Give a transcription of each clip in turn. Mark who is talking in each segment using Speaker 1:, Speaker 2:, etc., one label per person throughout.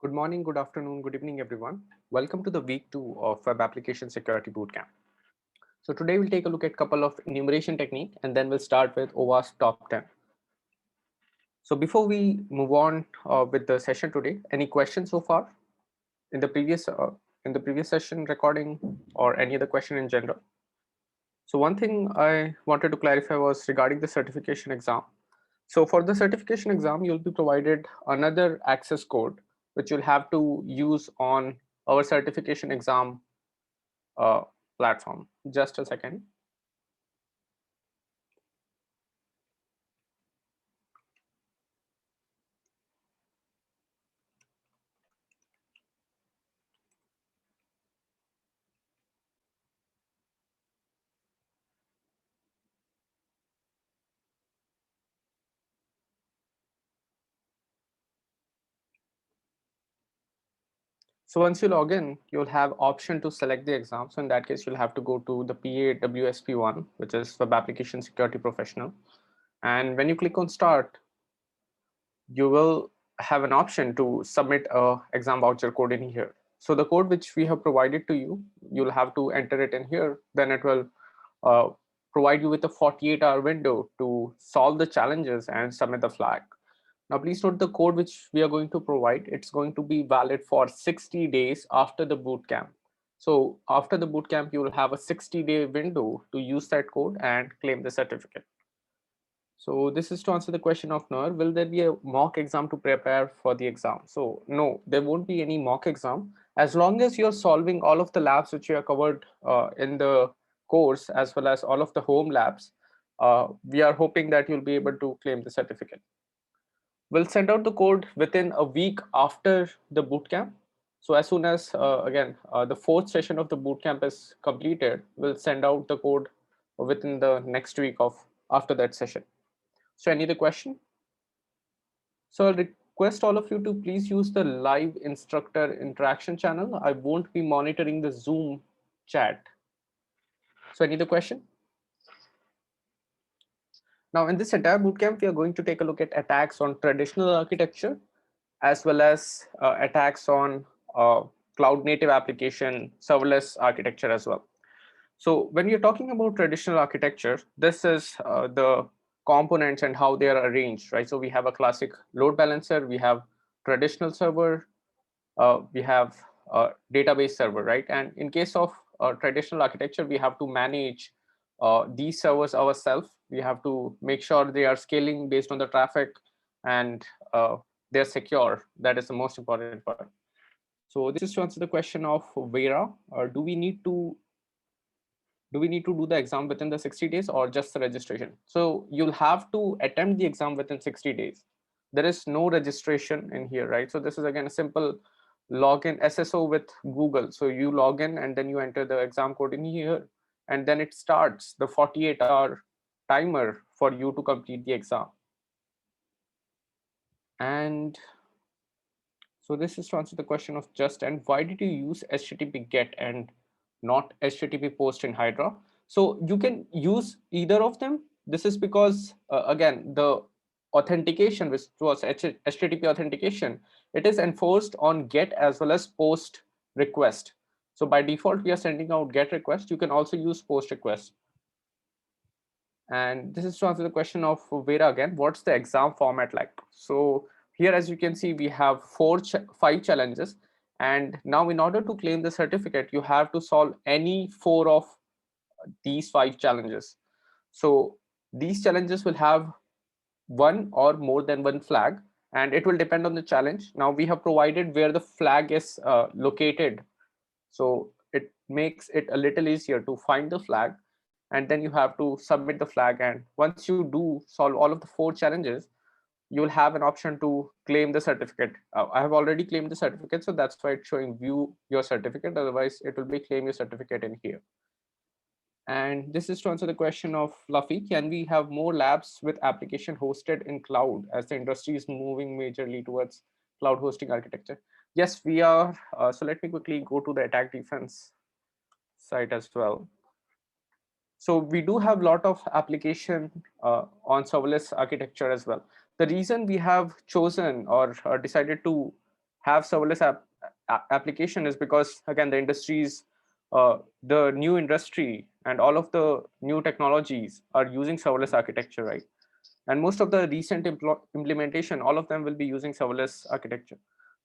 Speaker 1: Good morning, good afternoon, good evening, everyone. Welcome to the week 2 of Web Application Security Bootcamp. So today we'll take a look at a couple of enumeration technique and then we'll start with OWASP top 10. So before we move on with the session today, any questions so far in the previous session recording or any other question in general? So one thing I wanted to clarify was regarding the certification exam. So for the certification exam, you'll be provided another access code, which you'll have to use on our certification exam uh, platform. Just a second. So once you log in, you'll have option to select the exam. So in that case, you'll have to go to the PAWSP1, which is Web Application Security Professional. And when you click on start, you will have an option to submit a exam voucher code in here. So the code which we have provided to you, you'll have to enter it in here. Then it will uh, provide you with a 48-hour window to solve the challenges and submit the flag. Now, please note the code which we are going to provide, it's going to be valid for 60 days after the bootcamp. So after the bootcamp, you will have a 60-day window to use that code and claim the certificate. So this is to answer the question of Noor, will there be a mock exam to prepare for the exam? So no, there won't be any mock exam. As long as you're solving all of the labs which you are covered in the course, as well as all of the home labs, we are hoping that you'll be able to claim the certificate. We'll send out the code within a week after the bootcamp. So as soon as, the fourth session of the bootcamp is completed, we'll send out the code within the next week of after that session. So any other question? So I'll request all of you to please use the live instructor interaction channel. I won't be monitoring the Zoom chat. So any other question? Now in this entire bootcamp, we are going to take a look at attacks on traditional architecture, as well as attacks on cloud native application serverless architecture as well. So when you're talking about traditional architecture, this is the components and how they are arranged, right? So we have a classic load balancer, we have traditional server, we have a database server, right? And in case of traditional architecture, we have to manage these servers ourselves. We have to make sure they are scaling based on the traffic and they're secure. That is the most important part. So this is to answer the question of Vera. Do we need to do the exam within the 60 days or just the registration? So you'll have to attempt the exam within 60 days. There is no registration in here, right? So this is again a simple login SSO with Google. So you log in and then you enter the exam code in here, and then it starts the 48-hour timer for you to complete the exam. And so this is to answer the question of just, and why did you use HTTP GET and not HTTP POST in Hydra? So you can use either of them. This is because again, the authentication, which was HTTP authentication, it is enforced on GET as well as POST request. So by default, we are sending out GET request. You can also use POST request. And this is to answer the question of Vera again, what's the exam format like? So here, as you can see, we have 5 challenges. And now in order to claim the certificate, you have to solve any 4 of these 5 challenges. So these challenges will have one or more than one flag, and it will depend on the challenge. Now we have provided where the flag is located. So it makes it a little easier to find the flag, and then you have to submit the flag. And once you do solve all of the 4 challenges, you will have an option to claim the certificate. I have already claimed the certificate, so that's why it's showing view your certificate. Otherwise, it will be claim your certificate in here. And this is to answer the question of Fluffy. Can we have more labs with application hosted in cloud as the industry is moving majorly towards cloud hosting architecture? Yes, we are. So let me quickly go to the attack defense site as well. So we do have a lot of application on serverless architecture as well. The reason we have chosen or decided to have serverless application is because again the industries, the new industry and all of the new technologies are using serverless architecture, right? And most of the recent implementation, all of them will be using serverless architecture.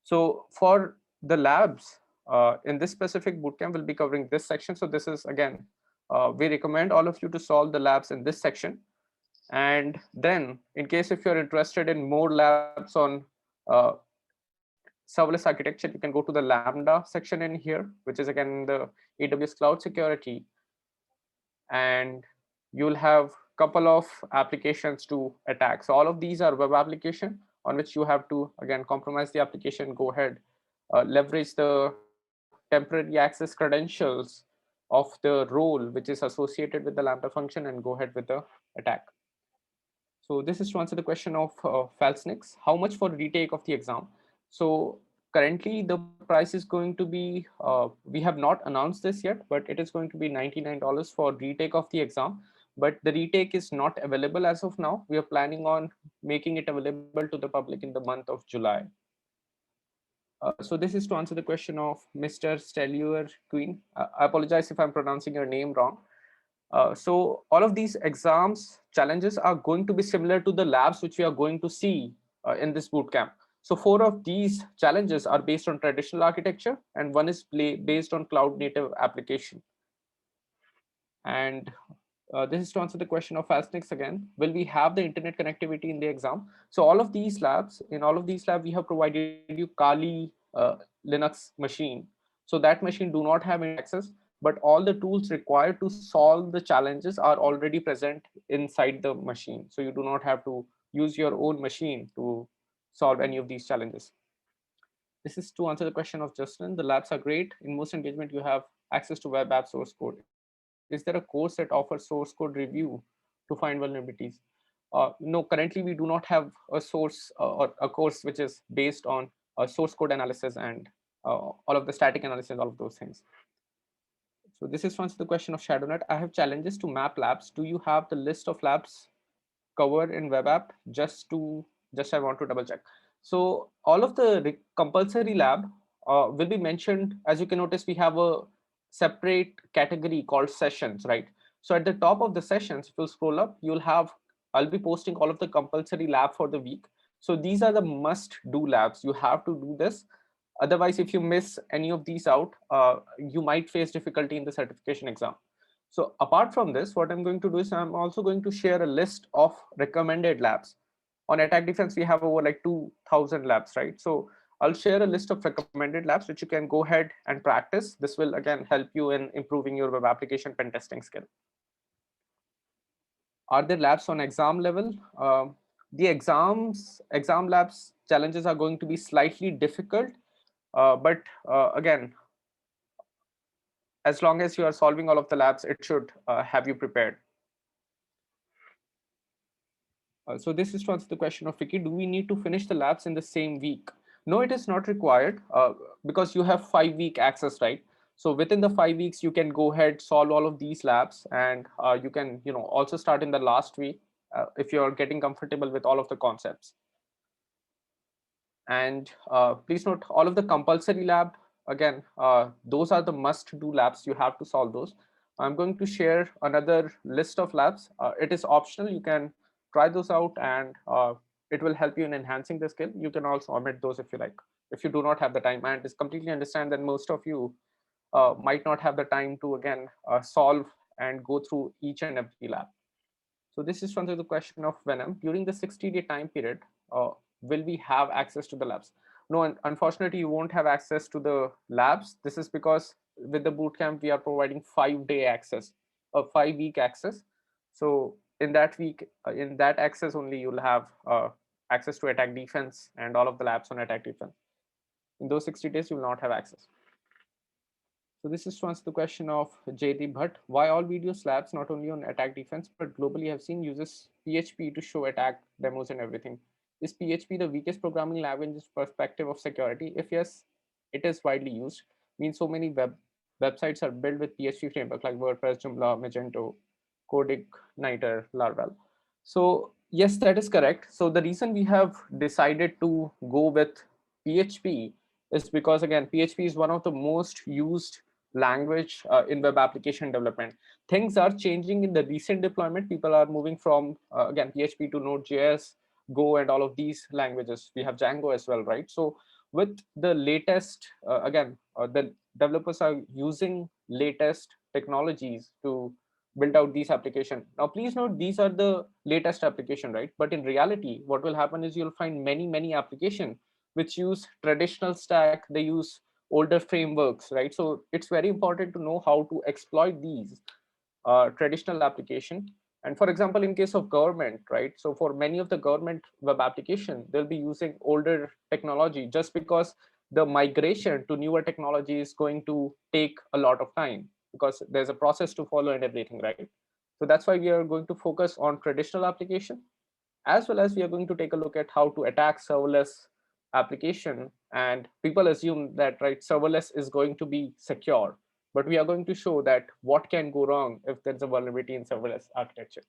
Speaker 1: So for the labs, in this specific bootcamp, we'll be covering this section. So this is again, we recommend all of you to solve the labs in this section. And then in case if you're interested in more labs on uh, serverless architecture, you can go to the Lambda section in here, which is again the AWS Cloud Security, and you'll have couple of applications to attack. So all of these are web application on which you have to again compromise the application, go ahead, leverage the temporary access credentials of the role which is associated with the Lambda function and go ahead with the attack. So this is to answer the question of Falsnix, how much for retake of the exam. So currently the price is going to be, we have not announced this yet, but it is going to be $99 for retake of the exam. But the retake is not available as of now. We are planning on making it available to the public in the month of July. So this is to answer the question of Mr. Stellier Queen. I apologize if I'm pronouncing your name wrong. So all of these exams challenges are going to be similar to the labs which we are going to see in this bootcamp. So 4 of these challenges are based on traditional architecture and one is based on cloud native application. And this is to answer the question of Fastnix again. Will we have the internet connectivity in the exam? So all of these labs, in all of these labs, we have provided you Kali Linux machine. So that machine do not have internet access, but all the tools required to solve the challenges are already present inside the machine. So you do not have to use your own machine to solve any of these challenges. This is to answer the question of Justin. The labs are great. In most engagement, you have access to web app source code. Is there a course that offers source code review to find vulnerabilities? No, currently we do not have a source or a course which is based on source code analysis and all of the static analysis, all of those things. So this is to answer the question of ShadowNet. I have challenges to map labs. Do you have the list of labs covered in web app? Just I want to double check. So all of the compulsory lab will be mentioned. As you can notice, we have a separate category called sessions, right? So at the top of the sessions, if you scroll up, you'll have, I'll be posting all of the compulsory lab for the week. So these are the must do labs. You have to do this. Otherwise, if you miss any of these out, you might face difficulty in the certification exam. So apart from this, what I'm going to do is I'm also going to share a list of recommended labs. On attack defense, we have over like 2,000 labs, right? So I'll share a list of recommended labs which you can go ahead and practice. This will again help you in improving your web application pen testing skill. Are there labs on exam level? The exam labs challenges are going to be slightly difficult, but again, as long as you are solving all of the labs, it should have you prepared. So this is to answer the question of Vicky, do we need to finish the labs in the same week? No, it is not required because you have 5-week access, right? So within the 5 weeks, you can go ahead, solve all of these labs, and you can, also start in the last week if you're getting comfortable with all of the concepts. And please note, all of the compulsory lab, again, those are the must do labs. You have to solve those. I'm going to share another list of labs. It is optional. You can try those out and it will help you in enhancing the skill. You can also omit those if you like, if you do not have the time. And it's completely understand that most of you might not have the time to, again, solve and go through each and every lab. So this is to answer the question of Venom. During the 60-day time period, will we have access to the labs? No, unfortunately, you won't have access to the labs. This is because with the bootcamp, we are providing 5-day access, a 5-week access. So in that week, in that access only, you'll have access to attack defense and all of the labs on attack defense. In those 60 days, you will not have access. So this is to answer the question of JD Bhatt. Why all video slabs, not only on attack defense, but globally have seen uses PHP to show attack demos and everything. Is PHP the weakest programming language in perspective of security? If yes, it is widely used. Means so many websites are built with PHP framework like WordPress, Joomla, Magento, CodeIgniter, Laravel. So yes, that is correct. So the reason we have decided to go with PHP is because again, PHP is one of the most used language in web application development. Things are changing in the recent deployment. People are moving from again PHP to Node.js, Go, and all of these languages. We have Django as well, right? So with the latest, the developers are using latest technologies to build out these applications. Now, please note these are the latest application, right? But in reality, what will happen is you'll find many applications which use traditional stack. They use older frameworks, right? So it's very important to know how to exploit these traditional application. And for example, in case of government, right? So for many of the government web application, they'll be using older technology just because the migration to newer technology is going to take a lot of time because there's a process to follow and everything, right? So that's why we are going to focus on traditional application, as well as we are going to take a look at how to attack serverless application. And people assume that, right, serverless is going to be secure, but we are going to show that what can go wrong if there's a vulnerability in serverless architecture.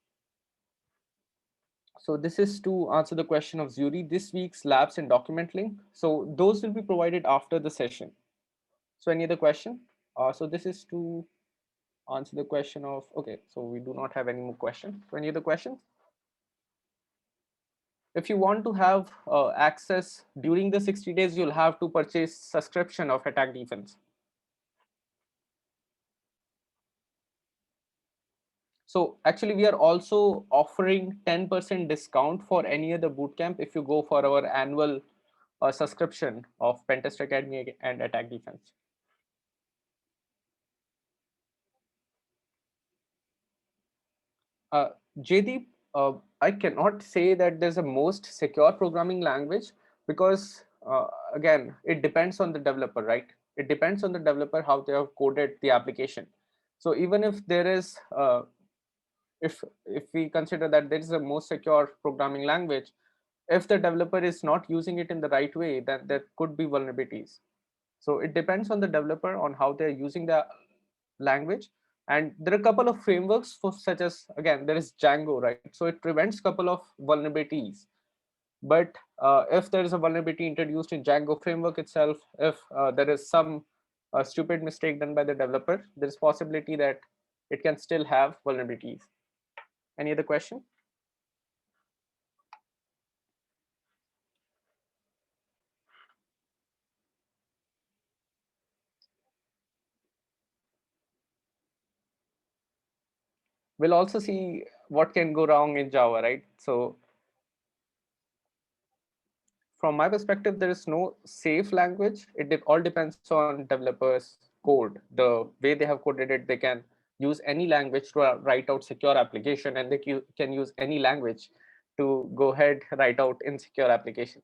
Speaker 1: So this is to answer the question of Zuri, this week's labs and document link. So those will be provided after the session. So any other question? So this is to answer the question of, okay, so we do not have any more questions. So any other questions? If you want to have access during the 60 days, you'll have to purchase subscription of Attack Defense. So actually, we are also offering 10% discount for any other bootcamp if you go for our annual subscription of Pentest Academy and Attack Defense. Jaydeep, I cannot say that there's a most secure programming language because again, it depends on the developer, right? It depends on the developer how they have coded the application. So even if there is, if we consider that there is a most secure programming language, if the developer is not using it in the right way, then there could be vulnerabilities. So it depends on the developer on how they're using the language. And there are a couple of frameworks for such as, again, there is Django, right? So it prevents a couple of vulnerabilities. But if there is a vulnerability introduced in Django framework itself, if there is some stupid mistake done by the developer, there is possibility that it can still have vulnerabilities. Any other question? We'll also see what can go wrong in Java, right? So from my perspective, there is no safe language. It all depends on developers' code. The way they have coded it, they can use any language to write out secure application, and they can use any language to go ahead write out insecure application.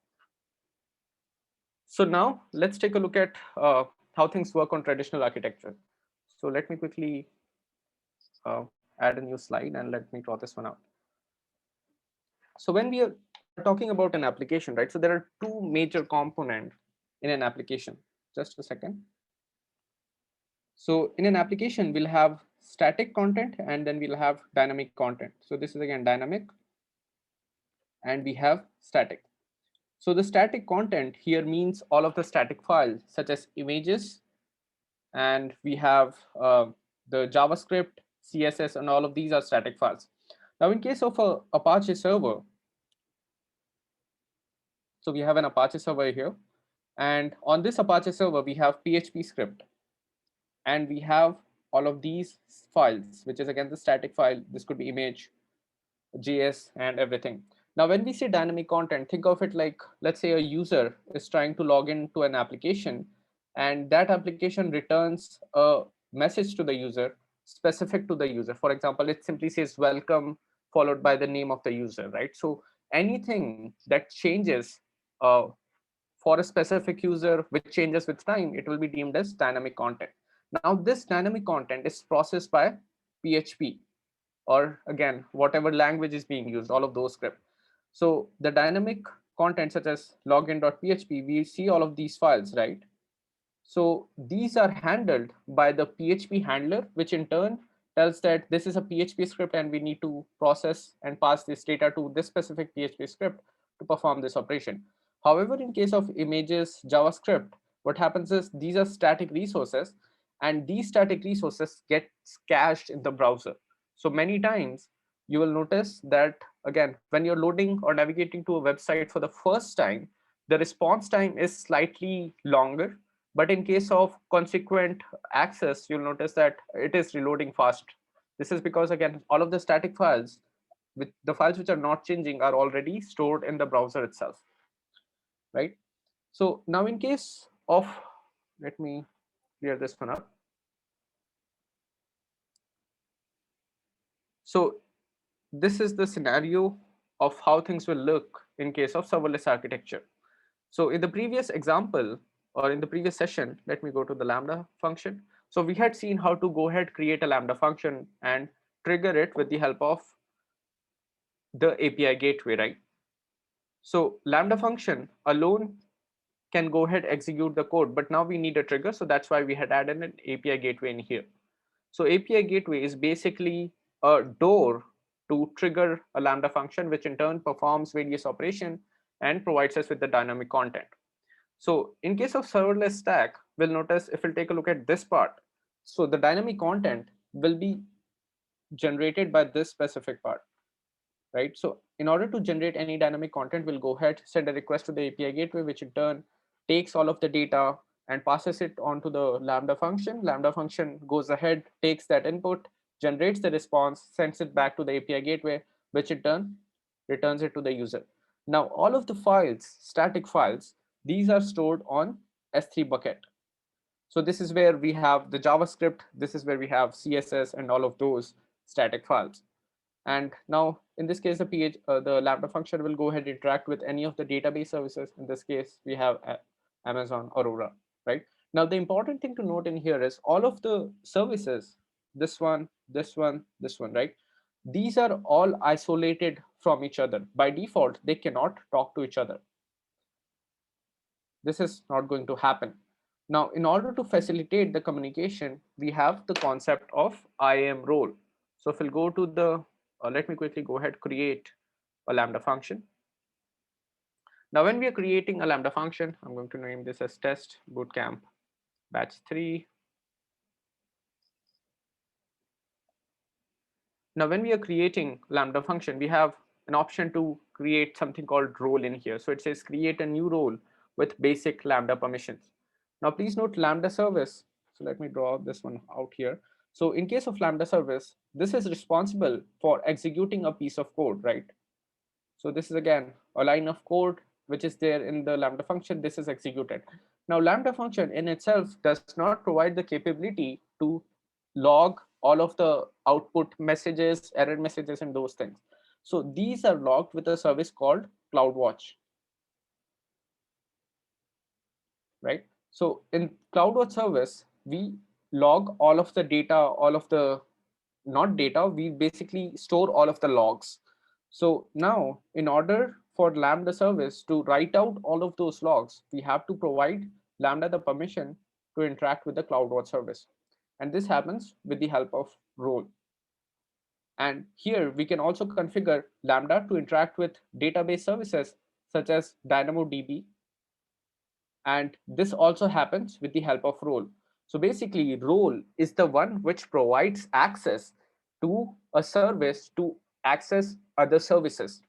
Speaker 1: So now let's take a look at how things work on traditional architecture. So let me quickly add a new slide and let me draw this one out. So when we are talking about an application, right? So there are two major components in an application. Just a second. So in an application, we'll have static content and then we'll have dynamic content. So this is again dynamic and we have static. So the static content here means all of the static files such as images, and we have the JavaScript, CSS, and all of these are static files. Now in case of a Apache server, so we have an Apache server here, and on this Apache server, we have PHP script, and we have all of these files, which is again the static file. This could be image, JS, and everything. Now, when we say dynamic content, think of it like, let's say a user is trying to log into an application, and that application returns a message to the user specific to the user. For example, it simply says welcome followed by the name of the user, right? So anything that changes uh, for a specific user, which changes with time, it will be deemed as dynamic content. Now, this dynamic content is processed by PHP, or again, whatever language is being used, all of those scripts. So the dynamic content such as login.php, we see all of these files, right? So these are handled by the PHP handler, which in turn tells that this is a PHP script and we need to process and pass this data to this specific PHP script to perform this operation. However, in case of images, JavaScript, what happens is these are static resources, and these static resources get cached in the browser. So many times you will notice that, again, when you're loading or navigating to a website for the first time, the response time is slightly longer, but in case of consequent access, you'll notice that it is reloading fast. This is because, again, all of the static files, with the files which are not changing, are already stored in the browser itself, right? So now in case of, let me clear this one up. So this is the scenario of how things will look in case of serverless architecture. So in the previous example, or in the previous session, let me go to the Lambda function. So we had seen how to go ahead, create a Lambda function and trigger it with the help of the API gateway, right? So Lambda function alone can go ahead, execute the code, but now we need a trigger. So that's why we had added an API gateway in here. So API gateway is basically a door to trigger a Lambda function, which in turn performs various operation and provides us with the dynamic content. So in case of serverless stack, we'll notice, if we'll take a look at this part, so the dynamic content will be generated by this specific part, right? So in order to generate any dynamic content, we'll go ahead, send a request to the API gateway, which in turn takes all of the data and passes it onto the Lambda function. Lambda function goes ahead, takes that input, generates the response, sends it back to the API gateway, which in turn returns it to the user. Now, all of the files, static files, these are stored on S3 bucket. So this is where we have the JavaScript, this is where we have CSS and all of those static files. And now in this case, the Lambda function will go ahead and interact with any of the database services. In this case, we have Amazon Aurora, right? Now, the important thing to note in here is all of the services, this one, this one, this one, right? These are all isolated from each other. By default, they cannot talk to each other. This is not going to happen. Now, in order to facilitate the communication, we have the concept of IAM role. So if we'll go to the, let me quickly go ahead, create a Lambda function. Now, when we are creating a Lambda function, I'm going to name this as test bootcamp batch 3. Now, when we are creating Lambda function, we have an option to create something called role in here. So it says create a new role with basic Lambda permissions. Now, please note Lambda service. So let me draw this one out here. So in case of Lambda service, this is responsible for executing a piece of code, right? So this is again a line of code which is there in the Lambda function. This is executed. Now, Lambda function in itself does not provide the capability to log all of the output messages, error messages, and those things. So these are logged with a service called CloudWatch, right? So in CloudWatch service, we log all of the data, all of the, not data, we basically store all of the logs. So now, in order for Lambda service to write out all of those logs, we have to provide Lambda the permission to interact with the CloudWatch service. And this happens with the help of role. And here we can also configure Lambda to interact with database services such as DynamoDB. And this also happens with the help of role. So basically, role is the one which provides access to a service to access other services.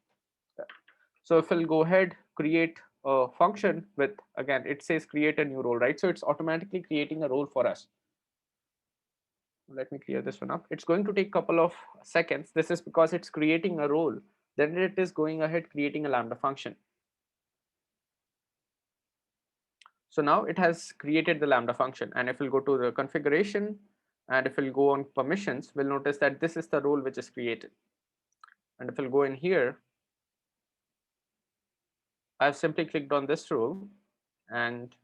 Speaker 1: So if we'll go ahead, create a function with, again, it says create a new role, right? So it's automatically creating a role for us. Let me clear this one up. It's going to take a couple of seconds. This is because it's creating a role. Then it is going ahead creating a Lambda function. So now it has created the Lambda function. And if we'll go to the configuration and if we'll go on permissions, we'll notice that this is the role which is created. And if we'll go in here, I've simply clicked on this role, and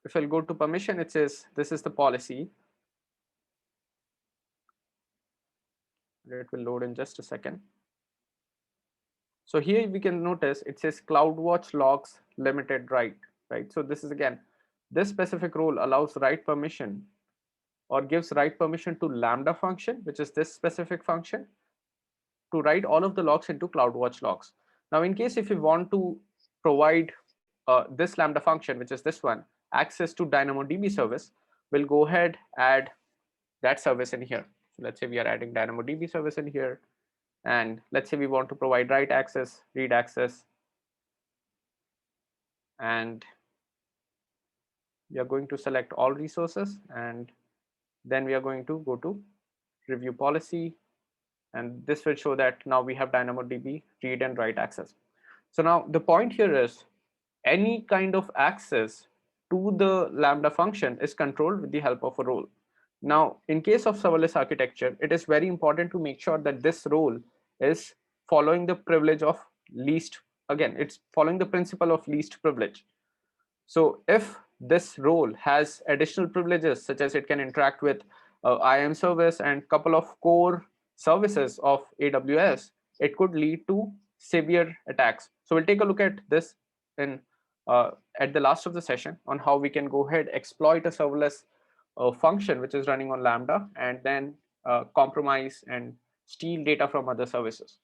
Speaker 1: if I'll go to permission, it says this is the policy. It will load in just a second. So here we can notice it says CloudWatch logs limited write, right? So this is again, this specific role allows write permission or gives write permission to Lambda function, which is this specific function, to write all of the logs into CloudWatch logs. Now, in case if you want to provide this Lambda function, which is this one, access to DynamoDB service, we'll go ahead add that service in here. So let's say we are adding DynamoDB service in here, and let's say we want to provide write access, read access, and we are going to select all resources, and then we are going to go to review policy, and this will show that now we have DynamoDB read and write access. So now the point here is any kind of access to the Lambda function is controlled with the help of a role. Now, in case of serverless architecture, it is very important to make sure that this role is following the privilege of least, again, it's following the principle of least privilege. So if this role has additional privileges, such as it can interact with IAM service and couple of core services of AWS, it could lead to severe attacks. So we'll take a look at this in at the last of the session on how we can go ahead exploit a serverless function which is running on Lambda and then compromise and steal data from other services.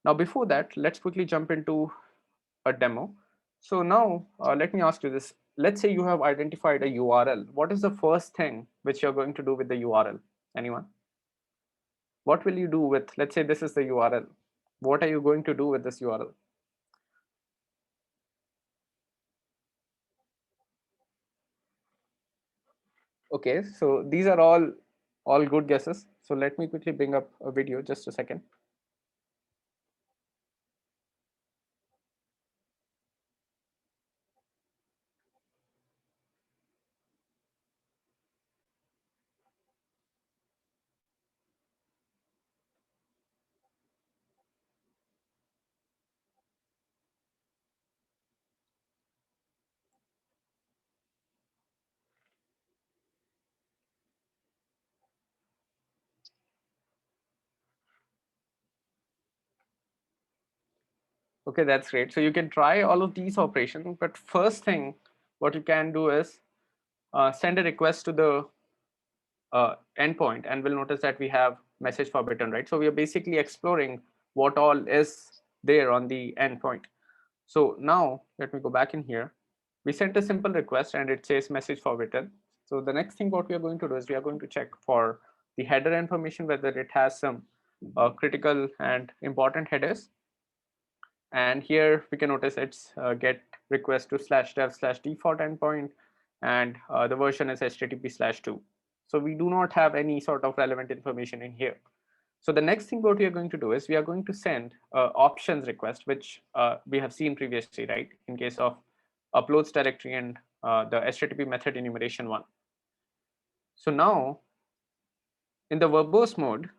Speaker 1: Now, before that, let's quickly jump into a demo. So now let me ask you this. Let's say you have identified a URL. What is the first thing which you're going to do with the URL? Anyone? What will you do with, let's say this is the URL. What are you going to do with this URL? Okay, so these are all good guesses. So let me quickly bring up a video, just a second. Okay, that's great. So you can try all of these operations, but first thing, what you can do is send a request to the endpoint, and we'll notice that we have message forbidden, right? So we are basically exploring what all is there on the endpoint. So now let me go back in here. We sent a simple request and it says message forbidden. So the next thing what we are going to do is we are going to check for the header information, whether it has some critical and important headers. And here we can notice it's get request to /dev/default endpoint, and the version is http/2. So we do not have any sort of relevant information in here. So the next thing what we are going to do is we are going to send options request, which we have seen previously, right? In case of uploads directory and the http method enumeration one. So now in the verbose mode,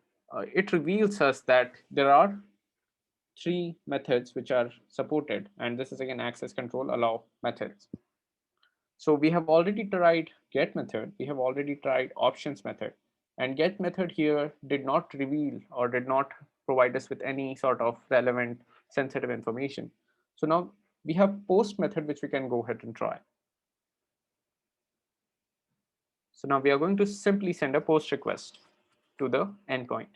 Speaker 1: it reveals us that there are three methods which are supported, and this is again access control allow methods. So we have already tried get method, we have already tried options method, and get method here did not reveal or did not provide us with any sort of relevant sensitive information. So now we have post method which we can go ahead and try. So now we are going to simply send a post request to the endpoint.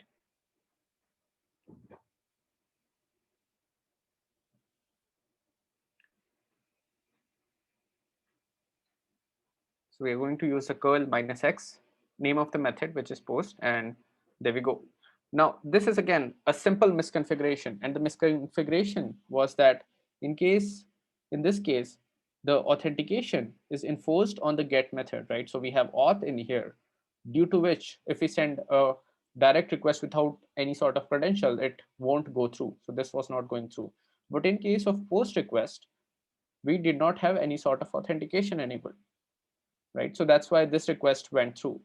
Speaker 1: So we are going to use a curl -x, name of the method, which is post, and there we go. Now, this is again a simple misconfiguration, and the misconfiguration was that in this case, the authentication is enforced on the get method, right? So we have auth in here, due to which if we send a direct request without any sort of credential, it won't go through. So this was not going through. But in case of post request, we did not have any sort of authentication enabled, right? So that's why this request went through.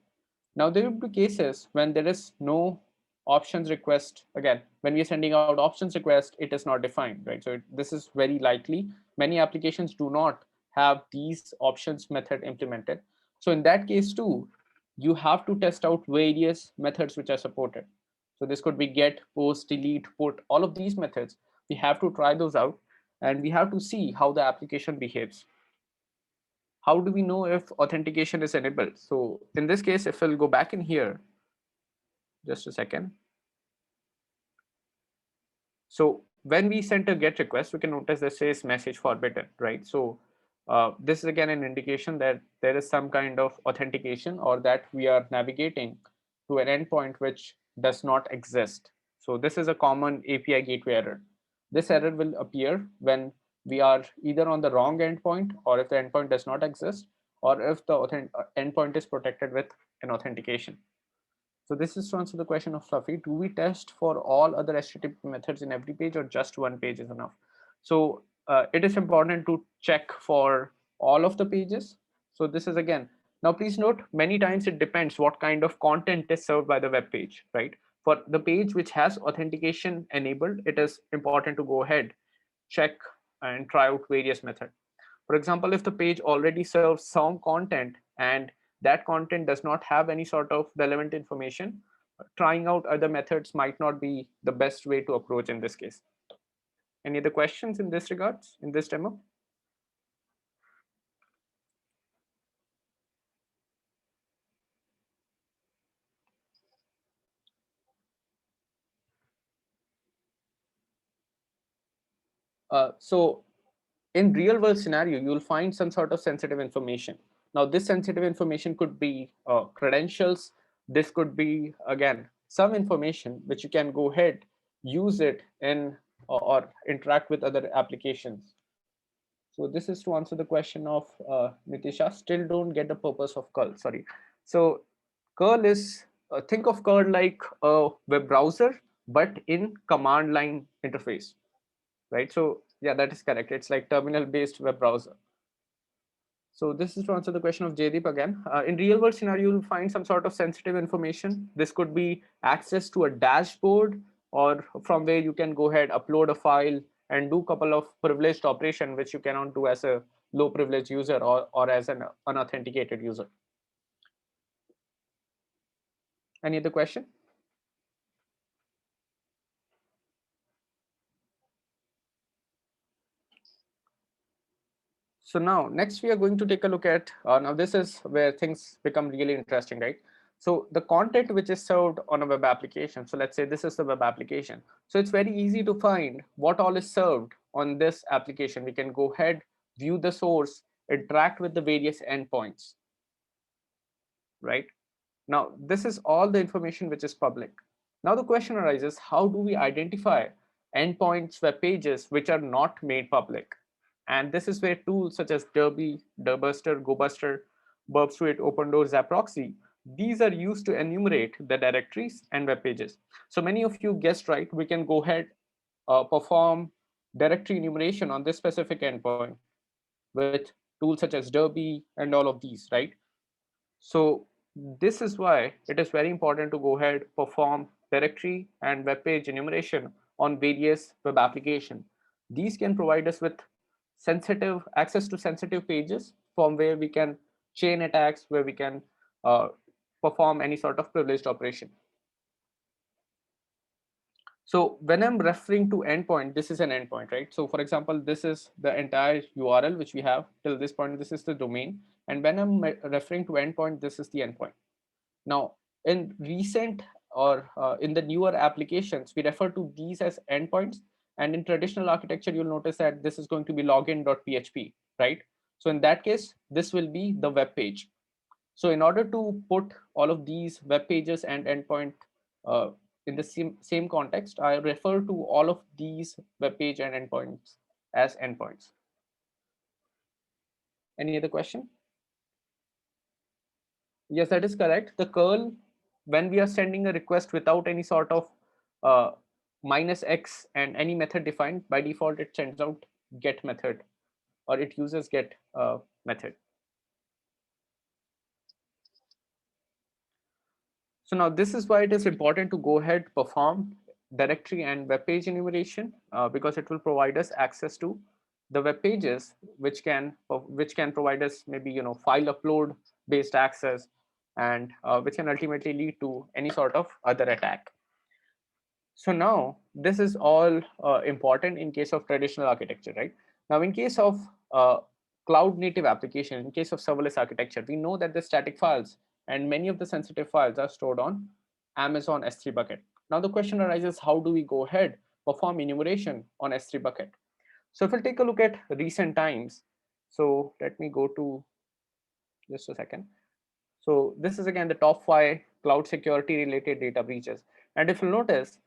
Speaker 1: Now there will be cases when there is no options request. Again, when we are sending out options request, it is not defined, right? So this is very likely. Many applications do not have these options method implemented. So in that case too, you have to test out various methods which are supported. So this could be get, post, delete, put, all of these methods. We have to try those out and we have to see how the application behaves. How do we know if authentication is enabled? So in this case, if we'll go back in here, just a second. So when we send a GET request, we can notice this says message forbidden, right? So this is again an indication that there is some kind of authentication, or that we are navigating to an endpoint which does not exist. So this is a common API gateway error. This error will appear when we are either on the wrong endpoint, or if the endpoint does not exist, or if the endpoint is protected with an authentication. So this is to answer the question of Fluffy. Do we test for all other HTTP methods in every page, or just one page is enough? So it is important to check for all of the pages. So this is again, now please note, many times it depends what kind of content is served by the web page, right? For the page which has authentication enabled, it is important to go ahead, check and try out various methods. For example, if the page already serves some content and that content does not have any sort of relevant information, trying out other methods might not be the best way to approach in this case. Any other questions in this regards, in this demo? So in real world scenario, you'll find some sort of sensitive information. Now this sensitive information could be credentials. This could be, again, some information which you can go ahead, use it in, or interact with other applications. So this is to answer the question of Nitisha. Still don't get the purpose of curl, sorry. So curl is, think of curl like a web browser, but in command line interface, right? So yeah, that is correct. It's like terminal based web browser. So this is to answer the question of Jaydeep again. In real world scenario, you'll find some sort of sensitive information. This could be access to a dashboard, or from where you can go ahead, upload a file and do a couple of privileged operation, which you cannot do as a low privilege user, or as an unauthenticated user. Any other question? So now next we are going to take a look at, now this is where things become really interesting, right? So the content which is served on a web application, so let's say this is the web application. So it's very easy to find what all is served on this application. We can go ahead, view the source, interact with the various endpoints, right? Now, this is all the information which is public. Now the question arises, how do we identify endpoints, web pages which are not made public? And this is where tools such as Derby, Derbuster, GoBuster, Burp Suite, Open Doors, Zaproxy, these are used to enumerate the directories and web pages. So many of you guessed right, we can go ahead, perform directory enumeration on this specific endpoint with tools such as Derby and all of these, right? So this is why it is very important to go ahead, perform directory and web page enumeration on various web application. These can provide us with sensitive access to sensitive pages, from where we can chain attacks, where we can uh, perform any sort of privileged operation. So when I'm referring to endpoint, this is an endpoint, right? So for example, this is the entire URL which we have till this point. This is the domain. And when I'm referring to endpoint, this is the endpoint. Now, in recent, or in the newer applications, we refer to these as endpoints. And in traditional architecture, you'll notice that this is going to be login.php, right? So in that case, this will be the web page. So in order to put all of these web pages and endpoint uh, in the same context, I refer to all of these web page and endpoints as endpoints. Any other question? Yes, that is correct. The curl, when we are sending a request without any sort of uh, -x and any method defined, by default, it sends out get method, or it uses get method. So now this is why it is important to go ahead, perform directory and web page enumeration, because it will provide us access to the web pages which can provide us maybe file upload based access, and which can ultimately lead to any sort of other attack. So now this is all important in case of traditional architecture, right? Now in case of cloud native application, in case of serverless architecture, we know that the static files and many of the sensitive files are stored on Amazon S3 bucket. Now the question arises, how do we go ahead, perform enumeration on S3 bucket. So if we'll take a look at recent times, so let me go to just a second. So this is again the top 5 cloud security related data breaches. And if you notice,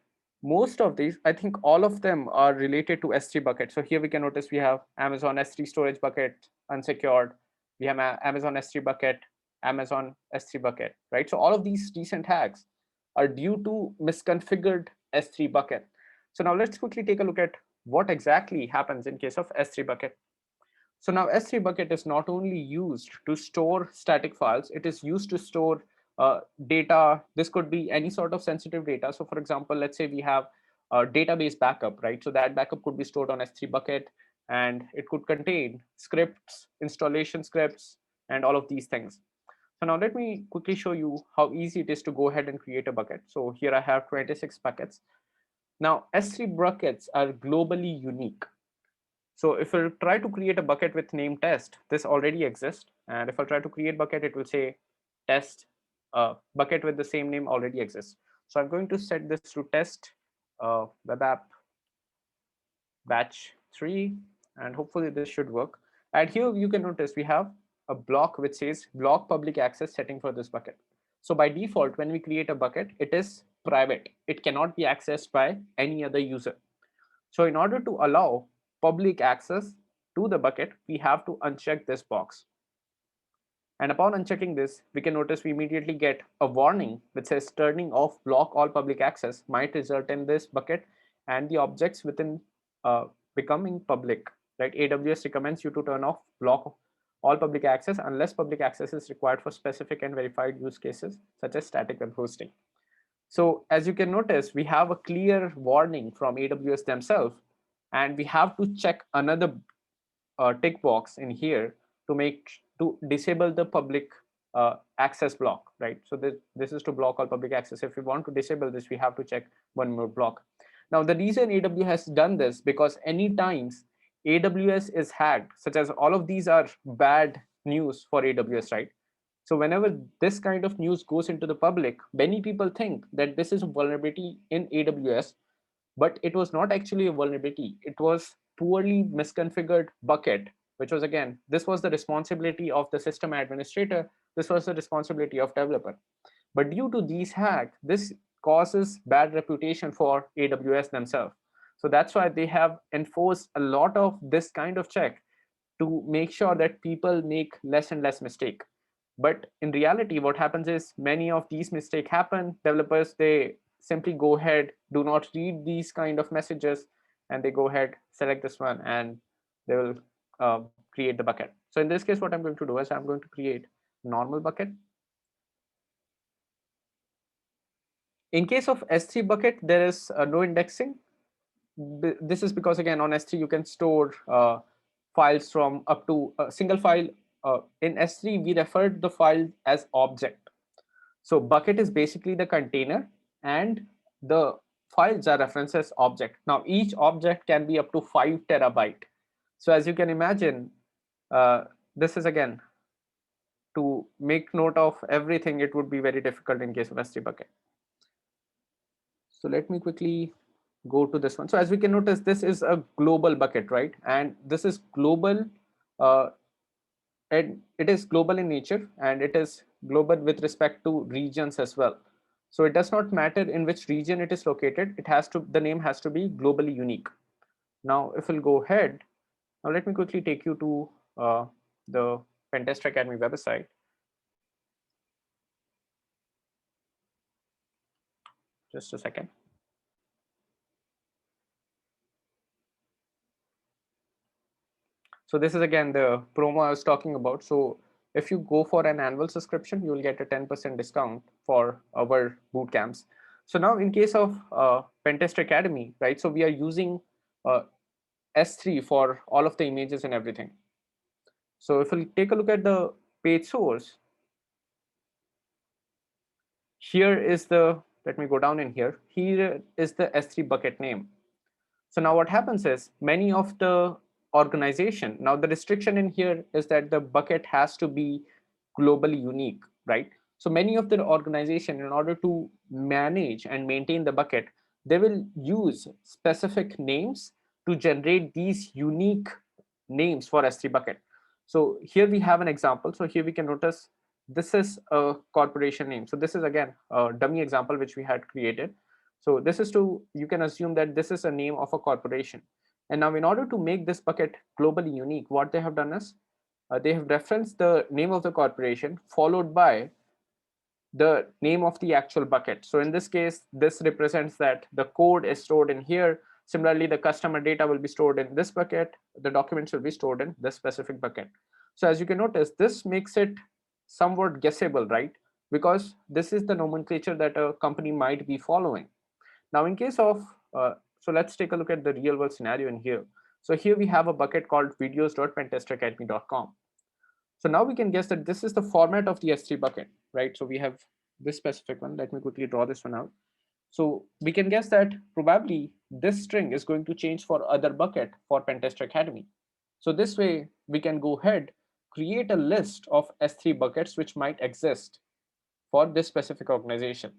Speaker 1: most of these, I think all of them are related to S3 bucket. So here we can notice we have Amazon S3 storage bucket unsecured. We have Amazon S3 bucket, Amazon S3 bucket, right? So all of these recent hacks are due to misconfigured S3 bucket. So now let's quickly take a look at what exactly happens in case of S3 bucket. So now S3 bucket is not only used to store static files, it is used to store data. This could be any sort of sensitive data. So for example, let's say we have a database backup, right? So that backup could be stored on S3 bucket, and it could contain scripts, installation scripts, and all of these things. So now let me quickly show you how easy it is to go ahead and create a bucket. So here I have 26 buckets. Now S3 buckets are globally unique. So if I try to create a bucket with name test, this already exists. And if I try to create bucket, it will say test bucket with the same name already exists. So I'm going to set this to test web app batch 3, and hopefully this should work. And here you can notice we have a block which says block public access setting for this bucket. So by default, when we create a bucket, it is private. It cannot be accessed by any other user. So in order to allow public access to the bucket, we have to uncheck this box. And upon unchecking this, we can notice we immediately get a warning which says turning off block all public access might result in this bucket and the objects within becoming public, right? AWS recommends you to turn off block all public access unless public access is required for specific and verified use cases such as static web hosting. So as you can notice, we have a clear warning from AWS themselves, and we have to check another tick box in here to disable the public access block, right? So this is to block all public access. If we want to disable this, we have to check one more block. Now the reason AWS has done this, because any times AWS is hacked, such as all of these are bad news for AWS, right? So whenever this kind of news goes into the public, many people think that this is a vulnerability in AWS, but it was not actually a vulnerability. It was poorly misconfigured bucket, which was, again, this was the responsibility of the system administrator. This was the responsibility of developer. But due to these hacks, this causes bad reputation for AWS themselves. So that's why they have enforced a lot of this kind of check to make sure that people make less and less mistake. But in reality, what happens is many of these mistakes happen. Developers, they simply go ahead, do not read these kind of messages, and they go ahead, select this one, and they will create the bucket. So in this case, what I'm going to do is I'm going to create normal bucket. In case of S3 bucket, there is no indexing. This is because, again, on S3, you can store files from up to a single file. In S3, we referred the file as object. So bucket is basically the container, and the files are referenced as object. Now each object can be up to 5 terabyte. So as you can imagine, this is, again, to make note of everything, it would be very difficult in case of S3 bucket. So let me quickly go to this one. So as we can notice, this is a global bucket, right? And this is global, and it is global in nature, and it is global with respect to regions as well. So it does not matter in which region it is located. It has to, the name has to be globally unique. Now, if we'll go ahead, now let me quickly take you to the Pentester Academy website. Just a second. So this is, again, the promo I was talking about. So if you go for an annual subscription, you will get a 10% discount for our boot camps. So now in case of Pentester Academy, right? So we are using S3 for all of the images and everything. So if we take a look at the page source, here is the, let me go down in here. Here is the S3 bucket name. So now what happens is many of the organization, now the restriction in here is that the bucket has to be globally unique, right? So many of the organization, in order to manage and maintain the bucket, they will use specific names to generate these unique names for S3 bucket. So here we have an example. So here we can notice this is a corporation name. So this is again a dummy example which we had created. So this is to, you can assume that this is a name of a corporation. And now in order to make this bucket globally unique, what they have done is they have referenced the name of the corporation followed by the name of the actual bucket. So in this case, this represents that the code is stored in here. Similarly, the customer data will be stored in this bucket. The documents will be stored in this specific bucket. So as you can notice, this makes it somewhat guessable, right? Because this is the nomenclature that a company might be following. Now, in case of, so let's take a look at the real world scenario in here. So here we have a bucket called videos.pentesteracademy.com. So now we can guess that this is the format of the S3 bucket, right? So we have this specific one. Let me quickly draw this one out. So we can guess that probably this string is going to change for other bucket for Pentester Academy. So this way we can go ahead, create a list of S3 buckets which might exist for this specific organization.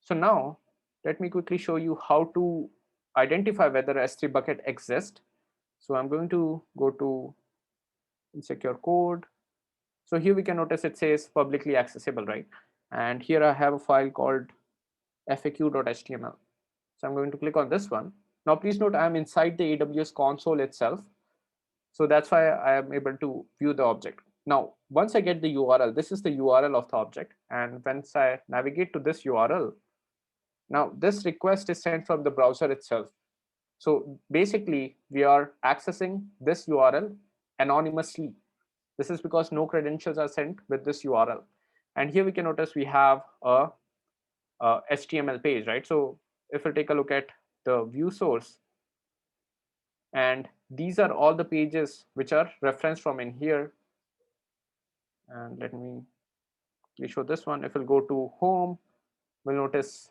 Speaker 1: So now let me quickly show you how to identify whether S3 bucket exists. So I'm going to go to insecure code. So here we can notice it says publicly accessible, right? And here I have a file called faq.html. So I'm going to click on this one. Now please note I'm inside the AWS console itself. So that's why I am able to view the object. Now, once I get the URL, this is the URL of the object. And once I navigate to this URL, now this request is sent from the browser itself. So basically we are accessing this URL anonymously. This is because no credentials are sent with this URL. And here we can notice we have a HTML page, right? So if we take a look at the view source, and these are all the pages which are referenced from in here. And let me show this one. If we'll go to home, we'll notice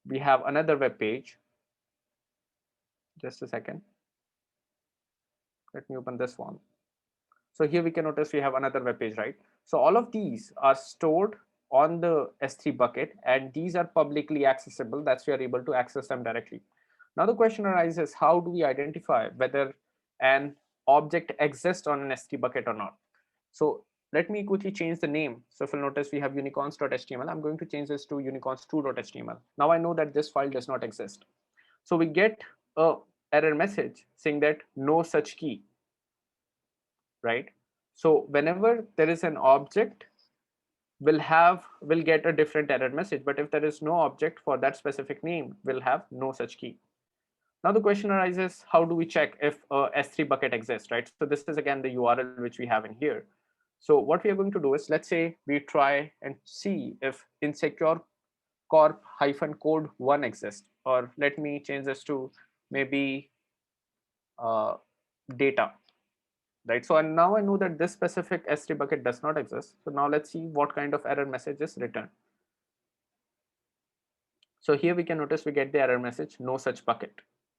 Speaker 1: we have another web page. Just a second. Let me open this one. So here we can notice we have another web page, right? So all of these are stored on the S3 bucket, and these are publicly accessible. That's we are able to access them directly. Now the question arises, how do we identify whether an object exists on an S3 bucket or not? So let me quickly change the name. So if you'll notice we have unicorns.html, I'm going to change this to unicorns2.html. Now I know that this file does not exist. So we get a error message saying that no such key, right? So whenever there is an object, we'll get a different error message, but if there is no object for that specific name, we'll have no such key. Now the question arises, how do we check if a S3 bucket exists, right? So this is again the URL which we have in here. So what we are going to do is, let's say we try and see if insecure corp-code1 exists, or let me change this to maybe data, right? So now I know that this specific S3 bucket does not exist. So now let's see what kind of error message is returned. So here we can notice we get the error message, no such bucket,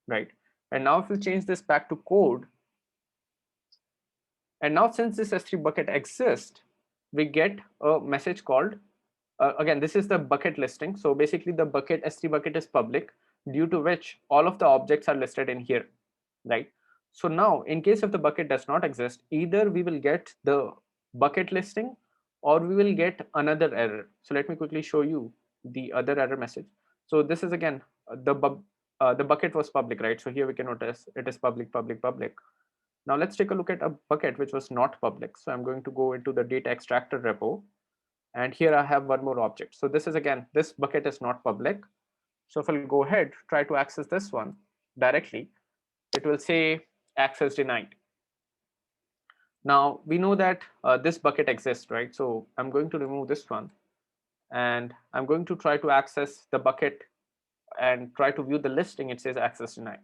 Speaker 1: right? And now if we change this back to code, and now since this S3 bucket exists, we get a message called, again, this is the bucket listing. So basically the bucket S3 bucket is public, due to which all of the objects are listed in here, right? So now in case if the bucket does not exist, either we will get the bucket listing or we will get another error. So let me quickly show you the other error message. So this is again, the bucket was public, right? So here we can notice it is public, public, public. Now let's take a look at a bucket which was not public. So I'm going to go into the data extractor repo, and here I have one more object. So this is again, this bucket is not public. So if I'll go ahead, try to access this one directly, it will say access denied. Now we know that this bucket exists, right? So I'm going to remove this one, and I'm going to try to access the bucket and try to view the listing. It says access denied.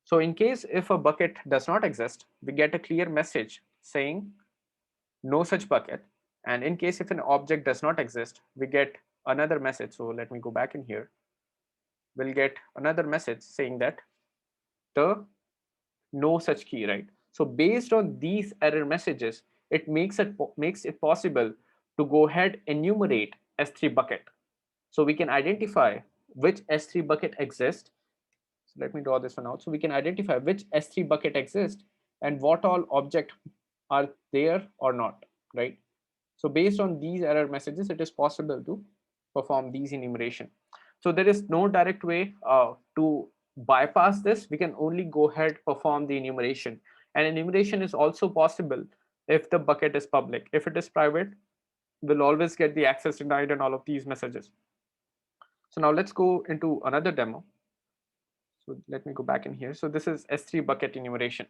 Speaker 1: So in case if a bucket does not exist, we get a clear message saying no such bucket. And in case if an object does not exist, we get another message. So let me go back in here. We'll get another message saying that the no such key, right? So based on these error messages, it makes it possible to go ahead and enumerate S3 bucket. So we can identify which S3 bucket exists. So let me draw this one out. So we can identify which S3 bucket exists and what all objects are there or not, right? So based on these error messages, it is possible to perform these enumeration. So there is no direct way to bypass this. We can only go ahead perform the enumeration, and enumeration is also possible if the bucket is public. If it is private, we'll always get the access denied and all of these messages. So now let's go into another demo. So let me go back in here. So this is S3 bucket enumeration.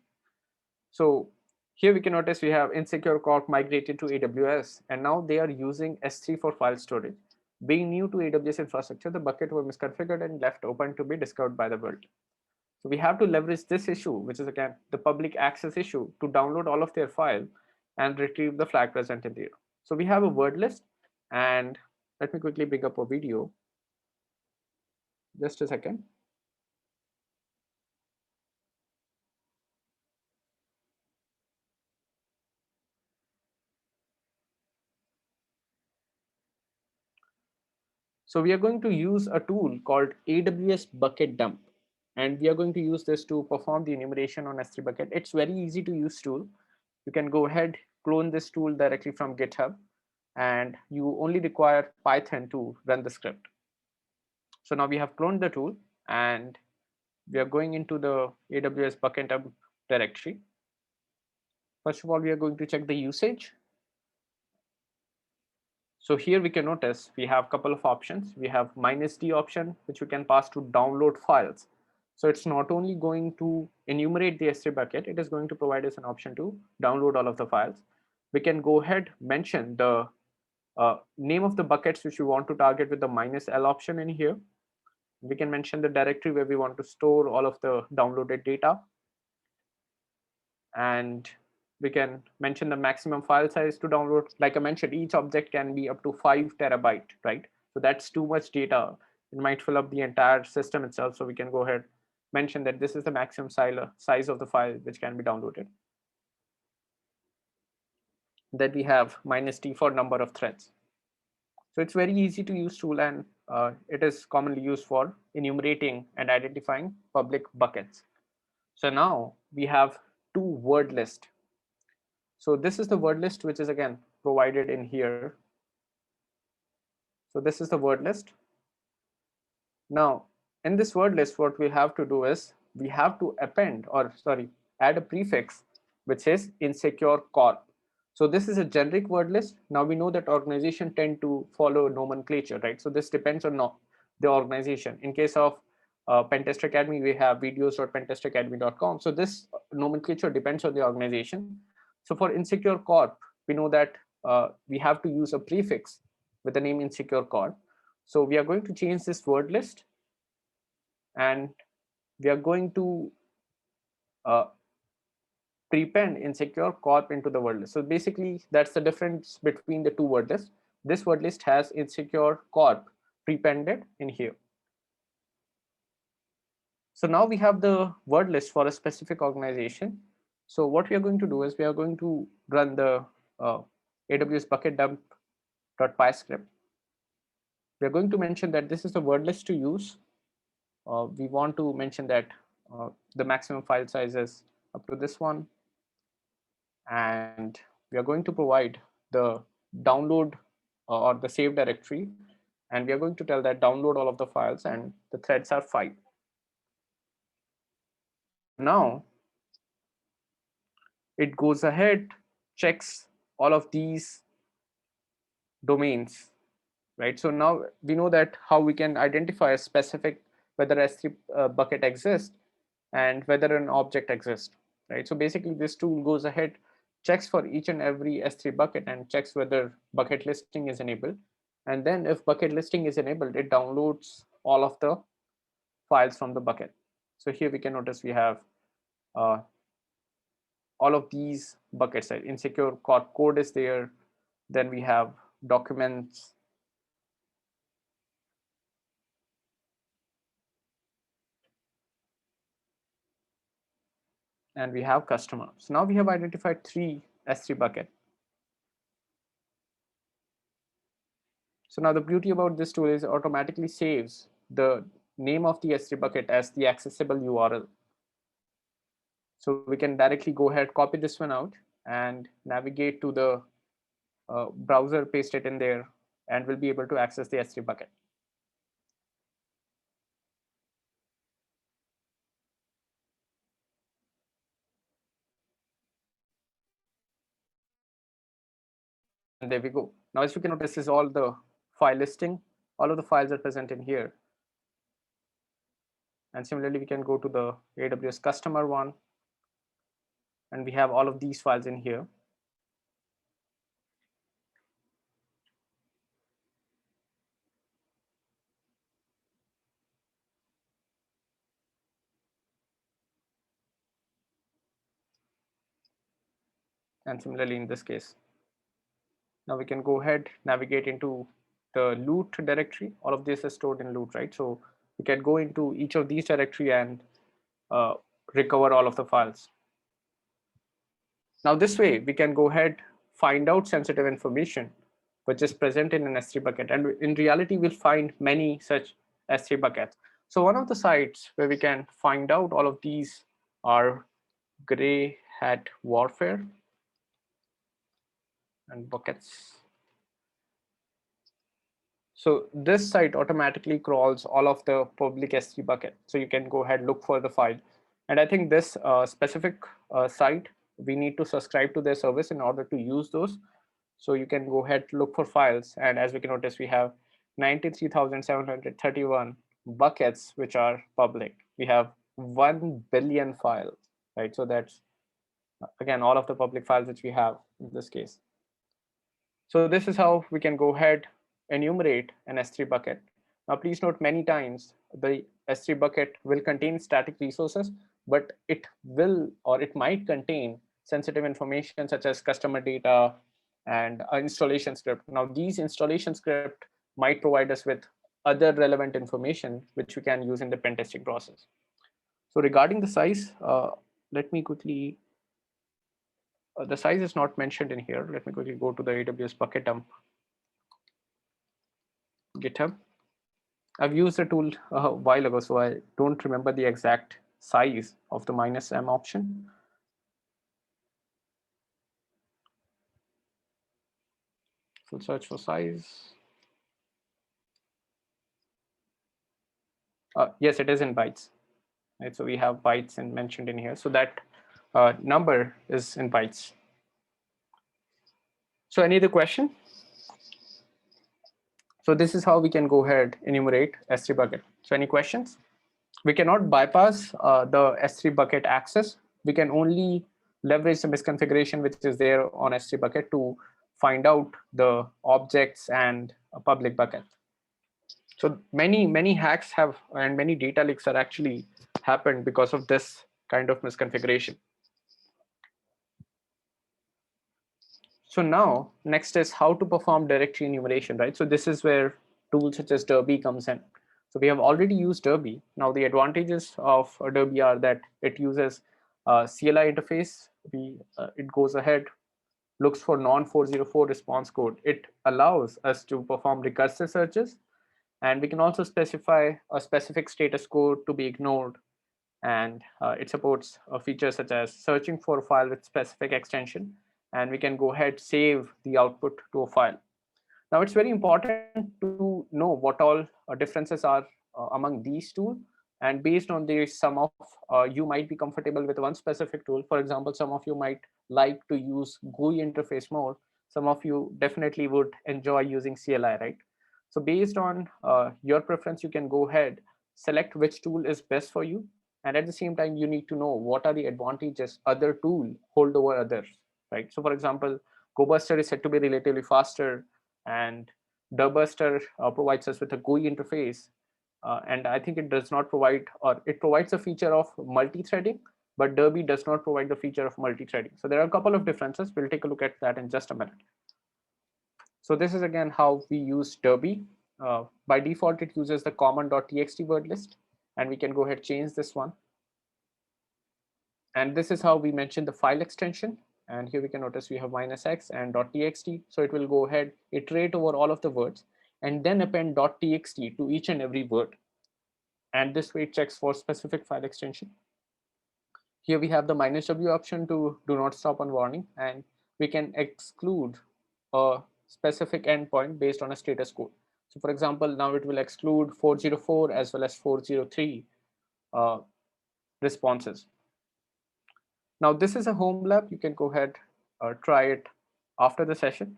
Speaker 1: So here we can notice we have insecure corp migrated to AWS, and now they are using S3 for file storage. Being new to AWS infrastructure, the bucket was misconfigured and left open to be discovered by the build. So we have to leverage this issue, which is again the public access issue, to download all of their file and retrieve the flag present in there. So we have a word list, and let me quickly bring up a video. Just a second. So we are going to use a tool called AWS Bucket Dump, and we are going to use this to perform the enumeration on S3 bucket. It's very easy to use tool. You can go ahead, clone this tool directly from GitHub, and you only require Python to run the script. So now we have cloned the tool, and we are going into the AWS Bucket Dump directory. First of all, we are going to check the usage. So here we can notice we have a couple of options. We have -d option, which we can pass to download files. So it's not only going to enumerate the S3 bucket, it is going to provide us an option to download all of the files. We can go ahead, mention the name of the buckets which we want to target with the -l option in here. We can mention the directory where we want to store all of the downloaded data. And we can mention the maximum file size to download. Like I mentioned, each object can be up to 5 terabyte, right? So that's too much data. It might fill up the entire system itself. So we can go ahead, mention that this is the maximum size of the file which can be downloaded. Then we have -t for number of threads. So it's very easy to use tool, and it is commonly used for enumerating and identifying public buckets. So now we have two word list. So this is the word list, which is again provided in here. So this is the word list. Now in this word list, what we have to do is we have to add a prefix which is insecure corp. So this is a generic word list. Now we know that organizations tend to follow nomenclature, right? So this depends on the organization. In case of Pentest Academy, we have videos.pentestacademy.com. So this nomenclature depends on the organization. So for insecure corp, we know that we have to use a prefix with the name insecure corp. So we are going to change this word list, and we are going to prepend insecure corp into the word list. So basically that's the difference between the two word lists. This word list has insecure corp prepended in here. So now we have the word list for a specific organization. So what we are going to do is we are going to run the AWS bucket dump.py script. We are going to mention that this is the word list to use. We want to mention that the maximum file size is up to this one, and we are going to provide the download or the save directory, and we are going to tell that download all of the files, and the threads are 5. So now it goes ahead, checks all of these domains, right? So now we know that how we can identify a specific whether S3 bucket exists and whether an object exists, right? So basically this tool goes ahead, checks for each and every S3 bucket and checks whether bucket listing is enabled. And then if bucket listing is enabled, it downloads all of the files from the bucket. So here we can notice we have all of these buckets, right? Insecure corp code is there. Then we have documents. And we have customer. So now we have identified 3 S3 bucket. So now the beauty about this tool is it automatically saves the name of the S3 bucket as the accessible URL. So we can directly go ahead, copy this one out, and navigate to the browser, paste it in there, and we'll be able to access the S3 bucket. And there we go. Now, as you can notice, is all the file listing. All of the files are present in here. And similarly, we can go to the AWS customer one, and we have all of these files in here. And similarly, in this case, now we can go ahead, navigate into the loot directory. All of this is stored in loot, right? So we can go into each of these directory and recover all of the files. Now this way, we can go ahead, find out sensitive information which is present in an S3 bucket. And in reality, we'll find many such S3 buckets. So one of the sites where we can find out all of these are Grey Hat Warfare and buckets. So this site automatically crawls all of the public S3 bucket. So you can go ahead, look for the file. And I think this specific site, we need to subscribe to their service in order to use those. So you can go ahead, look for files. And as we can notice, we have 93,731 buckets, which are public. We have 1 billion files, right? So that's, again, all of the public files which we have in this case. So this is how we can go ahead, enumerate an S3 bucket. Now, please note many times the S3 bucket will contain static resources, but it will or it might contain sensitive information such as customer data and installation script. Now, these installation script might provide us with other relevant information which we can use in the pen testing process. So regarding the size, let me quickly, the size is not mentioned in here. Let me quickly go to the AWS bucket dump GitHub. I've used the tool a while ago, so I don't remember the exact size of the -m option. So search for size. Yes, it is in bytes. Right? So we have bytes and mentioned in here. So that number is in bytes. So any other question? So this is how we can go ahead, enumerate S3 bucket. So any questions? We cannot bypass the S3 bucket access. We can only leverage the misconfiguration which is there on S3 bucket to find out the objects and a public bucket. So many hacks have and many data leaks are actually happened because of this kind of misconfiguration. So now next is how to perform directory enumeration, right? So this is where tools such as Derby comes in. So we have already used Derby. Now the advantages of Derby are that it uses CLI interface. It goes ahead, looks for non-404 response code. It allows us to perform recursive searches, and we can also specify a specific status code to be ignored. And it supports features such as searching for a file with specific extension, and we can go ahead, save the output to a file. Now, it's very important to know what all differences are among these two. And based on this, some of you might be comfortable with one specific tool. For example, some of you might like to use GUI interface more. Some of you definitely would enjoy using CLI, right? So based on your preference, you can go ahead, select which tool is best for you. And at the same time, you need to know what are the advantages other tool hold over others, right? So for example, GoBuster is said to be relatively faster, and Derbuster provides us with a GUI interface. And I think it does not provide, or it provides a feature of multi-threading, but Derby does not provide the feature of multi-threading. So there are a couple of differences. We'll take a look at that in just a minute. So this is again how we use Derby. By default, it uses the common.txt word list, and we can go ahead change this one. And this is how we mention the file extension. And here we can notice we have -x and .txt. So it will go ahead, iterate over all of the words, and then append .txt to each and every word. and this way it checks for specific file extension. Here we have the -w option to do not stop on warning, and we can exclude a specific endpoint based on a status code. So for example, now it will exclude 404 as well as 403 responses. Now this is a home lab. You can go ahead, try it after the session.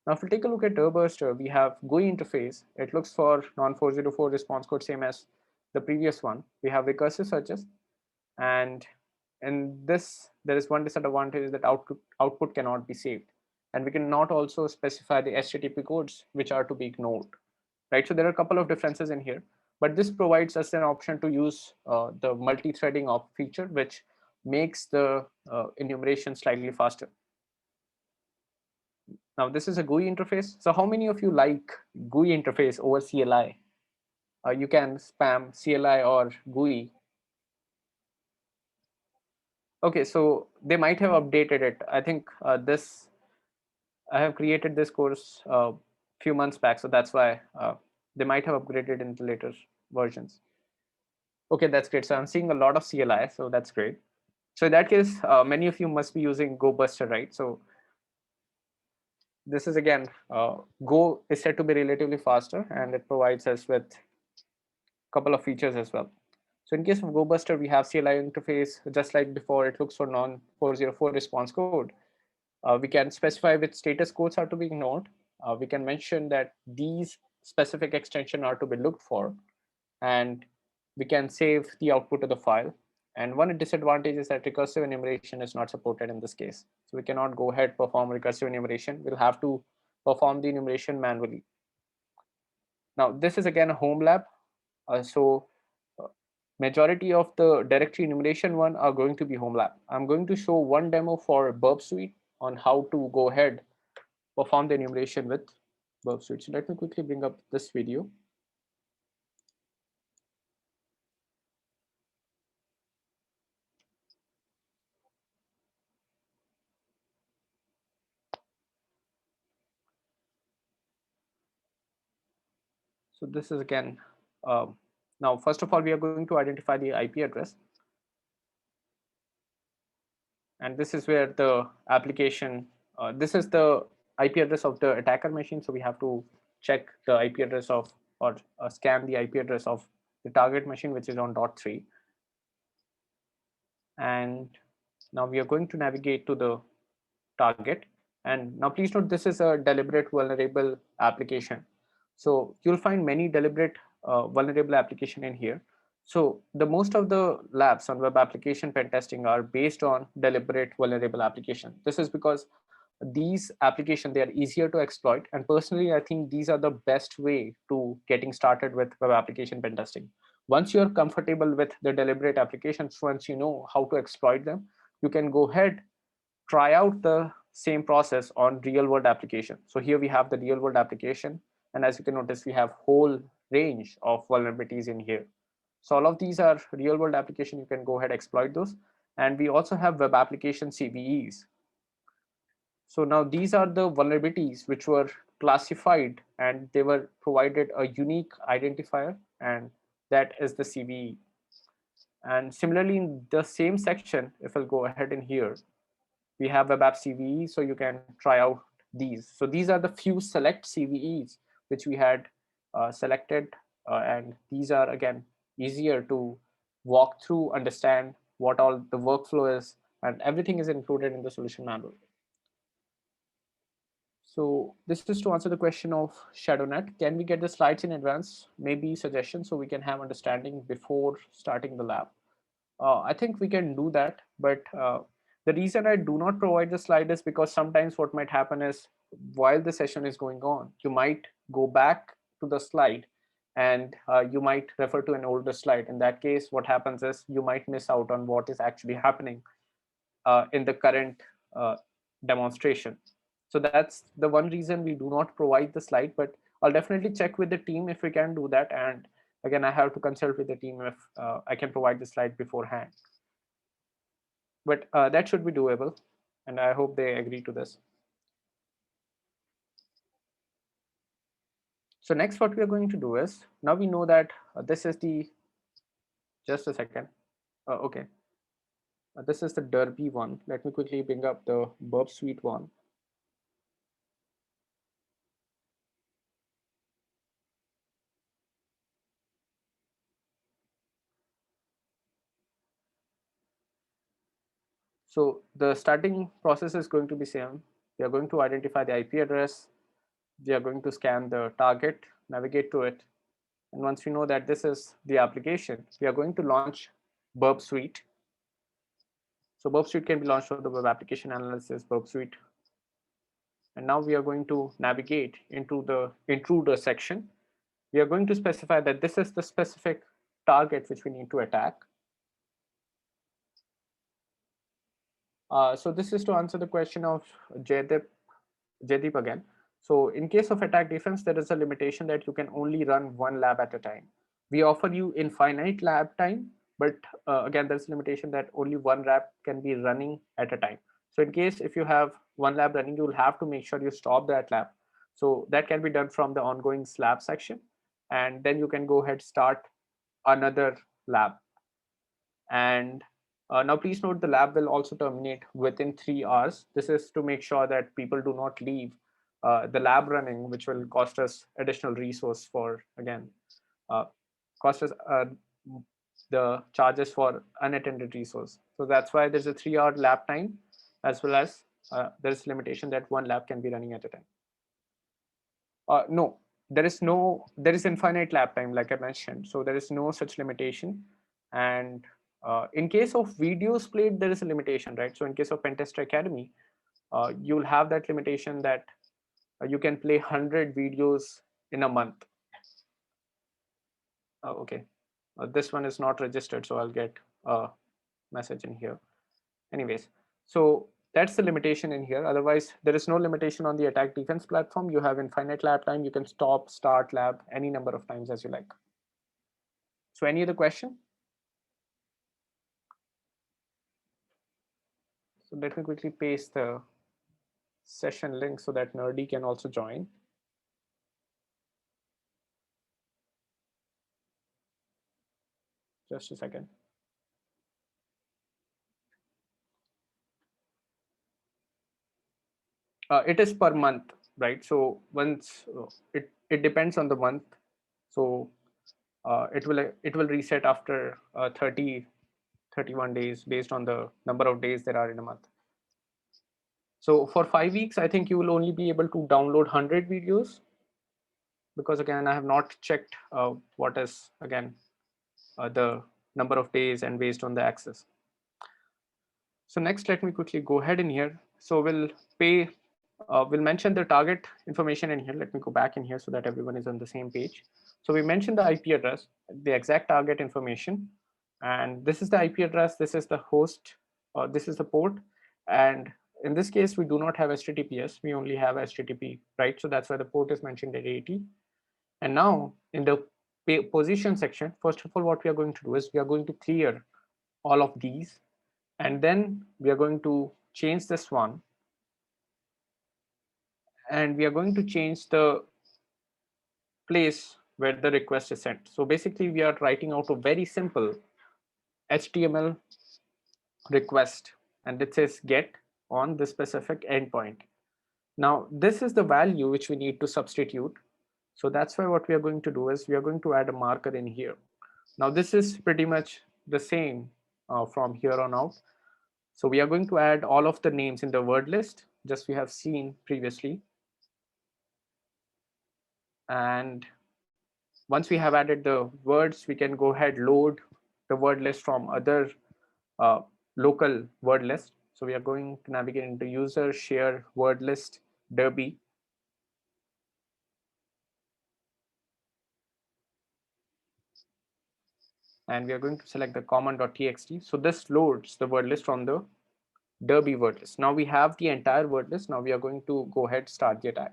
Speaker 1: Now if we take a look at Turbuster, we have GUI interface. It looks for non-404 response code, same as the previous one. We have recursive searches, and in this there is one disadvantage, that output cannot be saved, and we cannot also specify the HTTP codes which are to be ignored, right? So there are a couple of differences in here, but this provides us an option to use the multi-threading feature, which makes the enumeration slightly faster. Now this is a GUI interface. So how many of you like GUI interface over CLI? You can spam CLI or GUI. Okay, so they might have updated it. I think I have created this course a few months back, so that's why they might have upgraded in the later versions. Okay, that's great. So I'm seeing a lot of CLI, so that's great. So in that case, many of you must be using GoBuster, right? So this is again, Go is said to be relatively faster, and it provides us with a couple of features as well. So in case of GoBuster, we have CLI interface, just like before, it looks for non-404 response code. We can specify which status codes are to be ignored. We can mention that these specific extension are to be looked for, and we can save the output of the file. And one disadvantage is that recursive enumeration is not supported in this case. So we cannot go ahead perform recursive enumeration. We'll have to perform the enumeration manually. Now this is again a home lab. So majority of the directory enumeration one are going to be home lab. I'm going to show one demo for Burp Suite on how to go ahead perform the enumeration with Burp Suite. So let me quickly bring up this video. So this is again, now first of all, we are going to identify the IP address. And this is where the application, this is the IP address of the attacker machine. So we have to check the IP address of, or scan the IP address of the target machine, which is on .3. And now we are going to navigate to the target. And now please note, this is a deliberate vulnerable application. So you'll find many deliberate vulnerable application in here. So the most of the labs on web application pen testing are based on deliberate vulnerable application. This is because these applications, they are easier to exploit. And personally, I think these are the best way to getting started with web application pen testing. Once you're comfortable with the deliberate applications, once you know how to exploit them, you can go ahead, try out the same process on real world application. So here we have the real world application. And as you can notice, we have whole range of vulnerabilities in here. So all of these are real world application. You can go ahead, exploit those. And we also have web application CVEs. So now these are the vulnerabilities which were classified, and they were provided a unique identifier, and that is the CVE. And similarly, in the same section, if I'll go ahead in here, we have web app CVE, so you can try out these. So these are the few select CVEs which we had selected, and these are again easier to walk through, understand what all the workflow is, and everything is included in the solution manual. So this is to answer the question of ShadowNet. Can we get the slides in advance? Maybe suggestions so we can have understanding before starting the lab. I think we can do that, but the reason I do not provide the slide is because sometimes what might happen is, while the session is going on, you might go back to the slide, and you might refer to an older slide. In that case, what happens is you might miss out on what is actually happening in the current demonstration. So that's the one reason we do not provide the slide, but I'll definitely check with the team if we can do that. And again, I have to consult with the team if I can provide the slide beforehand. But that should be doable, and I hope they agree to this. So next, what we are going to do is, now we know that this is the Just a second. Okay, this is the Derby one. Let me quickly bring up the Burp Suite one. So the starting process is going to be same. We are going to identify the IP address. We are going to scan the target, navigate to it. And once we know that this is the application, we are going to launch Burp Suite. So Burp Suite can be launched for the web application analysis, Burp Suite. And now we are going to navigate into the intruder section. We are going to specify that this is the specific target which we need to attack. So this is to answer the question of Jaydeep again. So in case of attack defense, there is a limitation that you can only run one lab at a time. We offer you infinite lab time, but again, there's a limitation that only one lab can be running at a time. So in case if you have one lab running, you'll have to make sure you stop that lab. So that can be done from the ongoing lab section. And then you can go ahead, start another lab. And now please note the lab will also terminate within 3 hours. This is to make sure that people do not leave the lab running, which will cost us additional resource for, again, cost us the charges for unattended resource. So that's why there's a 3 hour lab time, as well as there's limitation that one lab can be running at a time. No, there is infinite lab time, like I mentioned. So there is no such limitation. And in case of videos played, there is a limitation, right? So in case of Pentester Academy, you'll have that limitation that you can play 100 videos in a month. Okay, this one is not registered, so I'll get a message in here. Anyways, so that's the limitation in here. Otherwise, there is no limitation on the attack defense platform. You have infinite lab time. You can stop, start lab any number of times as you like. So any other question? So let me quickly paste the session link so that Nerdy can also join. Just a second. It is per month, right? So once it depends on the month. So it will reset after 31 days based on the number of days there are in a month. So for 5 weeks, I think you will only be able to download 100 videos, because again, I have not checked what is again the number of days and based on the access. So next, let me quickly go ahead in here. So we'll mention the target information in here. Let me go back in here so that everyone is on the same page. So we mentioned the IP address, the exact target information, and this is the IP address, this is the host, this is the port, and in this case, we do not have HTTPS, we only have HTTP, right? So that's why the port is mentioned at 80. And now in the position section, first of all, what we are going to do is we are going to clear all of these, and then we are going to change this one, and we are going to change the place where the request is sent. So basically, we are writing out a very simple HTML request, and it says get on the specific endpoint. Now, this is the value which we need to substitute. So that's why what we are going to do is we are going to add a marker in here. Now, this is pretty much the same from here on out. So we are going to add all of the names in the word list, just we have seen previously. And once we have added the words, we can go ahead, load the word list from other local word list. So we are going to navigate into user share word list Derby. And we are going to select the common.txt. So this loads the word list from the Derby word list. Now we have the entire word list. Now we are going to go ahead, start the attack.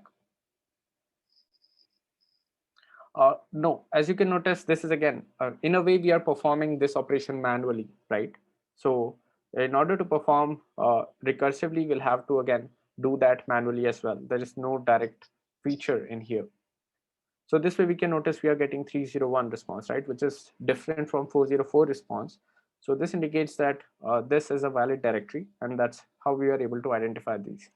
Speaker 1: No, as you can notice, this is again, in a way, we are performing this operation manually, right? So in order to perform recursively, we'll have to again do that manually as well. There is no direct feature in here. So this way we can notice we are getting 301 response, right, which is different from 404 response. So this indicates that this is a valid directory, and that's how we are able to identify these.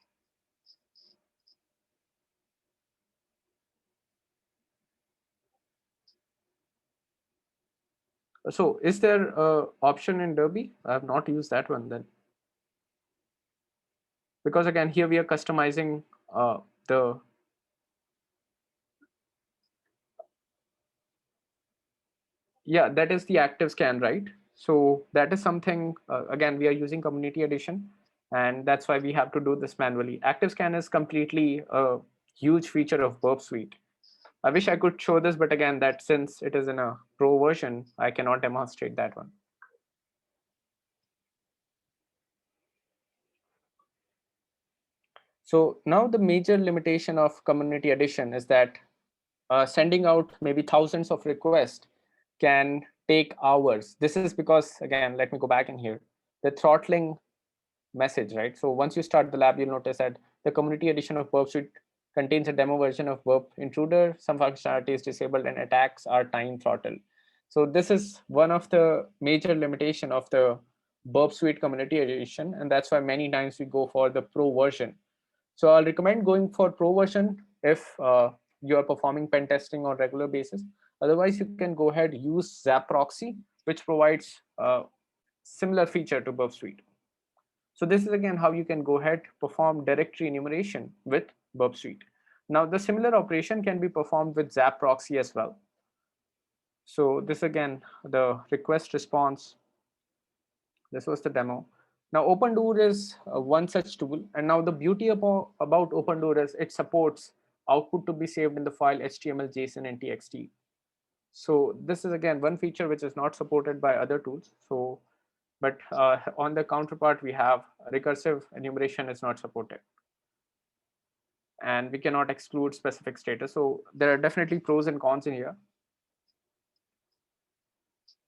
Speaker 1: So is there a option in Derby? I have not used that one then. Because again, here we are customizing the, yeah, that is the active scan, right? So that is something, again, we are using community edition, and that's why we have to do this manually. Active scan is completely a huge feature of Burp Suite. I wish I could show this, but again, that since it is in a pro version, I cannot demonstrate that one. So now the major limitation of community edition is that sending out maybe thousands of requests can take hours. This is because, again, let me go back in here, the throttling message, right? So once you start the lab, you'll notice that the community edition of Burp Suite contains a demo version of Burp Intruder. Some functionality is disabled and attacks are time throttled. So this is one of the major limitation of the Burp Suite community edition, and that's why many times we go for the pro version. So I'll recommend going for pro version if you are performing pen testing on regular basis. Otherwise, you can go ahead use Zap Proxy, which provides similar feature to Burp Suite. So this is again how you can go ahead perform directory enumeration with Burp Suite. Now the similar operation can be performed with Zap Proxy as well. So this again, the request response, this was the demo. Now OpenDoor is one such tool. And now the beauty about OpenDoor is it supports output to be saved in the file HTML, JSON, and TXT. So this is again one feature which is not supported by other tools. So, but on the counterpart, we have recursive enumeration is not supported. And we cannot exclude specific status. So there are definitely pros and cons in here.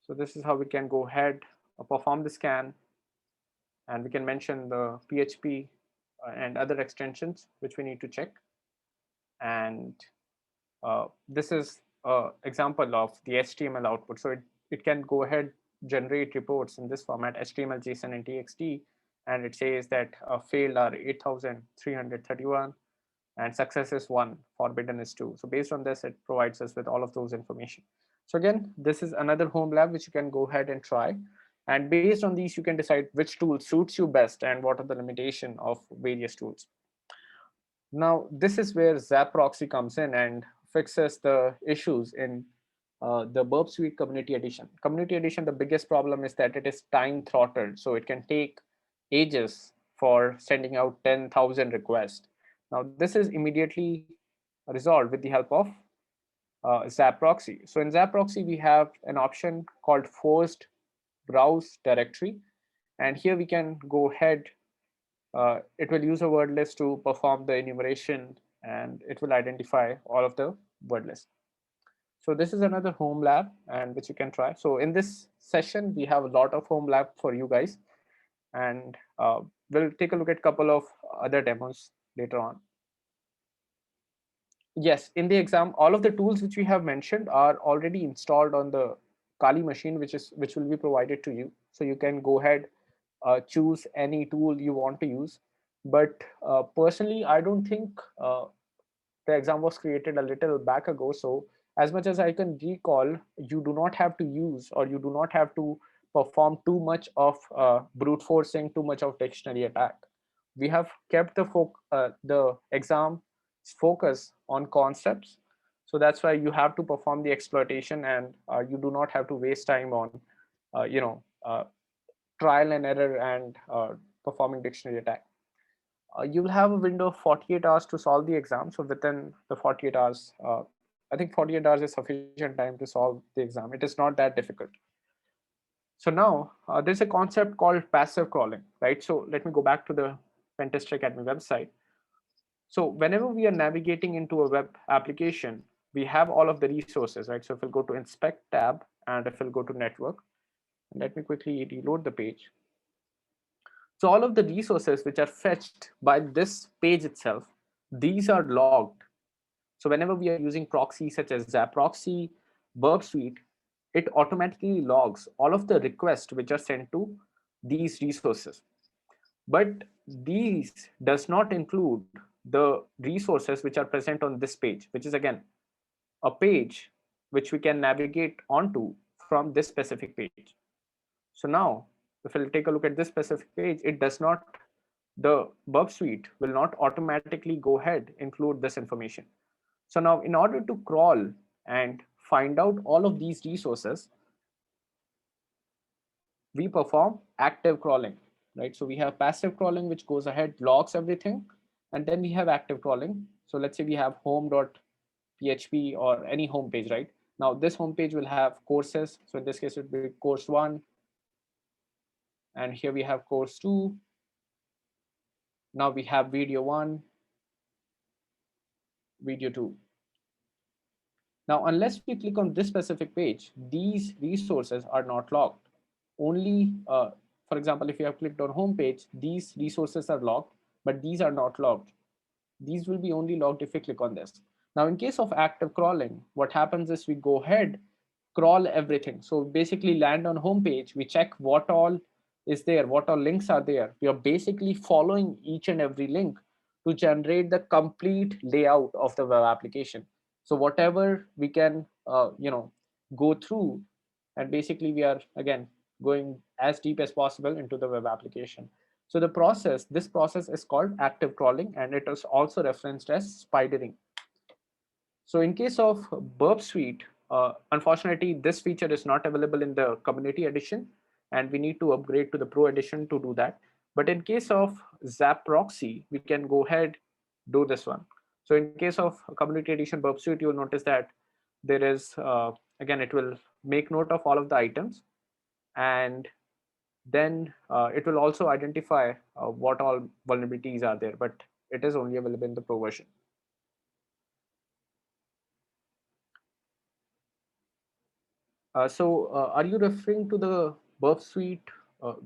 Speaker 1: So this is how we can go ahead, perform the scan, and we can mention the PHP and other extensions which we need to check. And this is an example of the HTML output. So it can go ahead, generate reports in this format, HTML, JSON, and TXT. And it says that failed are 8,331 and success is 1, forbidden is 2. So based on this, it provides us with all of those information. So again, this is another home lab which you can go ahead and try. And based on these, you can decide which tool suits you best and what are the limitation of various tools. Now, this is where Zap Proxy comes in and fixes the issues in the Burp Suite Community Edition. Community Edition, the biggest problem is that it is time throttled. So it can take ages for sending out 10,000 requests. Now, this is immediately resolved with the help of Zap Proxy. So in Zap Proxy, we have an option called forced browse directory. And here we can go ahead. It will use a word list to perform the enumeration, and it will identify all of the word list. So this is another home lab and which you can try. So in this session, we have a lot of home lab for you guys, and we'll take a look at a couple of other demos later on. Yes, in the exam, all of the tools which we have mentioned are already installed on the Kali machine, which will be provided to you. So you can go ahead, choose any tool you want to use. But personally, I don't think the exam was created a little back ago. So as much as I can recall, you do not have to use or you do not have to perform too much of brute forcing, too much of dictionary attack. We have kept the exam focus on concepts. So that's why you have to perform the exploitation, and you do not have to waste time on, trial and error and performing dictionary attack. You'll have a window of 48 hours to solve the exam. So within the 48 hours, I think 48 hours is sufficient time to solve the exam. It is not that difficult. So now there's a concept called passive crawling, right? So let me go back to the Pentester Academy website. So whenever we are navigating into a web application, we have all of the resources, right? So if we'll go to inspect tab and if we'll go to network, let me quickly reload the page. So all of the resources which are fetched by this page itself, these are logged. So whenever we are using proxies such as Zap proxy, Burp Suite, it automatically logs all of the requests which are sent to these resources. But these does not include the resources which are present on this page, which is again a page which we can navigate onto from this specific page. So now, if we'll take a look at this specific page, it does not, the Burp Suite will not automatically go ahead include this information. So now in order to crawl and find out all of these resources, we perform active crawling, right? So we have passive crawling, which goes ahead, logs everything, and then we have active crawling. So let's say we have home.php or any home page, right? Now this home page will have courses. So in this case, it will be course 1, and here we have course 2. Now we have video 1, video 2. Now, unless we click on this specific page, these resources are not logged. Only, for example, if you have clicked on home page, these resources are logged, but these are not logged. These will be only logged if we click on this. Now, in case of active crawling, what happens is we go ahead, crawl everything. So basically land on home page, we check what all is there, what all links are there. We are basically following each and every link to generate the complete layout of the web application. So whatever we can, go through, and basically we are again going as deep as possible into the web application. So this process is called active crawling, and it is also referenced as spidering. So in case of Burp Suite, unfortunately, this feature is not available in the community edition, and we need to upgrade to the pro edition to do that. But in case of Zap Proxy, we can go ahead, do this one. So in case of community edition Burp Suite, you'll notice that there is, again, it will make note of all of the items, and then it will also identify what all vulnerabilities are there, but it is only available in the pro version. Are you referring to the Burp Suite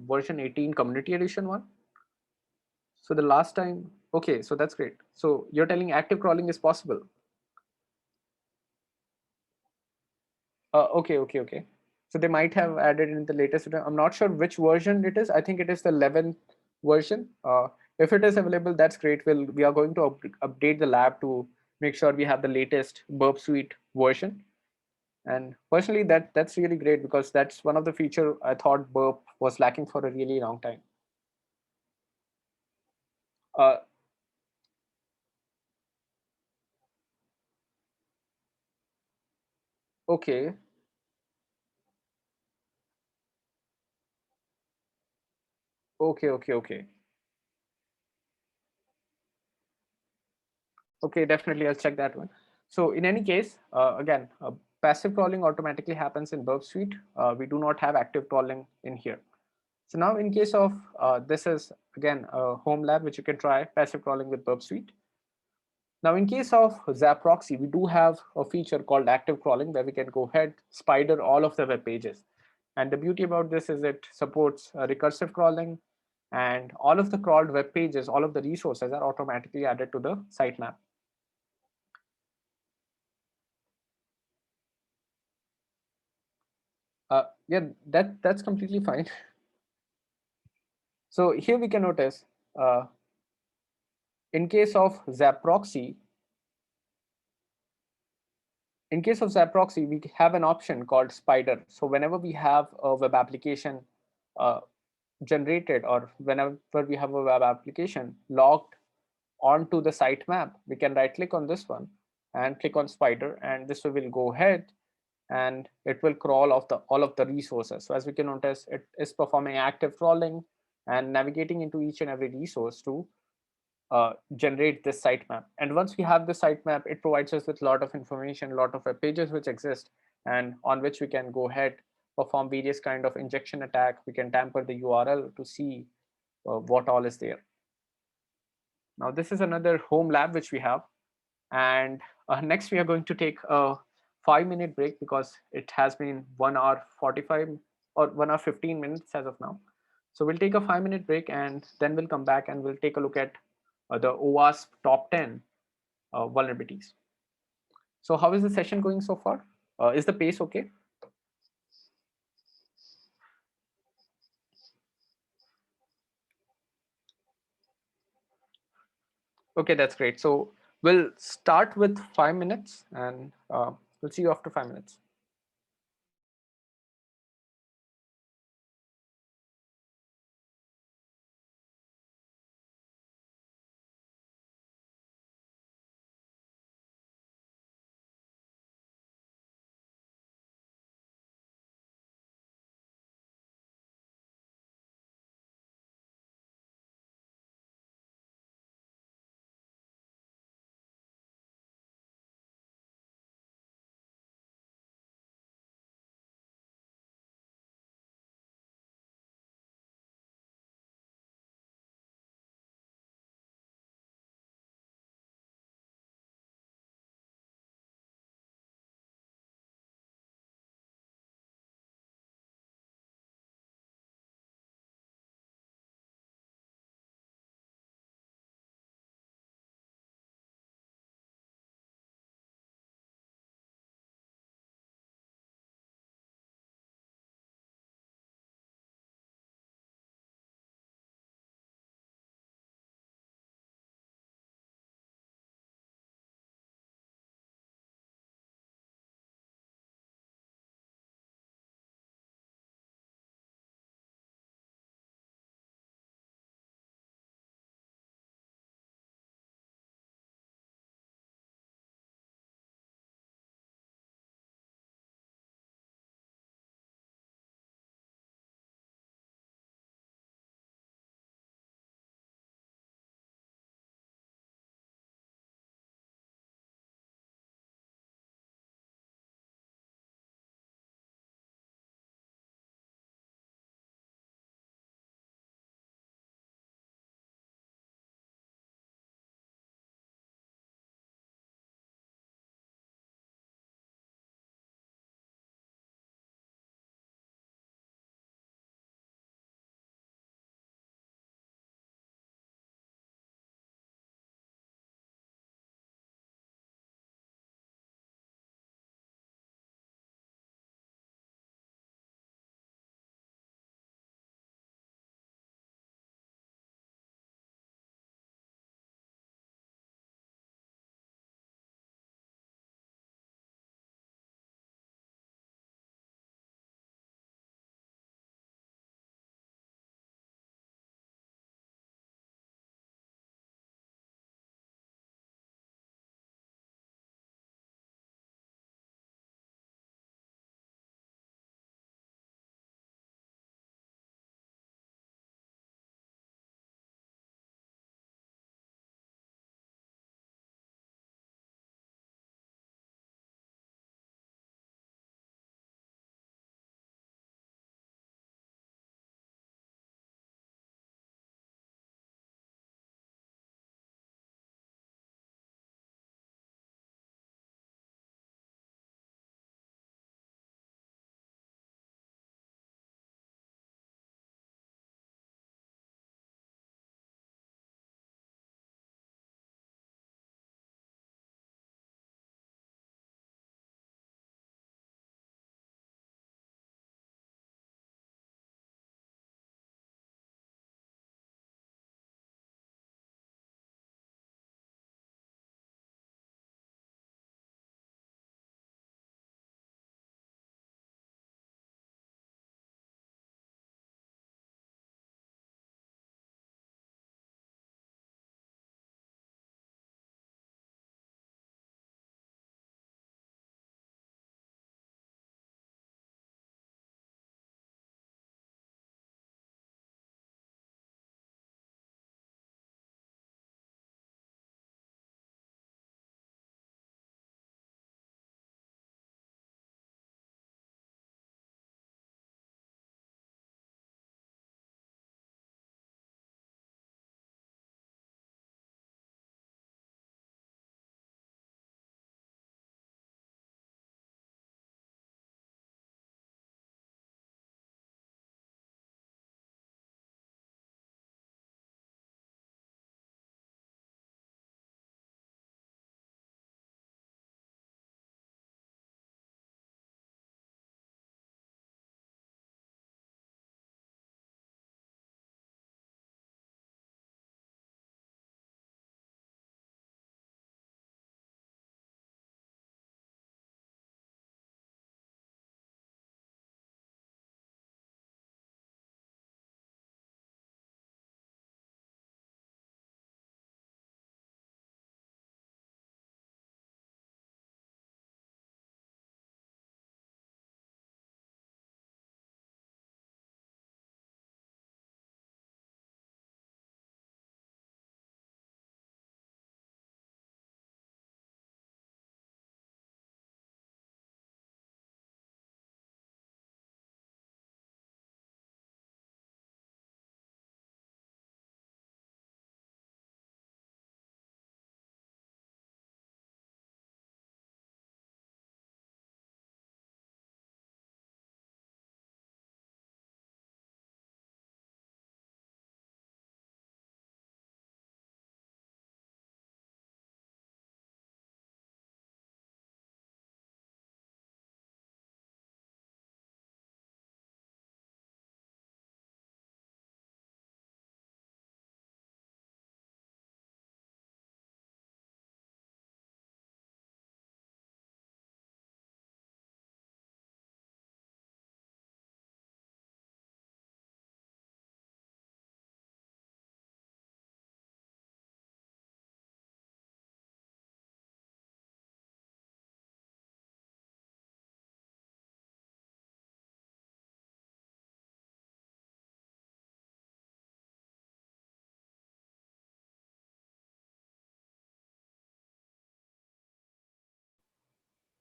Speaker 1: version 18 Community Edition one? So the last time, okay, so that's great. So you're telling active crawling is possible. Okay. So they might have added in the latest. I'm not sure which version it is. I think it is the 11th version. If it is available, that's great. We are going to update the lab to make sure we have the latest Burp Suite version. And personally, that's really great because that's one of the feature I thought Burp was lacking for a really long time. Uh, okay, okay. Okay, definitely, I'll check that one. So in any case, again, passive crawling automatically happens in Burp Suite. We do not have active crawling in here. So now in case of, this is again a home lab, which you can try passive crawling with Burp Suite. Now, in case of Zap Proxy, we do have a feature called active crawling where we can go ahead, spider all of the web pages. And the beauty about this is it supports recursive crawling, and all of the crawled web pages, all of the resources are automatically added to the sitemap. Yeah, that's completely fine. So here we can notice, in case of Zap Proxy, we have an option called Spider. So whenever we have a web application uh, generated, or whenever we have a web application logged onto the sitemap, we can right click on this one and click on Spider, and this will go ahead and it will crawl all of the resources. So as we can notice, it is performing active crawling and navigating into each and every resource to generate this sitemap. And once we have the sitemap, it provides us with a lot of information, a lot of web pages which exist, and on which we can go ahead, perform various kind of injection attack. We can tamper the URL to see what all is there. Now this is another home lab which we have, and next we are going to take a 5-minute break because it has been 1 hour 45 or 1 hour 15 minutes as of now. So we'll take a 5-minute break, and then we'll come back and we'll take a look at the OWASP top 10 vulnerabilities. So how is the session going so far? Is the pace okay? Okay, that's great. So we'll start with 5 minutes, and we'll see you after 5 minutes.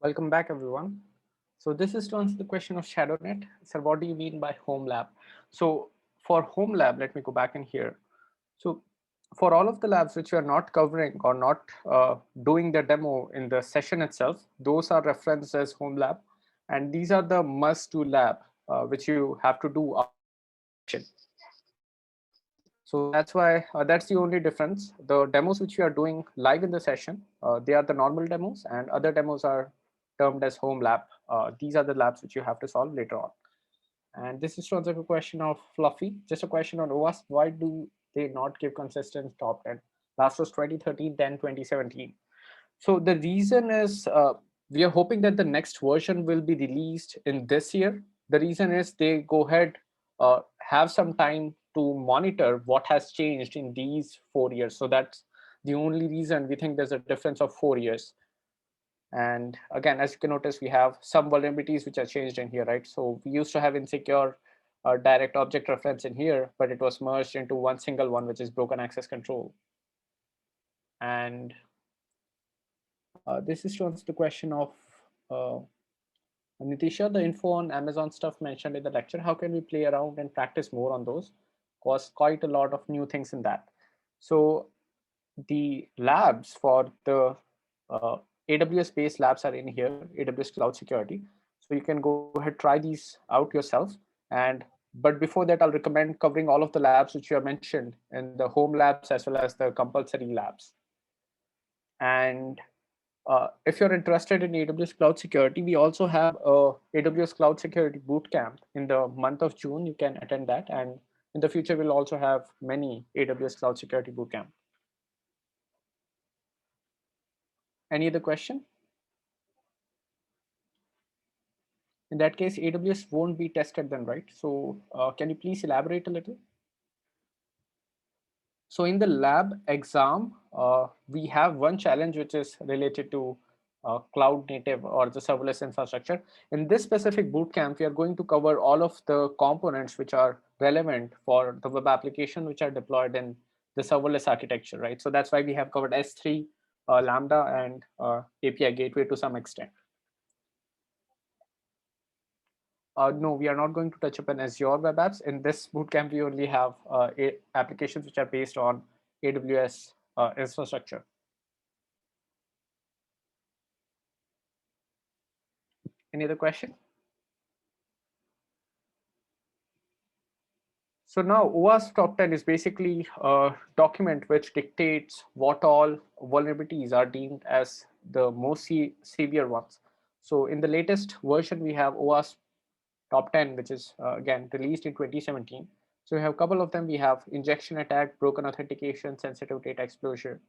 Speaker 1: Welcome back, everyone. So this is to answer the question of ShadowNet. Sir, what do you mean by home lab? So for home lab, let me go back in here. So for all of the labs which we are not covering or not doing the demo in the session itself, those are referenced as home lab. And these are the must-do lab which you have to do after the session. So that's why that's the only difference. The demos which we are doing live in the session, they are the normal demos, and other demos are termed as home lab. These are the labs which you have to solve later on. And this is to answer a question of Fluffy, just a question on OWASP. Why do they not give consistent top 10? Last was 2013, then 2017. So the reason is we are hoping that the next version will be released in this year. The reason is they go ahead, have some time to monitor what has changed in these 4 years. So that's the only reason we think there's a difference of 4 years. And again, as you can notice, we have some vulnerabilities which are changed in here, right? So we used to have insecure direct object reference in here, but it was merged into one single one, which is broken access control. And this is to answer the question of uh, Nitisha, the info on Amazon stuff mentioned in the lecture. How can we play around and practice more on those? Cause quite a lot of new things in that. So the labs for the AWS based labs are in here, AWS Cloud Security. So you can go ahead, try these out yourself. And but before that, I'll recommend covering all of the labs which you have mentioned in the home labs as well as the compulsory labs. And if you're interested in AWS Cloud Security, we also have a AWS Cloud Security Bootcamp in the month of June. You can attend that. And in the future, we'll also have many AWS Cloud Security Bootcamp. Any other question? In that case, AWS won't be tested then, right? So can you please elaborate a little? So in the lab exam, we have one challenge which is related to cloud native or the serverless infrastructure. In this specific bootcamp, we are going to cover all of the components which are relevant for the web application which are deployed in the serverless architecture, right? So that's why we have covered S3, Lambda, and API gateway to some extent. No, we are not going to touch upon Azure web apps. In this bootcamp, we only have applications which are based on AWS infrastructure. Any other question? So now OWASP Top 10 is basically a document which dictates what all vulnerabilities are deemed as the most severe ones. So in the latest version, we have OWASP Top 10, which is again released in 2017. So we have a couple of them. We have injection attack, broken authentication, sensitive data exposure,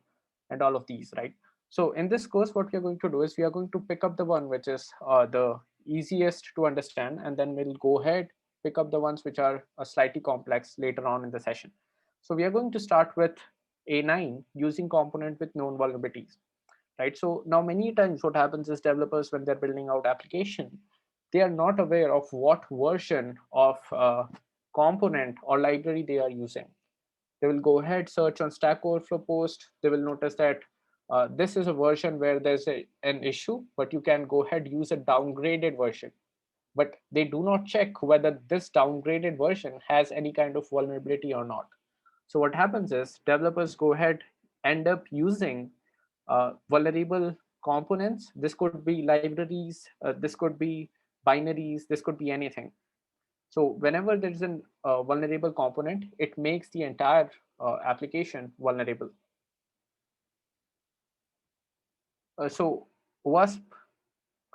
Speaker 1: and all of these, right? So in this course, what we are going to do is we are going to pick up the one which is the easiest to understand, and then we'll go ahead, pick up the ones which are slightly complex later on in the session. So we are going to start with A9 using component with known vulnerabilities, right? So now many times what happens is developers, when they're building out application, they are not aware of what version of component or library they are using. They will go ahead, search on Stack Overflow post. They will notice that this is a version where there's an issue, but you can go ahead, use a downgraded version. But they do not check whether this downgraded version has any kind of vulnerability or not. So what happens is developers go ahead, end up using vulnerable components. This could be libraries, this could be binaries, this could be anything. So whenever there's a vulnerable component, it makes the entire application vulnerable. So WASP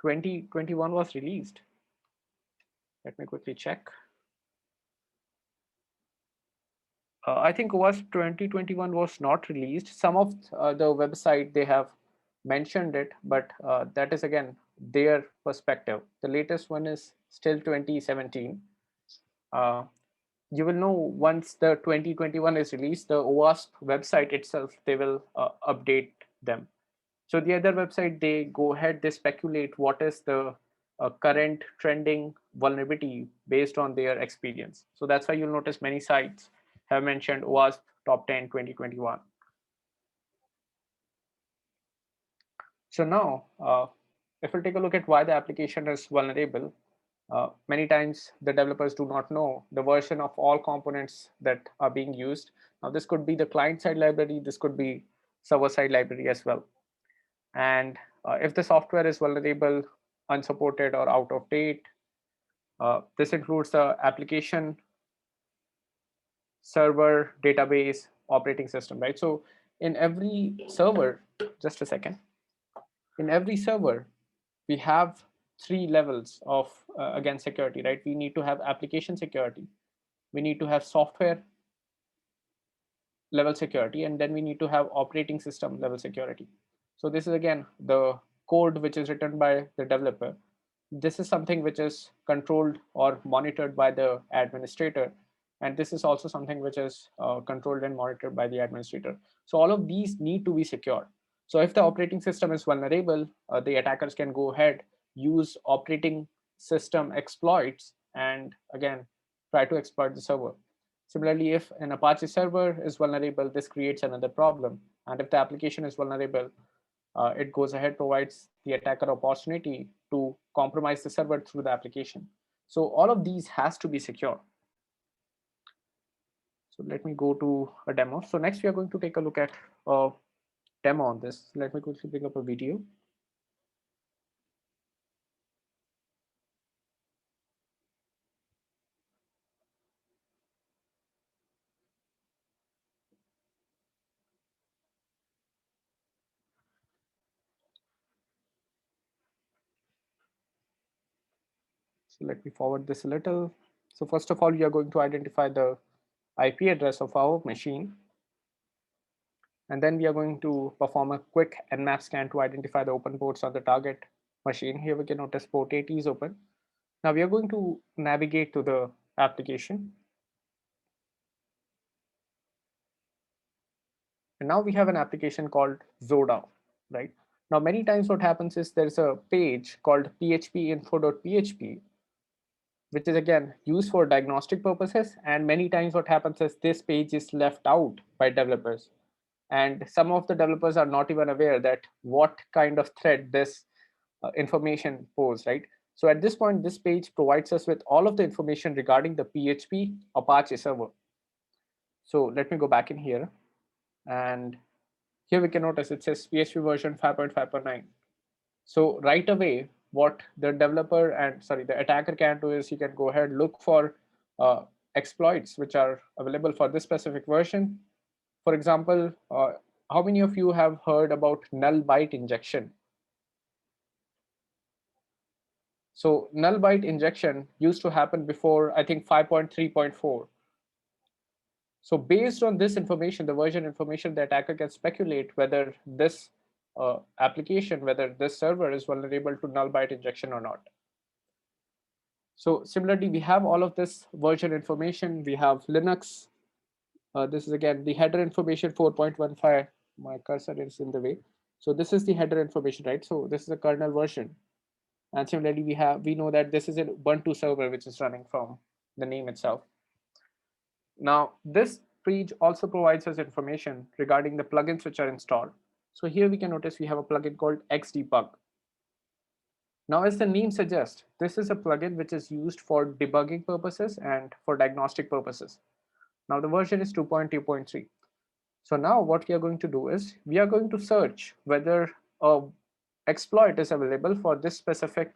Speaker 1: 2021 was released. Let me quickly check. I think WASP 2021 was not released. Some of the website, they have mentioned it, but that is again their perspective. The latest one is still 2017. Uh, you will know once the 2021 is released, the OWASP website itself, they will update them. So the other website, they go ahead, they speculate what is the current trending vulnerability based on their experience. So that's why you'll notice many sites have mentioned OWASP top 10 2021. So now if we take a look at why the application is vulnerable, many times the developers do not know the version of all components that are being used. Now, this could be the client side library, this could be server side library as well. And if the software is vulnerable, unsupported, or out of date, this includes the application, server, database, operating system, right? So in every server, just a second, in every server, we have three levels of, again, security, right? We need to have application security, we need to have software level security, and then we need to have operating system level security. So this is again the code which is written by the developer. This is something which is controlled or monitored by the administrator, and this is also something which is controlled and monitored by the administrator. So all of these need to be secure. So if the operating system is vulnerable, the attackers can go ahead, use operating system exploits, and again try to exploit the server. Similarly, if an Apache server is vulnerable, this creates another problem. And if the application is vulnerable, it goes ahead, provides the attacker opportunity to compromise the server through the application. So all of these has to be secure. So let me go to a demo. So next we are going to take a look at a demo on this. Let me quickly bring up a video. So let me forward this a little. So first of all, we are going to identify the IP address of our machine. And then we are going to perform a quick nmap scan to identify the open ports on the target machine. Here we can notice port 80 is open. Now we are going to navigate to the application. And now we have an application called Zoda, right? Now many times what happens is there's a page called phpinfo.php, which is again used for diagnostic purposes. And many times what happens is this page is left out by developers. And some of the developers are not even aware that what kind of threat this information pose, right? So at this point, this page provides us with all of the information regarding the PHP Apache server. So let me go back in here, and here we can notice it says PHP version 5.5.9. So right away, what the developer and the attacker can do is he can go ahead, look for exploits which are available for this specific version. For example, how many of you have heard about null byte injection? So null byte injection used to happen before, I think, 5.3.4. So based on this information, the version information, the attacker can speculate whether this application, whether this server is vulnerable to null byte injection or not. So similarly, we have all of this version information. We have Linux. This is again the header information 4.15. My cursor is in the way. So this is the header information, right? So this is a kernel version. And similarly, we know that this is a Ubuntu server which is running from the name itself. Now, this page also provides us information regarding the plugins which are installed. So here we can notice we have a plugin called Xdebug. Now, as the name suggests, this is a plugin which is used for debugging purposes and for diagnostic purposes. Now, the version is 2.2.3. So now what we are going to do is we are going to search whether a exploit is available for this specific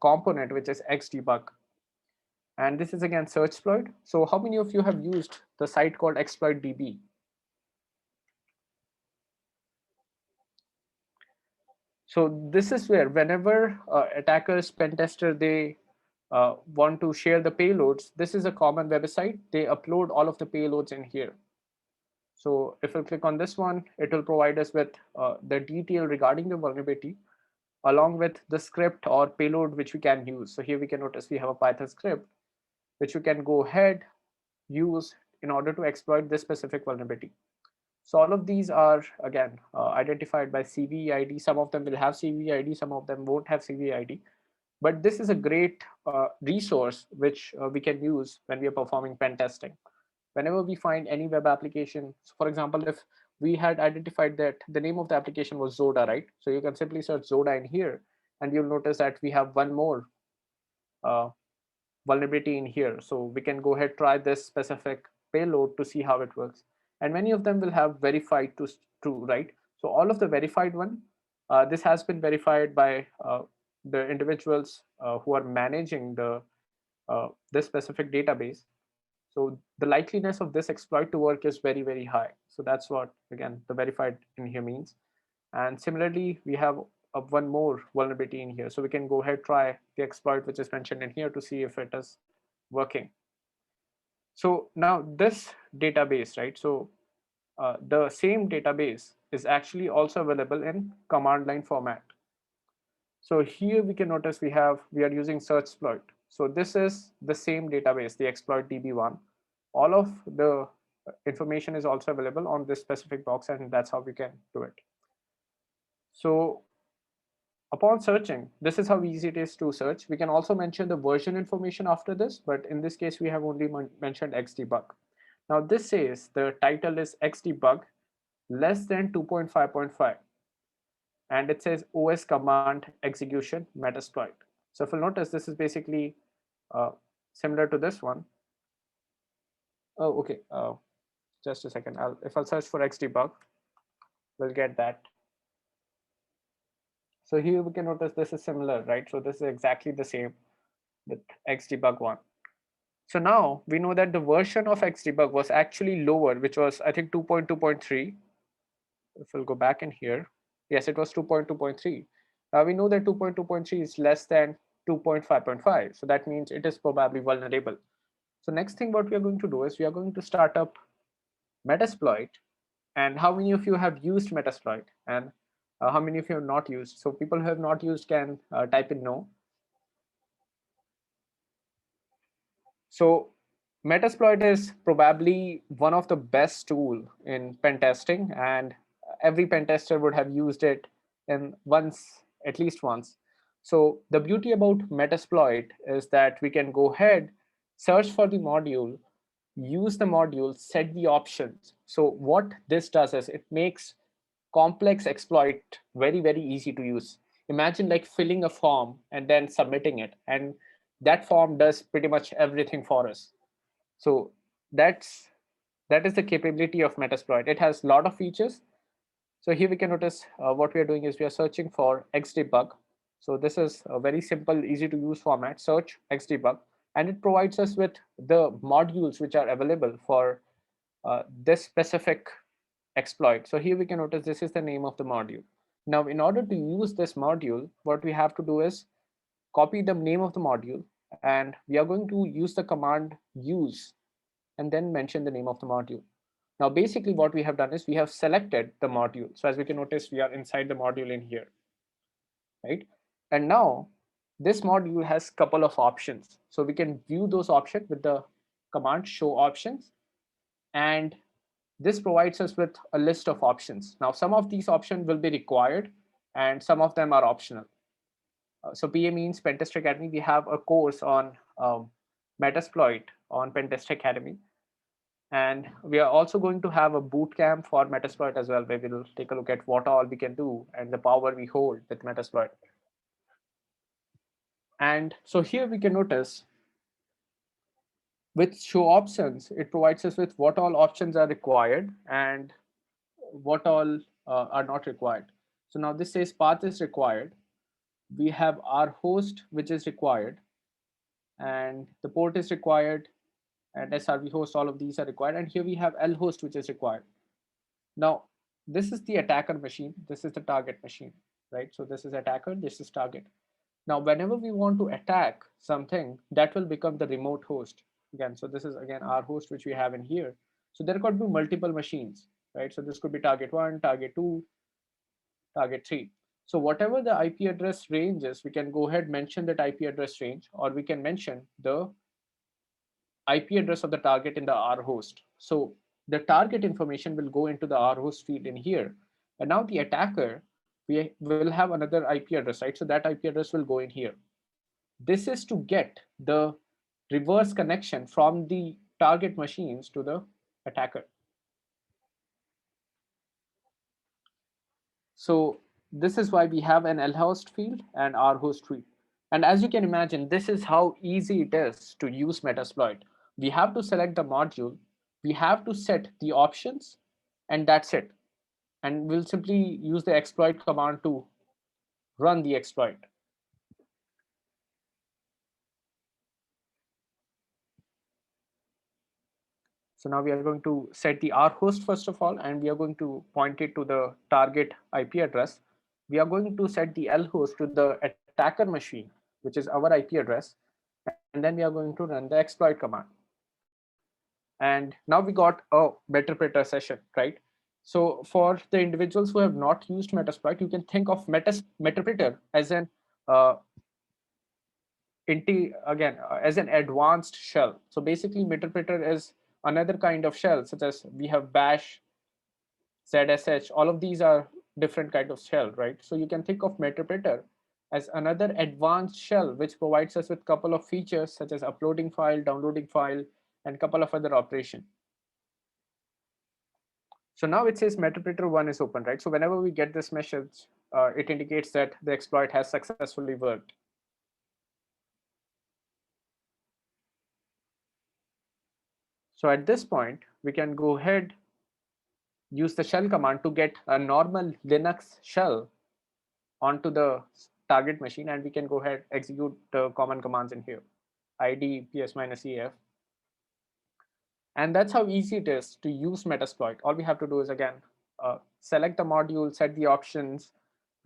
Speaker 1: component, which is Xdebug. And this is again search exploit. So how many of you have used the site called exploitdb? So this is where whenever attackers, pen tester, they want to share the payloads, this is a common website. They upload all of the payloads in here. So if we click on this one, it will provide us with the detail regarding the vulnerability, along with the script or payload which we can use. So here we can notice we have a Python script which you can go ahead, use in order to exploit this specific vulnerability. So all of these are again identified by CVEID. Some of them will have CVEID, some of them won't have CVEID. But this is a great resource which we can use when we are performing pen testing. Whenever we find any web application, so for example, if we had identified that the name of the application was Zoda, right? So you can simply search Zoda in here, and you'll notice that we have one more uh, vulnerability in here. So we can go ahead, try this specific payload to see how it works. And many of them will have verified to true, right? So all of the verified one, this has been verified by the individuals who are managing this specific database. So the likeliness of this exploit to work is very, very high. So that's what, again, the verified in here means. And similarly, we have one more vulnerability in here. So we can go ahead, try the exploit which is mentioned in here to see if it is working. So now this database, right? So the same database is actually also available in command line format. So here we can notice we are using search exploit. So this is the same database, the exploit DB1. All of the information is also available on this specific box, and that's how we can do it. So upon searching, this is how easy it is to search. We can also mention the version information after this, but in this case, we have only mentioned xdebug. Now this says the title is xdebug less than 2.5.5. And it says OS command execution metasploit. So if you'll notice, this is basically uh, similar to this one. Oh, okay. Just a second. If I'll search for xdebug, we'll get that. So here we can notice this is similar, right? So this is exactly the same with xdebug one. So now we know that the version of xdebug was actually lower, which was I think 2.2.3. If we'll go back in here, yes, it was 2.2.3. We know that 2.2.3 is less than 2.5.5. So that means it is probably vulnerable. So next thing what we are going to do is we are going to start up Metasploit. And how many of you have used Metasploit? And how many of you have not used? So people who have not used can type in no. So Metasploit is probably one of the best tool in pen testing, and every pen tester would have used it in once, at least once. So the beauty about Metasploit is that we can go ahead, search for the module, use the module, set the options. So what this does is it makes complex exploit very, very easy to use. Imagine like filling a form and then submitting it, and that form does pretty much everything for us. So that is the capability of Metasploit. It has a lot of features. So here we can notice what we are doing is we are searching for xdebug. So this is a very simple, easy to use format, search xdebug, and it provides us with the modules which are available for this specific exploit. So here we can notice this is the name of the module. Now, in order to use this module, what we have to do is copy the name of the module, and we are going to use the command use and then mention the name of the module. Now, basically what we have done is we have selected the module. So as we can notice, we are inside the module in here, right? And now this module has a couple of options. So we can view those options with the command show options. And this provides us with a list of options. Now, some of these options will be required and some of them are optional. So PA means Pentest Academy. We have a course on Metasploit on Pentest Academy. And we are also going to have a boot camp for Metasploit as well, where we'll take a look at what all we can do and the power we hold with Metasploit. And so here we can notice with show options, it provides us with what all options are required and what all are not required. So now this says path is required. We have our host, which is required, and the port is required, and SRV host, all of these are required. And here we have L host, which is required. Now, this is the attacker machine. This is the target machine, right? So this is attacker, this is target. Now, whenever we want to attack something, that will become the remote host. Again, so this is again our host, which we have in here. So there could be multiple machines, right? So this could be target 1, target 2, target 3. So whatever the IP address range is, we can go ahead mention that IP address range, or we can mention the IP address of the target in the R host. So the target information will go into the R host field in here. And now the attacker, we will have another IP address, right? So that IP address will go in here. This is to get the reverse connection from the target machines to the attacker. So this is why we have an lhost field and rhost field. And as you can imagine, this is how easy it is to use Metasploit. We have to select the module, we have to set the options, and that's it. And we'll simply use the exploit command to run the exploit. So now we are going to set the R host first of all, and we are going to point it to the target IP address. We are going to set the L host to the attacker machine, which is our IP address. And then we are going to run the exploit command. And now we got a Meterpreter session, right? So for the individuals who have not used Metasploit, you can think of Meterpreter as an uh, as an advanced shell. So basically, Meterpreter is another kind of shell, such as we have Bash, ZSH. All of these are different kind of shell, right? So you can think of Meterpreter as another advanced shell, which provides us with a couple of features such as uploading file, downloading file, and a couple of other operations. So now it says Meterpreter 1 is open, right? So whenever we get this message, it indicates that the exploit has successfully worked. So at this point, we can go ahead, use the shell command to get a normal Linux shell onto the target machine, and we can go ahead, execute the common commands in here, id ps-ef. And that's how easy it is to use Metasploit. All we have to do is, again, select the module, set the options,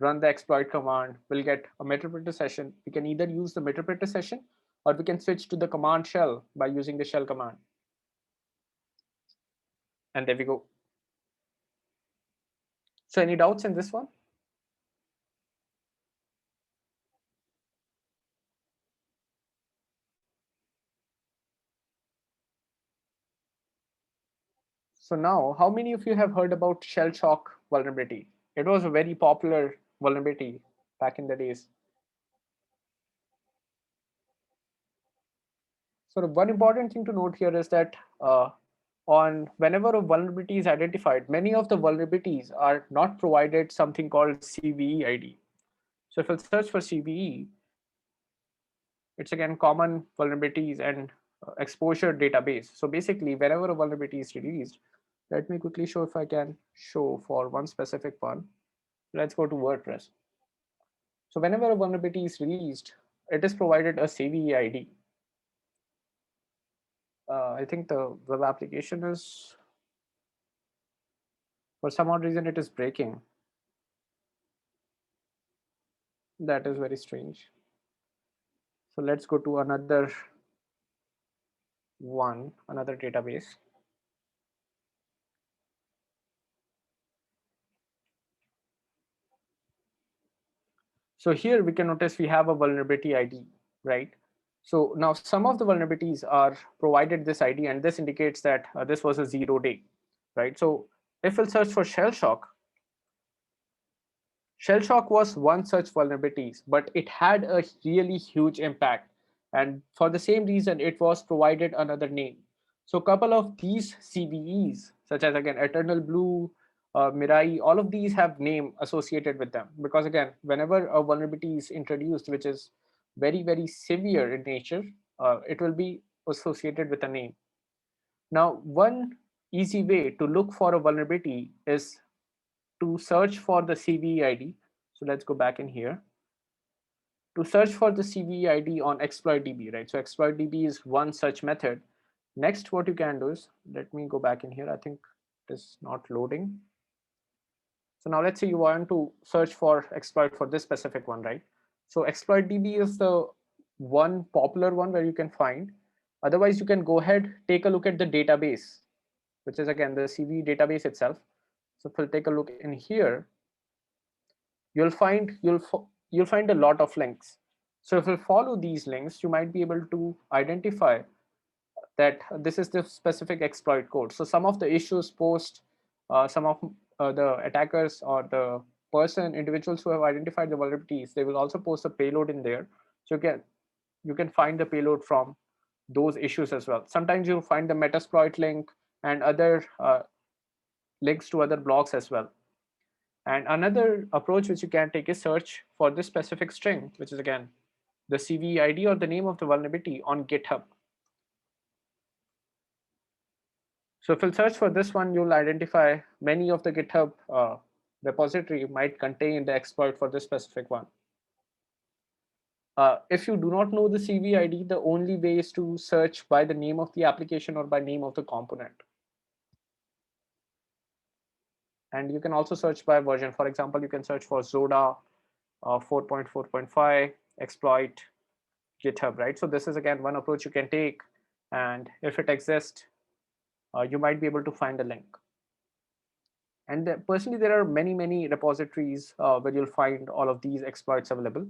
Speaker 1: run the exploit command. We'll get a Meterpreter session. We can either use the Meterpreter session, or we can switch to the command shell by using the shell command. And there we go. So any doubts in this one? So now, how many of you have heard about shell shock vulnerability? It was a very popular vulnerability back in the days. So the one important thing to note here is that on whenever a vulnerability is identified, many of the vulnerabilities are not provided something called CVE ID. So if I search for CVE, it's again common vulnerabilities and exposure database. So basically, whenever a vulnerability is released, let me quickly show if I can show for one specific one. Let's go to WordPress. So whenever a vulnerability is released, it is provided a CVE ID. I think the web application is, for some odd reason, it is breaking. That is very strange. So let's go to another database. So here we can notice we have a vulnerability ID, right? So now some of the vulnerabilities are provided this ID, and this indicates that this was a 0-day, right? So if we'll search for shell shock, shell shock was one such vulnerability, but it had a really huge impact. And for the same reason, it was provided another name. So a couple of these CVEs, such as again, Eternal Blue, Mirai, all of these have name associated with them. Because again, whenever a vulnerability is introduced, which is very, very severe in nature, it will be associated with a name. Now, one easy way to look for a vulnerability is to search for the CVE ID. So let's go back in here. To search for the CVE ID on exploitdb, right? So exploitdb is one such method. Next, what you can do is, let me go back in here. I think it is not loading. So now let's say you want to search for exploit for this specific one, right? So exploitdb is the one popular one where you can find. Otherwise, you can go ahead, take a look at the database, which is again the CVE database itself. So if we'll take a look in here, you'll find a lot of links. So if you follow these links, you might be able to identify that this is the specific exploit code. So some of the issues post, some of the attackers or the individuals who have identified the vulnerabilities, they will also post a payload in there. So you can find the payload from those issues as well. Sometimes you'll find the Metasploit link and other links to other blogs as well. And another approach which you can take is search for this specific string, which is again the CVE ID or the name of the vulnerability on GitHub. So if you'll search for this one, you'll identify many of the GitHub repository might contain the exploit for this specific one. If you do not know the CVE ID, the only way is to search by the name of the application or by name of the component. And you can also search by version. For example, you can search for Zoda 4.4.5 exploit GitHub, right? So this is again one approach you can take, and if it exists, you might be able to find a link. And personally, there are many repositories where you'll find all of these exploits available.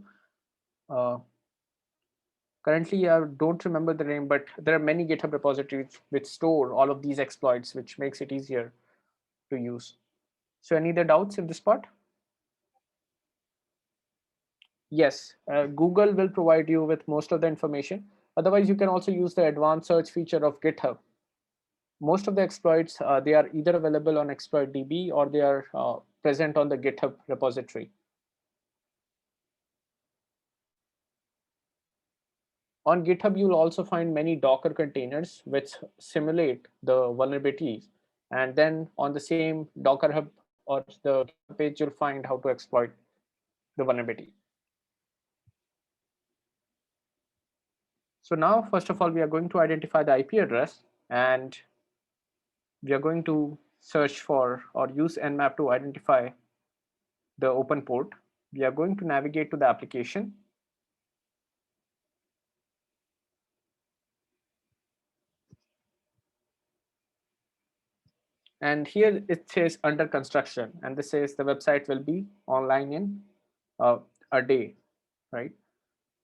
Speaker 1: Currently, I don't remember the name, but there are many GitHub repositories which store all of these exploits, which makes it easier to use. So any other doubts in this part? Yes, Google will provide you with most of the information. Otherwise, you can also use the advanced search feature of GitHub. Most of the exploits, they are either available on ExploitDB or they are present on the GitHub repository. On GitHub, you'll also find many Docker containers which simulate the vulnerabilities. And then on the same Docker Hub or the GitHub page, you'll find how to exploit the vulnerability. So now, first of all, we are going to identify the IP address, and we are going to search for or use Nmap to identify the open port. We are going to navigate to the application. And here it says under construction, and this says the website will be online in a day, right?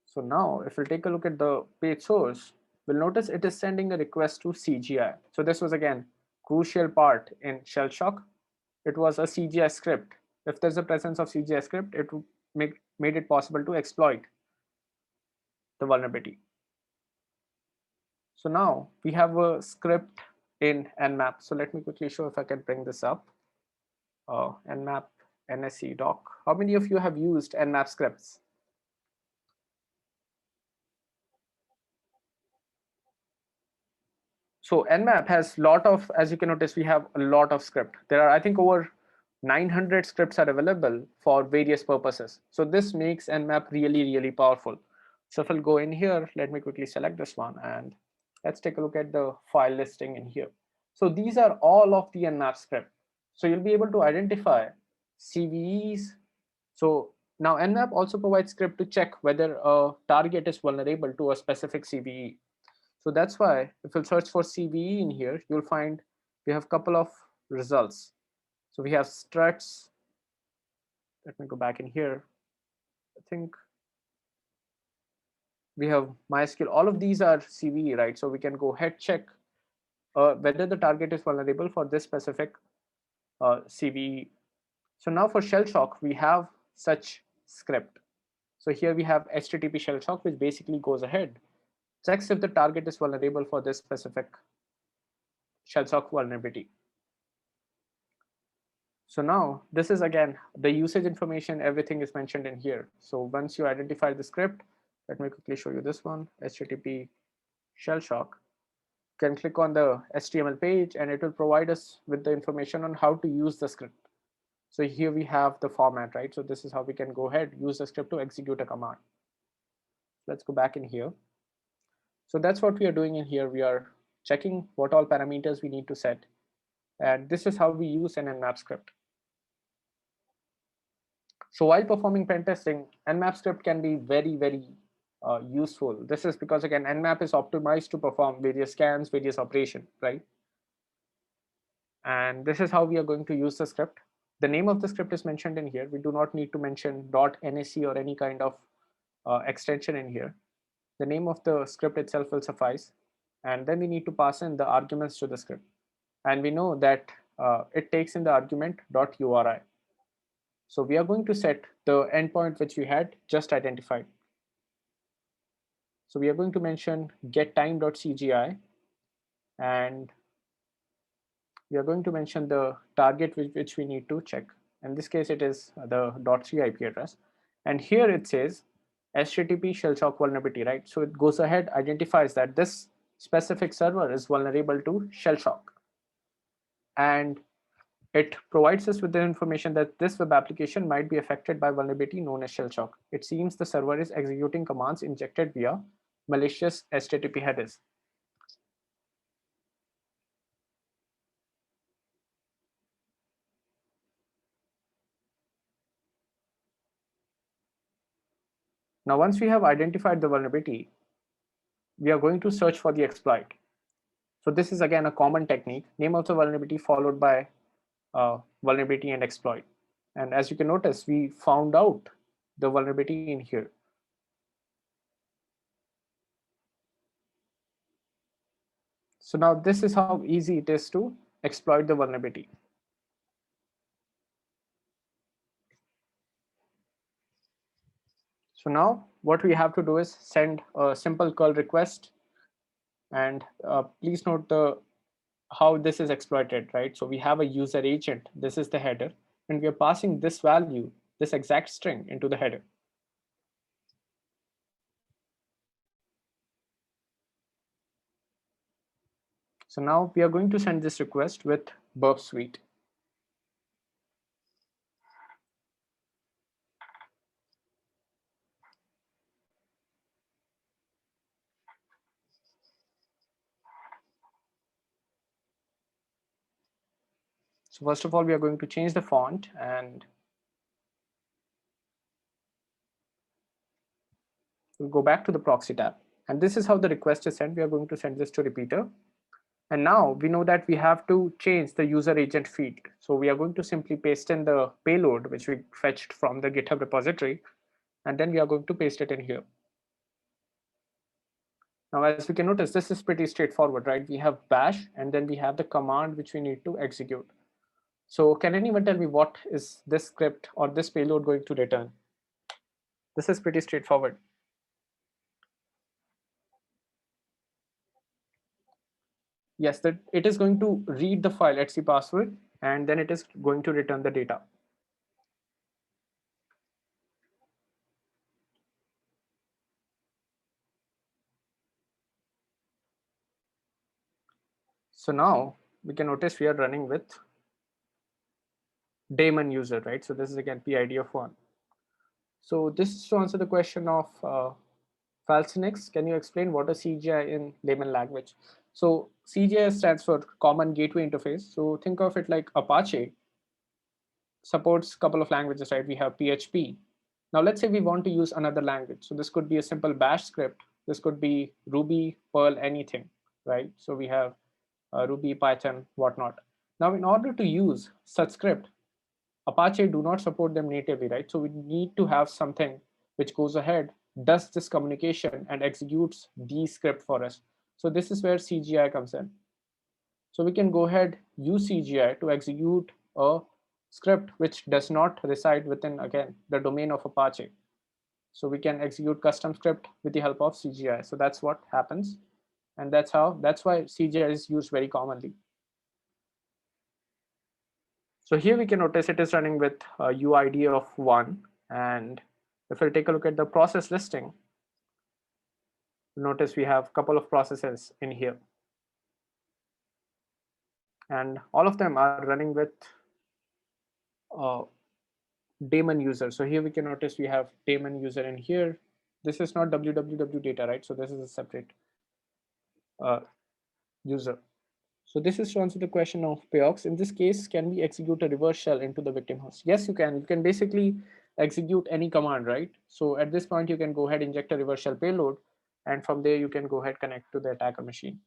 Speaker 1: So now if we take a look at the page source, we'll notice it is sending a request to CGI. So this was again crucial part in shell shock. It was a CGI script. If there's a presence of CGI script, it would made it possible to exploit the vulnerability. So now we have a script in Nmap. So let me quickly show if I can bring this up. Nmap NSE doc. How many of you have used Nmap scripts? So Nmap has lot of, as you can notice, we have a lot of script. There are, I think, over 900 scripts are available for various purposes. So this makes Nmap really powerful. So if I'll go in here, let me quickly select this one and let's take a look at the file listing in here. So these are all of the Nmap script. So you'll be able to identify CVEs. So now Nmap also provides script to check whether a target is vulnerable to a specific CVE. So that's why if you'll search for CVE in here, you'll find we have a couple of results. So we have struts. Let me go back in here. I think we have MySQL. All of these are CVE, right? So we can go ahead check whether the target is vulnerable for this specific CVE. So now for shell shock, we have such script. So here we have HTTP shell shock, which basically goes ahead, checks if the target is vulnerable for this specific shell shock vulnerability. So now this is again the usage information, everything is mentioned in here. So once you identify the script, let me quickly show you this one, HTTP shell shock. You can click on the HTML page and it will provide us with the information on how to use the script. So here we have the format, right? So this is how we can go ahead, use the script to execute a command. Let's go back in here. So that's what we are doing in here. We are checking what all parameters we need to set. And this is how we use an Nmap script. So while performing pen testing, Nmap script can be very useful. This is because again, Nmap is optimized to perform various scans, various operations, right? And this is how we are going to use the script. The name of the script is mentioned in here. We do not need to mention .nse or any kind of extension in here. The name of the script itself will suffice. And then we need to pass in the arguments to the script. And we know that it takes in the argument .uri. So we are going to set the endpoint which we had just identified. So we are going to mention getTime.cgi, and we are going to mention the target which we need to check. In this case, it is the .3 IP address. And here it says HTTP shell shock vulnerability, right? So it goes ahead, identifies that this specific server is vulnerable to shell shock. And it provides us with the information that this web application might be affected by vulnerability known as shell shock. It seems the server is executing commands injected via malicious HTTP headers. Now, once we have identified the vulnerability, we are going to search for the exploit. So this is again a common technique, name of the vulnerability followed by vulnerability and exploit. And as you can notice, we found out the vulnerability in here. So now this is how easy it is to exploit the vulnerability. So now what we have to do is send a simple curl request, and please note the how this is exploited, right? So we have a user agent, this is the header, and we are passing this value, this exact string into the header. So now we are going to send this request with burp suite. So first of all, we are going to change the font, and we'll go back to the proxy tab. And this is how the request is sent. We are going to send this to repeater. And now we know that we have to change the user agent field. So we are going to simply paste in the payload, which we fetched from the GitHub repository. And then we are going to paste it in here. Now, as we can notice, this is pretty straightforward, right? We have bash, and then we have the command which we need to execute. So can anyone tell me what is this script or this payload going to return? This is pretty straightforward. Yes, that it is going to read the file etc password, and then it is going to return the data. So now we can notice we are running with daemon user, right? So this is again PID of 1. So this is to answer the question of Falconix. Can you explain what is CGI in layman language? So CGI stands for Common Gateway Interface. So think of it like Apache supports a couple of languages, right? We have PHP. Now let's say we want to use another language. So this could be a simple bash script. This could be Ruby, Perl, anything, right? So we have Ruby, Python, whatnot. Now in order to use such script, Apache do not support them natively, right? So we need to have something which goes ahead, does this communication and executes the script for us. So this is where CGI comes in. So we can go ahead, use CGI to execute a script which does not reside within, again, the domain of Apache. So we can execute custom script with the help of CGI. So that's what happens. And that's why CGI is used very commonly. So here we can notice it is running with a UID of 1. And if we take a look at the process listing, notice we have a couple of processes in here. And all of them are running with daemon user. So here we can notice we have daemon user in here. This is not www data, right? So this is a separate user. So this is to answer the question of PAOX. In this case, can we execute a reverse shell into the victim host? Yes, you can. You can basically execute any command, right? So at this point, you can go ahead, inject a reverse shell payload, and from there, you can go ahead, connect to the attacker machine.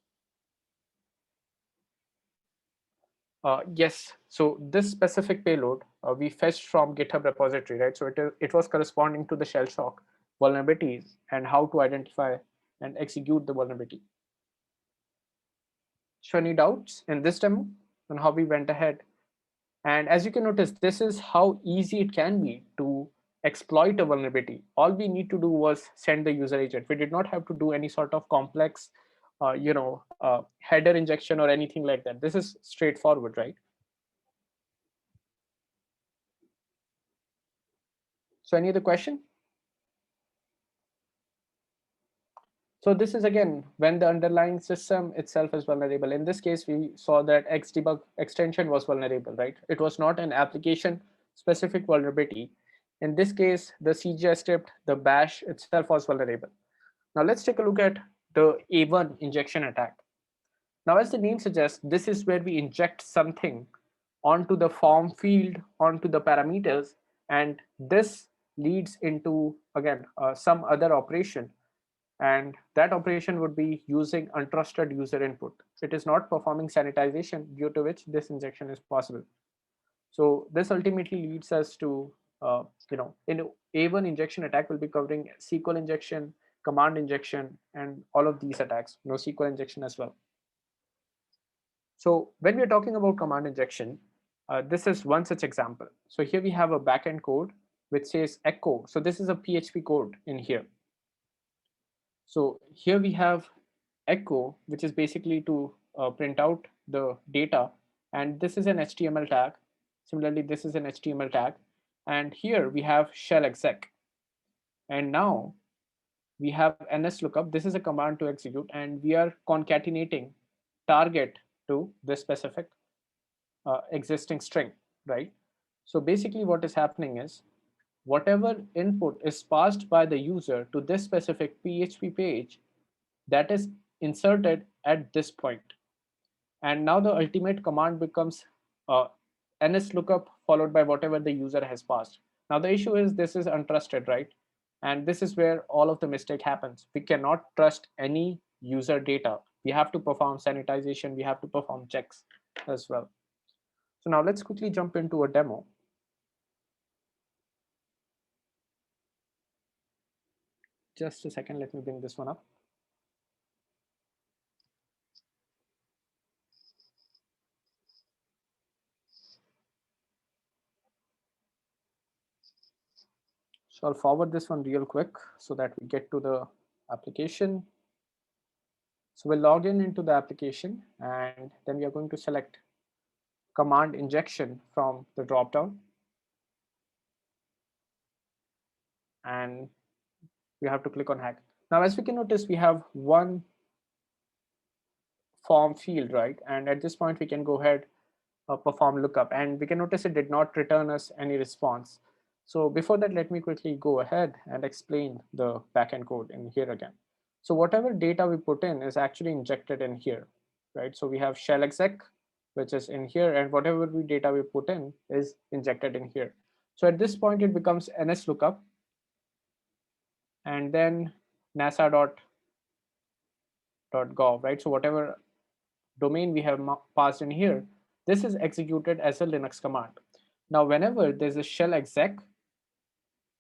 Speaker 1: Yes, so this specific payload we fetched from GitHub repository, right? So it was corresponding to the shell shock vulnerabilities and how to identify and execute the vulnerability. So any doubts in this demo on how we went ahead? And as you can notice, this is how easy it can be to exploit a vulnerability. All we need to do was send the user agent. We did not have to do any sort of complex, header injection or anything like that. This is straightforward, right? So any other question? So this is again when the underlying system itself is vulnerable. In this case, we saw that Xdebug extension was vulnerable, right? It was not an application specific vulnerability. In this case, the CGI script, the bash itself was vulnerable. Now let's take a look at the A1 injection attack. Now, as the name suggests, this is where we inject something onto the form field, onto the parameters, and this leads into, again, some other operation. And that operation would be using untrusted user input. It is not performing sanitization, due to which this injection is possible. So this ultimately leads us to, in A1 injection attack will be covering SQL injection, command injection, and all of these attacks, NoSQL injection as well. So when we're talking about command injection, this is one such example. So here we have a backend code which says echo. So this is a PHP code in here. So here we have echo, which is basically to print out the data. And this is an HTML tag. Similarly, this is an HTML tag. And here we have shell exec. And now we have ns lookup. This is a command to execute, and we are concatenating target to this specific existing string, right? So basically what is happening is whatever input is passed by the user to this specific PHP page, that is inserted at this point. And now the ultimate command becomes uh, ns lookup followed by whatever the user has passed. Now the issue is this is untrusted, right? And this is where all of the mistake happens. We cannot trust any user data. We have to perform sanitization. We have to perform checks as well. So now let's quickly jump into a demo. Just a second, let me bring this one up. So I'll forward this one real quick so that we get to the application. So we'll log in into the application, and then we are going to select command injection from the dropdown. And we have to click on hack. Now, as we can notice, we have one form field, right? And at this point, we can go ahead, perform lookup, and we can notice it did not return us any response. So before that, let me quickly go ahead and explain the backend code in here again. So whatever data we put in is actually injected in here, right? So we have shell exec, which is in here, and whatever data we put in is injected in here. So at this point, it becomes ns lookup, and then nasa.gov, right? So whatever domain we have passed in here, this is executed as a Linux command. Now, whenever there's a shell exec,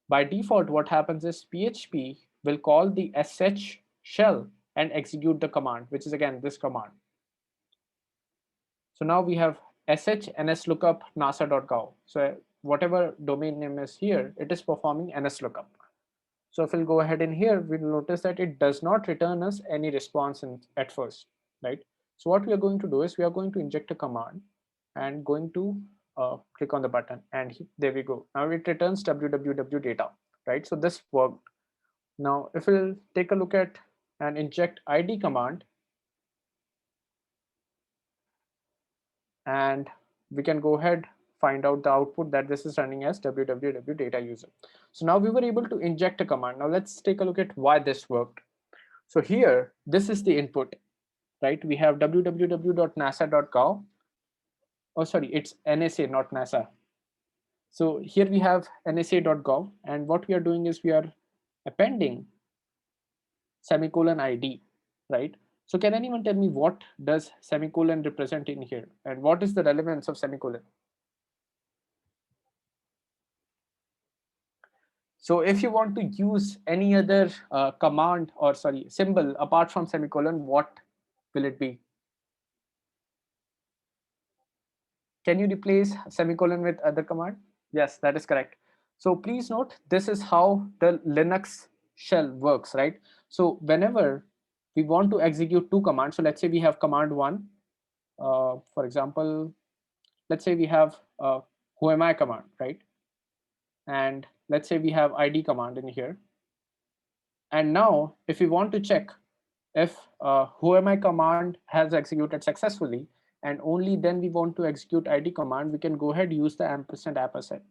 Speaker 1: by default, what happens is PHP will call the sh shell and execute the command, which is again this command. So now we have sh ns lookup nasa.gov. So whatever domain name is here, it is performing ns lookup. So if we'll go ahead in here, we'll notice that it does not return us any response at first, right? So what we are going to do is we are going to inject a command and going to click on the button, and there we go. Now it returns www data, right? So this worked. Now if we'll take a look at an inject id command, and we can go ahead find out the output that this is running as www data user. So now we were able to inject a command. Now let's take a look at why this worked. So here, this is the input, right? We have www.nasa.gov. Oh, sorry, it's NSA, not NASA. So here we have nsa.gov, and what we are doing is we are appending semicolon ID, right? So can anyone tell me what does semicolon represent in here, and what is the relevance of semicolon? So if you want to use any other command or sorry symbol apart from semicolon, what will it be? Can you replace semicolon with other command? Yes, that is correct. So please note, this is how the Linux shell works, right? So whenever we want to execute two commands, so let's say we have command one, for example, let's say we have who am I command, right? And let's say we have id command in here. And now if we want to check if whoami command has executed successfully, and only then we want to execute id command, we can go ahead use the ampersand ampersand.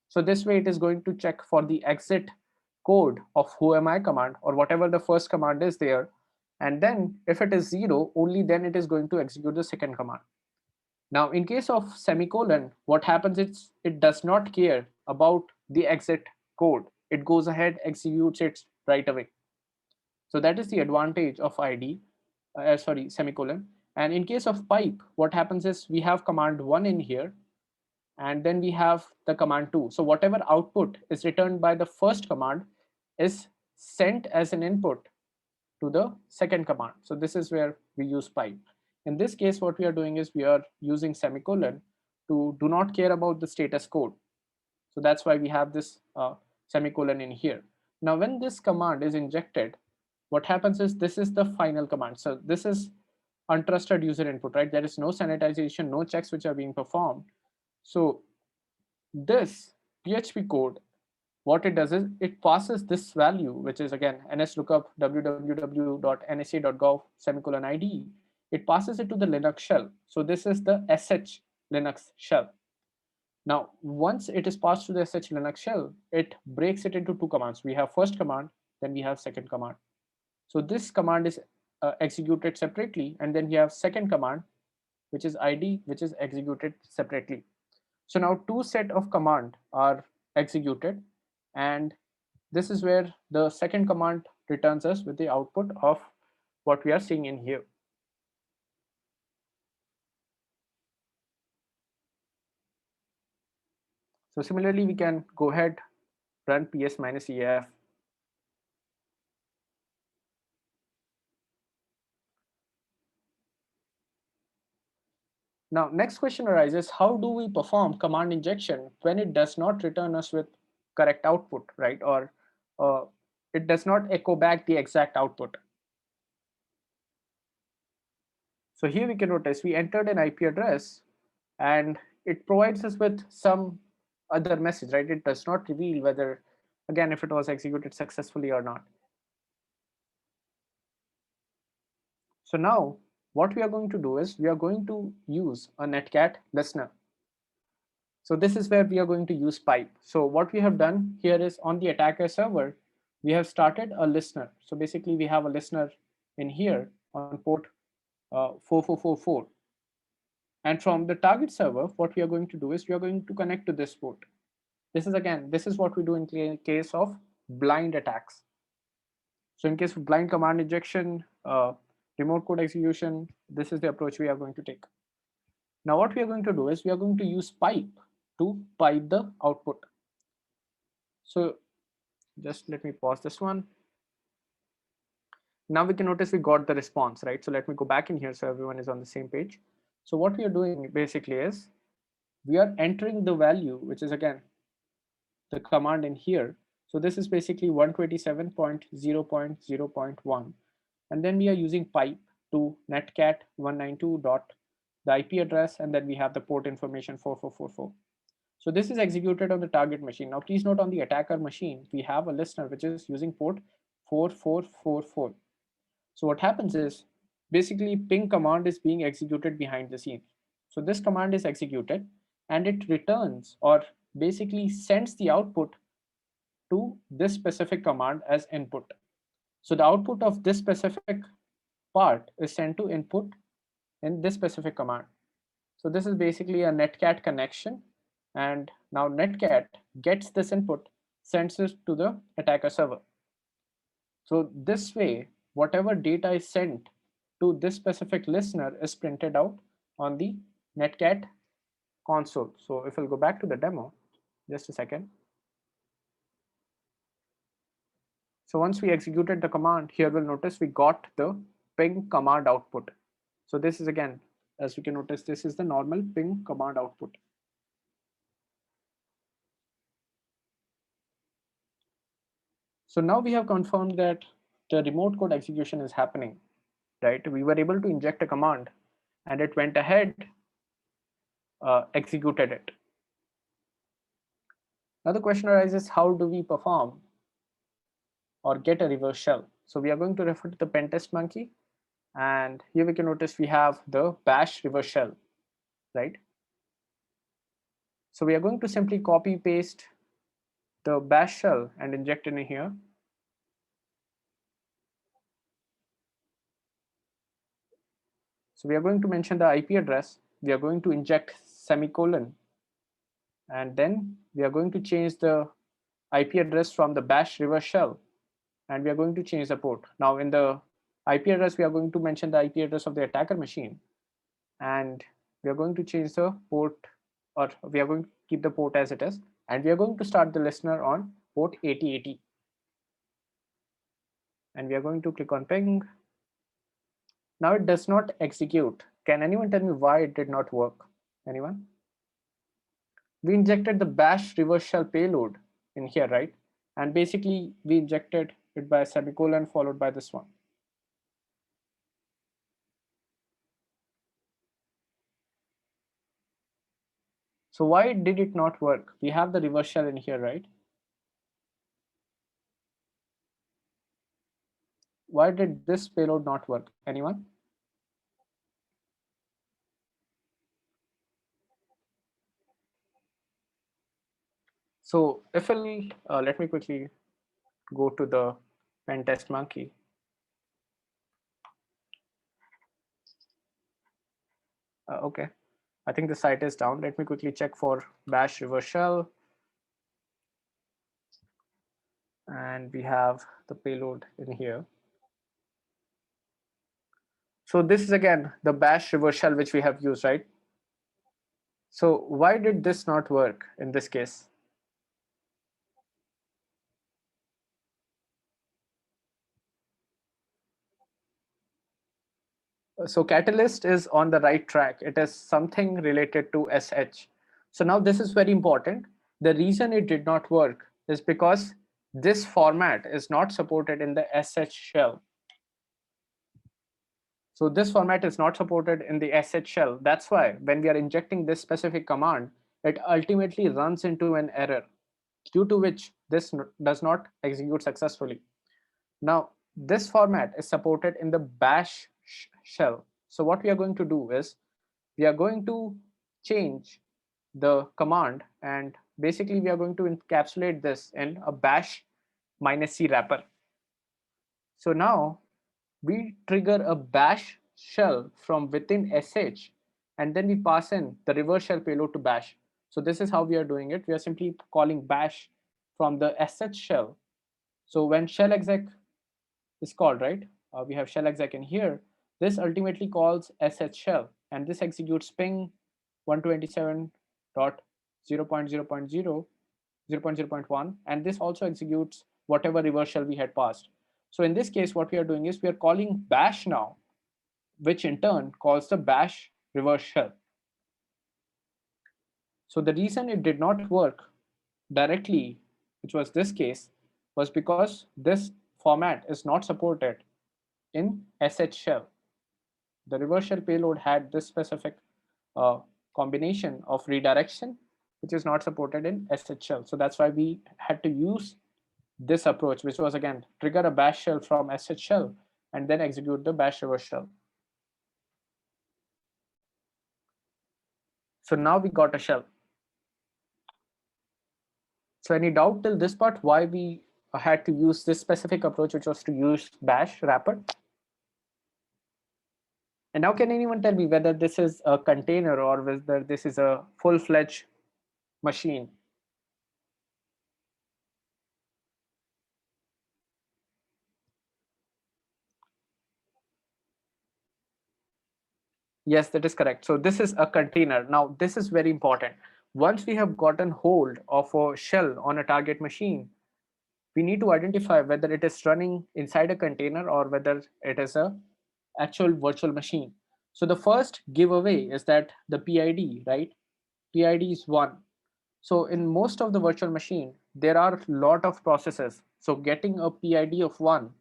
Speaker 1: So this way it is going to check for the exit code of whoami command or whatever the first command is there. And then if it is 0, only then it is going to execute the second command. Now, in case of semicolon, what happens is it does not care about the exit code. It goes ahead, executes it right away. So that is the advantage of ID, sorry, semicolon. And in case of pipe, what happens is we have command 1 in here, and then we have the command 2. So whatever output is returned by the first command is sent as an input to the second command. So this is where we use pipe. In this case, what we are doing is we are using semicolon to do not care about the status code. So that's why we have this semicolon in here. Now, when this command is injected, what happens is this is the final command. So this is untrusted user input, right? There is no sanitization, no checks which are being performed. So this PHP code, what it does is it passes this value, which is again nslookup www.nsa.gov semicolon id. It passes it to the Linux shell. So this is the sh Linux shell. Now, once it is passed to the sh Linux shell, it breaks it into two commands. We have first command, then we have second command. So this command is executed separately, and then we have second command, which is id, which is executed separately. So now two set of command are executed, and this is where the second command returns us with the output of what we are seeing in here. So similarly, we can go ahead, run ps-ef. Now, next question arises, how do we perform command injection when it does not return us with correct output, right? Or it does not echo back the exact output. So here we can notice we entered an IP address and it provides us with some other message, right? It does not reveal whether, again, if it was executed successfully or not. So now what we are going to do is we are going to use a netcat listener. So this is where we are going to use pipe. So what we have done here is on the attacker server, we have started a listener. So basically we have a listener in here on port 4444. And from the target server, what we are going to do is we are going to connect to this port. This is what we do in case of blind attacks. So in case of blind command injection, remote code execution, this is the approach we are going to take. Now what we are going to do is we are going to use pipe to pipe the output. So just let me pause this one. Now we can notice we got the response, right? So let me go back in here so everyone is on the same page. So what we are doing basically is we are entering the value, which is again the command in here. So this is basically 127.0.0.1. And then we are using pipe to netcat 192 dot the IP address, and then we have the port information 4444. So this is executed on the target machine. Now please note on the attacker machine, we have a listener which is using port 4444. So what happens is basically ping command is being executed behind the scenes. So this command is executed and it returns or basically sends the output to this specific command as input. So the output of this specific part is sent to input in this specific command. So this is basically a netcat connection. And now netcat gets this input, sends it to the attacker server. So this way, whatever data is sent to this specific listener is printed out on the netcat console. So if we'll go back to the demo, just a second. So once we executed the command, here we'll notice we got the ping command output. So this is again, as we can notice, this is the normal ping command output. So now we have confirmed that the remote code execution is happening, right? We were able to inject a command and it went ahead, executed it. Now the question arises, how do we perform or get a reverse shell? So we are going to refer to the pen test monkey, and here we can notice we have the bash reverse shell, right? So we are going to simply copy paste the bash shell and inject it in here. So we are going to mention the IP address. We are going to inject semicolon, and then we are going to change the IP address from the bash reverse shell, and we are going to change the port. Now in the IP address, we are going to mention the IP address of the attacker machine, and we are going to change the port, or we are going to keep the port as it is, and we are going to start the listener on port 8080. And we are going to click on ping. Now it does not execute. Can anyone tell me why it did not work? Anyone? We injected the bash reverse shell payload in here, right? And basically we injected it by a semicolon followed by this one. So why did it not work? We have the reverse shell in here, right? Why did this payload not work? Anyone? So if we'll, let me quickly go to the pen test monkey. Okay, I think the site is down. Let me quickly check for bash reverse shell. And we have the payload in here. So this is again the bash reverse shell which we have used, right? So why did this not work in this case? So Catalyst is on the right track. It is something related to SH. So now this is very important. The reason it did not work is because this format is not supported in the SH shell. So this format is not supported in the SH shell. That's why when we are injecting this specific command, it ultimately runs into an error, due to which this does not execute successfully. Now, this format is supported in the bash shell. So what we are going to do is we are going to change the command, and basically we are going to encapsulate this in a bash -c wrapper. So now we trigger a bash shell from within sh, and then we pass in the reverse shell payload to bash. So this is how we are doing it. We are simply calling bash from the sh shell. So when shell exec is called, right, we have shell exec in here. This ultimately calls sh shell, and this executes ping 127.0.0.0.1, and this also executes whatever reverse shell we had passed. So in this case, what we are doing is we are calling bash now, which in turn calls the bash reverse shell. So the reason it did not work directly, which was this case, was because this format is not supported in sh shell. The reverse shell payload had this specific combination of redirection, which is not supported in sh shell. So that's why we had to use this approach, which was again trigger a bash shell from sh shell and then execute the bash reverse shell. So now we got a shell. So any doubt till this part why we had to use this specific approach, which was to use bash wrapper? And now can anyone tell me whether this is a container or whether this is a full-fledged machine? Yes, that is correct. So this is a container. Now this is very important. Once we have gotten hold of a shell on a target machine, we need to identify whether it is running inside a container or whether it is a actual virtual machine. So the first giveaway is that the PID, right? PID is 1. So in most of the virtual machine, there are a lot of processes. So getting a PID of 1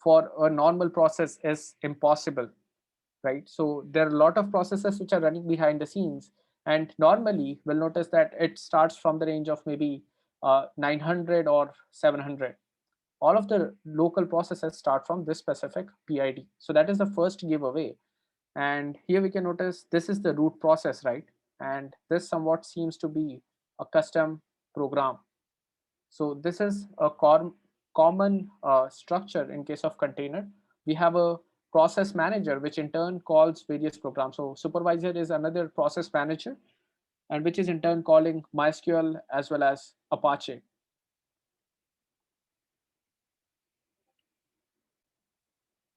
Speaker 1: for a normal process is impossible, right? So there are a lot of processes which are running behind the scenes. And normally we'll notice that it starts from the range of maybe 900 or 700. All of the local processes start from this specific PID. So that is the first giveaway. And here we can notice this is the root process, right? And this somewhat seems to be a custom program. So this is a common structure in case of container. We have a process manager, which in turn calls various programs. So supervisor is another process manager, and which is in turn calling MySQL as well as Apache.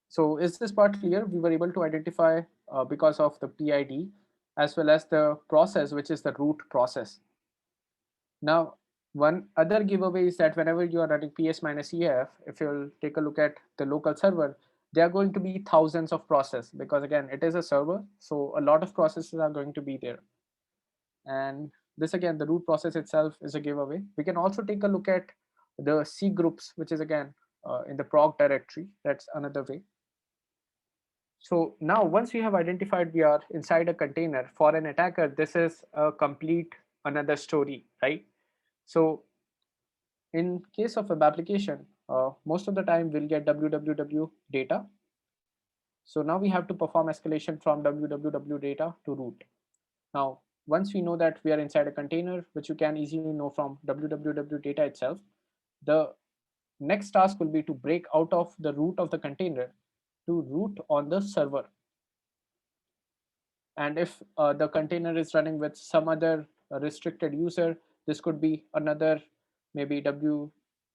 Speaker 1: So is this part clear? We were able to identify because of the PID as well as the process, which is the root process. Now, one other giveaway is that whenever you are running ps minus ef, if you'll take a look at the local server, there are going to be thousands of processes because again, it is a server. So a lot of processes are going to be there. And this again, the root process itself is a giveaway. We can also take a look at the C groups, which is again in the proc directory. That's another way. So now once we have identified we are inside a container, for an attacker, this is a complete another story, right? So in case of web application, most of the time we'll get www data. So now we have to perform escalation from www data to root. Now, once we know that we are inside a container, which you can easily know from www data itself, the next task will be to break out of the root of the container to root on the server. And if the container is running with some other restricted user, this could be another maybe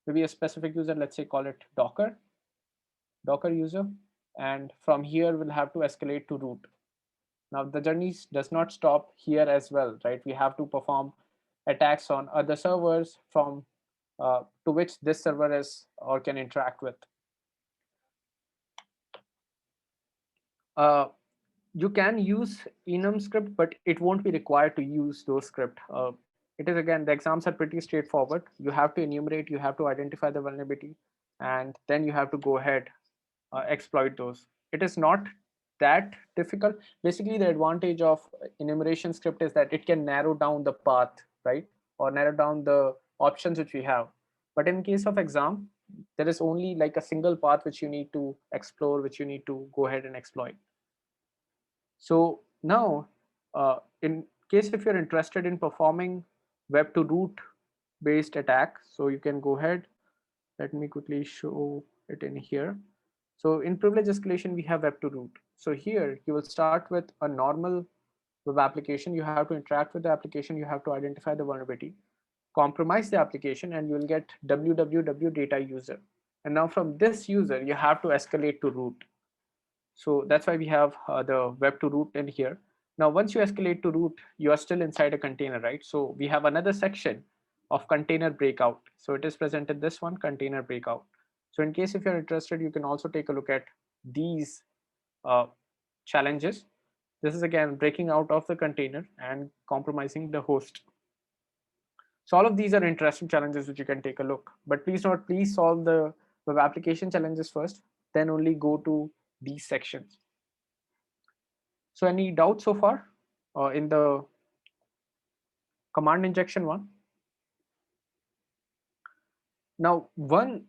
Speaker 1: maybe a specific user, let's say call it docker user, and from here we'll have to escalate to root. Now the journey does not stop here as well, right? We have to perform attacks on other servers from to which this server is or can interact with. uh, you can use enum script, but it won't be required to use those script. It is again, the exams are pretty straightforward. You have to enumerate, you have to identify the vulnerability, and then you have to go ahead exploit those. It is not that difficult. Basically, the advantage of enumeration script is that it can narrow down the path, right? Or narrow down the options which we have. But in case of exam, there is only like a single path which you need to explore, which you need to go ahead and exploit. So now, in case if you're interested in performing web to root based attack, so you can go ahead. Let me quickly show it in here. So in privilege escalation, we have web to root. So here you will start with a normal web application. You have to interact with the application. You have to identify the vulnerability, compromise the application, and you will get www data user. And now from this user, you have to escalate to root. So that's why we have the web to root in here. Now, once you escalate to root, you are still inside a container, right? So we have another section of container breakout. So it is presented this one, container breakout. So in case if you're interested, you can also take a look at these uh, challenges. This is again breaking out of the container and compromising the host. So all of these are interesting challenges which you can take a look. But please solve the web application challenges first, then only go to these sections. So any doubts so far in the command injection one? Now, one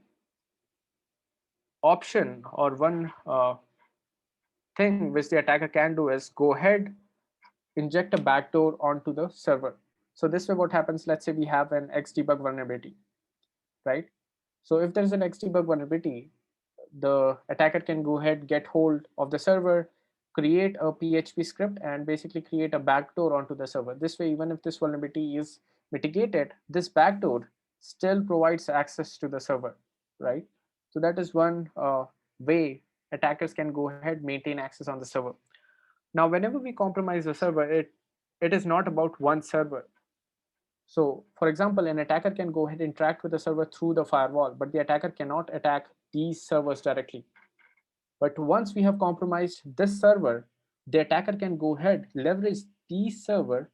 Speaker 1: option or one thing which the attacker can do is go ahead, inject a backdoor onto the server. So this way what happens, let's say we have an Xdebug vulnerability, right? So if there's an Xdebug vulnerability, the attacker can go ahead, get hold of the server, create a PHP script, and basically create a backdoor onto the server. This way, even if this vulnerability is mitigated, this backdoor still provides access to the server, right? So that is one way attackers can go ahead, maintain access on the server. Now, whenever we compromise the server, it is not about one server. So for example, an attacker can go ahead and interact with the server through the firewall, but the attacker cannot attack these servers directly. But once we have compromised this server, the attacker can go ahead, leverage these server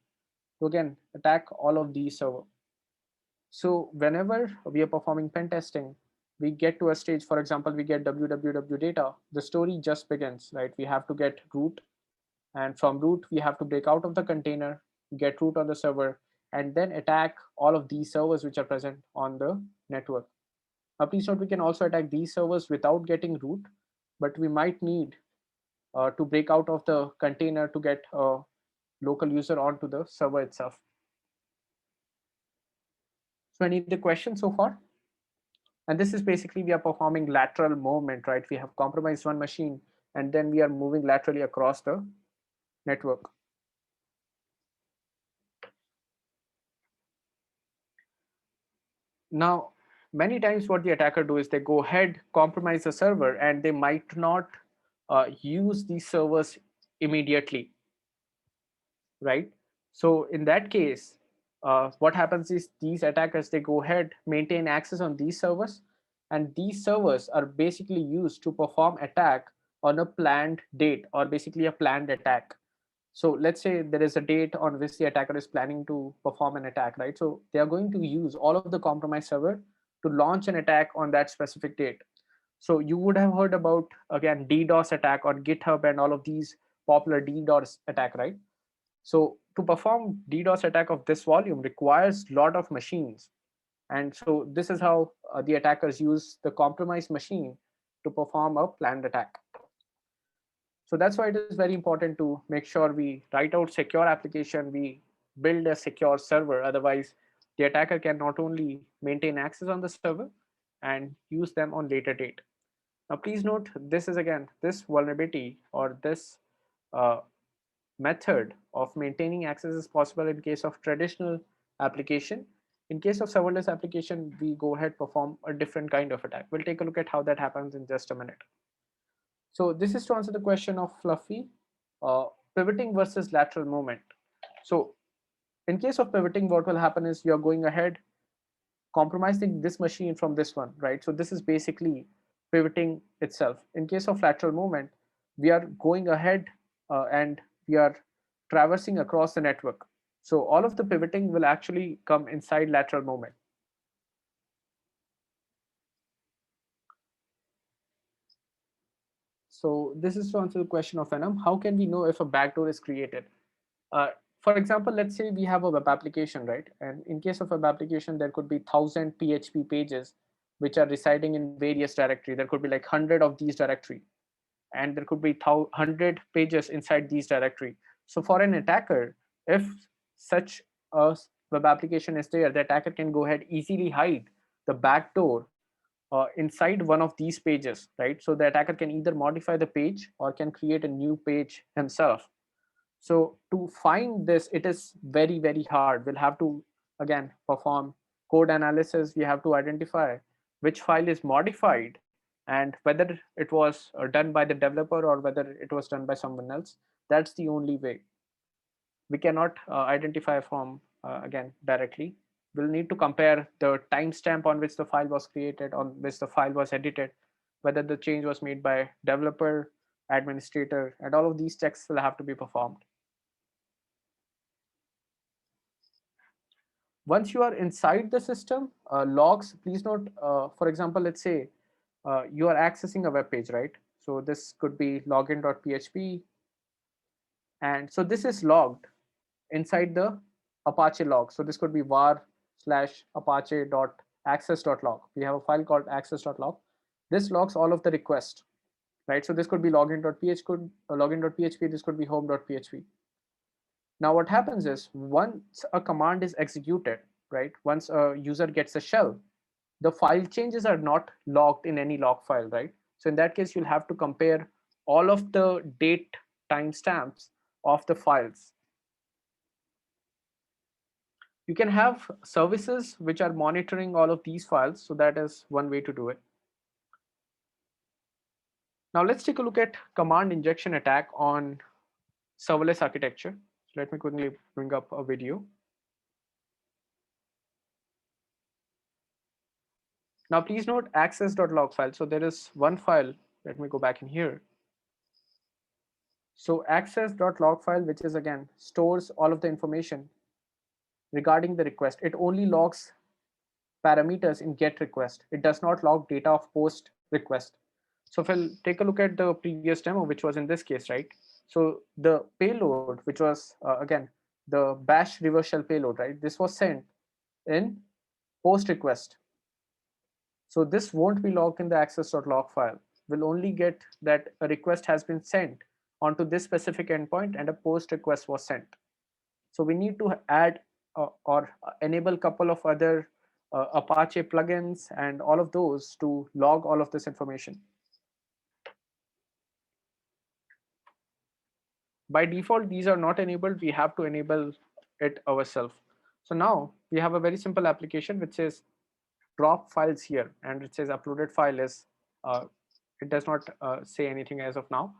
Speaker 1: to again attack all of these server. So whenever we are performing pen testing, we get to a stage, for example, we get www data, the story just begins, right? We have to get root, and from root, we have to break out of the container, get root on the server, and then attack all of these servers which are present on the network. Now, please note we can also attack these servers without getting root, but we might need to break out of the container to get a local user onto the server itself. So any other questions so far? And this is basically we are performing lateral movement, right? We have compromised one machine and then we are moving laterally across the network. Now, many times what the attacker do is they go ahead, compromise the server, and they might not use these servers immediately, right? So in that case, what happens is these attackers, they go ahead, maintain access on these servers, and these servers are basically used to perform attack on a planned date or basically a planned attack. So let's say there is a date on which the attacker is planning to perform an attack, right? So they are going to use all of the compromised server to launch an attack on that specific date. So you would have heard about, again, DDoS attack on GitHub and all of these popular DDoS attack, right? So to perform DDoS attack of this volume requires a lot of machines. And so this is how the attackers use the compromised machine to perform a planned attack. So that's why it is very important to make sure we write out secure application, we build a secure server. Otherwise, the attacker can not only maintain access on the server and use them on later date. Now, please note, this is again, this vulnerability or this uh, method of maintaining access is possible in case of traditional application. In case of serverless application, we go ahead perform a different kind of attack. We'll take a look at how that happens in just a minute. So this is to answer the question of Fluffy, pivoting versus lateral movement. So in case of pivoting, what will happen is you're going ahead, compromising this machine from this one, right? So this is basically pivoting itself. In case of lateral movement, we are going ahead and we are traversing across the network. So all of the pivoting will actually come inside lateral movement. So this is to answer the question of Venom. How can we know if a backdoor is created? Uh, for example, let's say we have a web application, right? And in case of a web application, there could be 1,000 PHP pages which are residing in various directory. There could be like 100 of these directory, and there could be 100 pages inside these directory. So for an attacker, if such a web application is there, the attacker can go ahead easily hide the backdoor inside one of these pages, right? So the attacker can either modify the page or can create a new page himself. So to find this, it is very, very hard. We'll have to, again, perform code analysis. We have to identify which file is modified and whether it was done by the developer or whether it was done by someone else. That's the only way. We cannot identify from, again, directly. We'll need to compare the timestamp on which the file was created, on which the file was edited, whether the change was made by developer, administrator, and all of these checks will have to be performed. Once you are inside the system, logs, please note, for example, let's say you are accessing a web page, right? So this could be login.php. And so this is logged inside the Apache log. So this could be var/apache.access.log. We have a file called access.log. This logs all of the requests, right? So this could be login.php, this could be home.php. Now what happens is once a command is executed, right? Once a user gets a shell, the file changes are not logged in any log file, right? So in that case, you'll have to compare all of the date timestamps of the files. You can have services which are monitoring all of these files. So that is one way to do it. Now let's take a look at command injection attack on serverless architecture. So let me quickly bring up a video. Now please note access.log file. So there is one file. Let me go back in here. So access.log file, which is again stores all of the information regarding the request. It only logs parameters in get request. It does not log data of post request. So if I'll take a look at the previous demo, which was in this case, right? So the payload, which was again the bash reverse shell payload, right? This was sent in post request. So this won't be logged in the access.log file. We'll only get that a request has been sent onto this specific endpoint and a post request was sent. So we need to add or enable a couple of other Apache plugins and all of those to log all of this information. By default, these are not enabled. We have to enable it ourselves. So now we have a very simple application which says drop files here, and it says uploaded file is, it does not say anything as of now.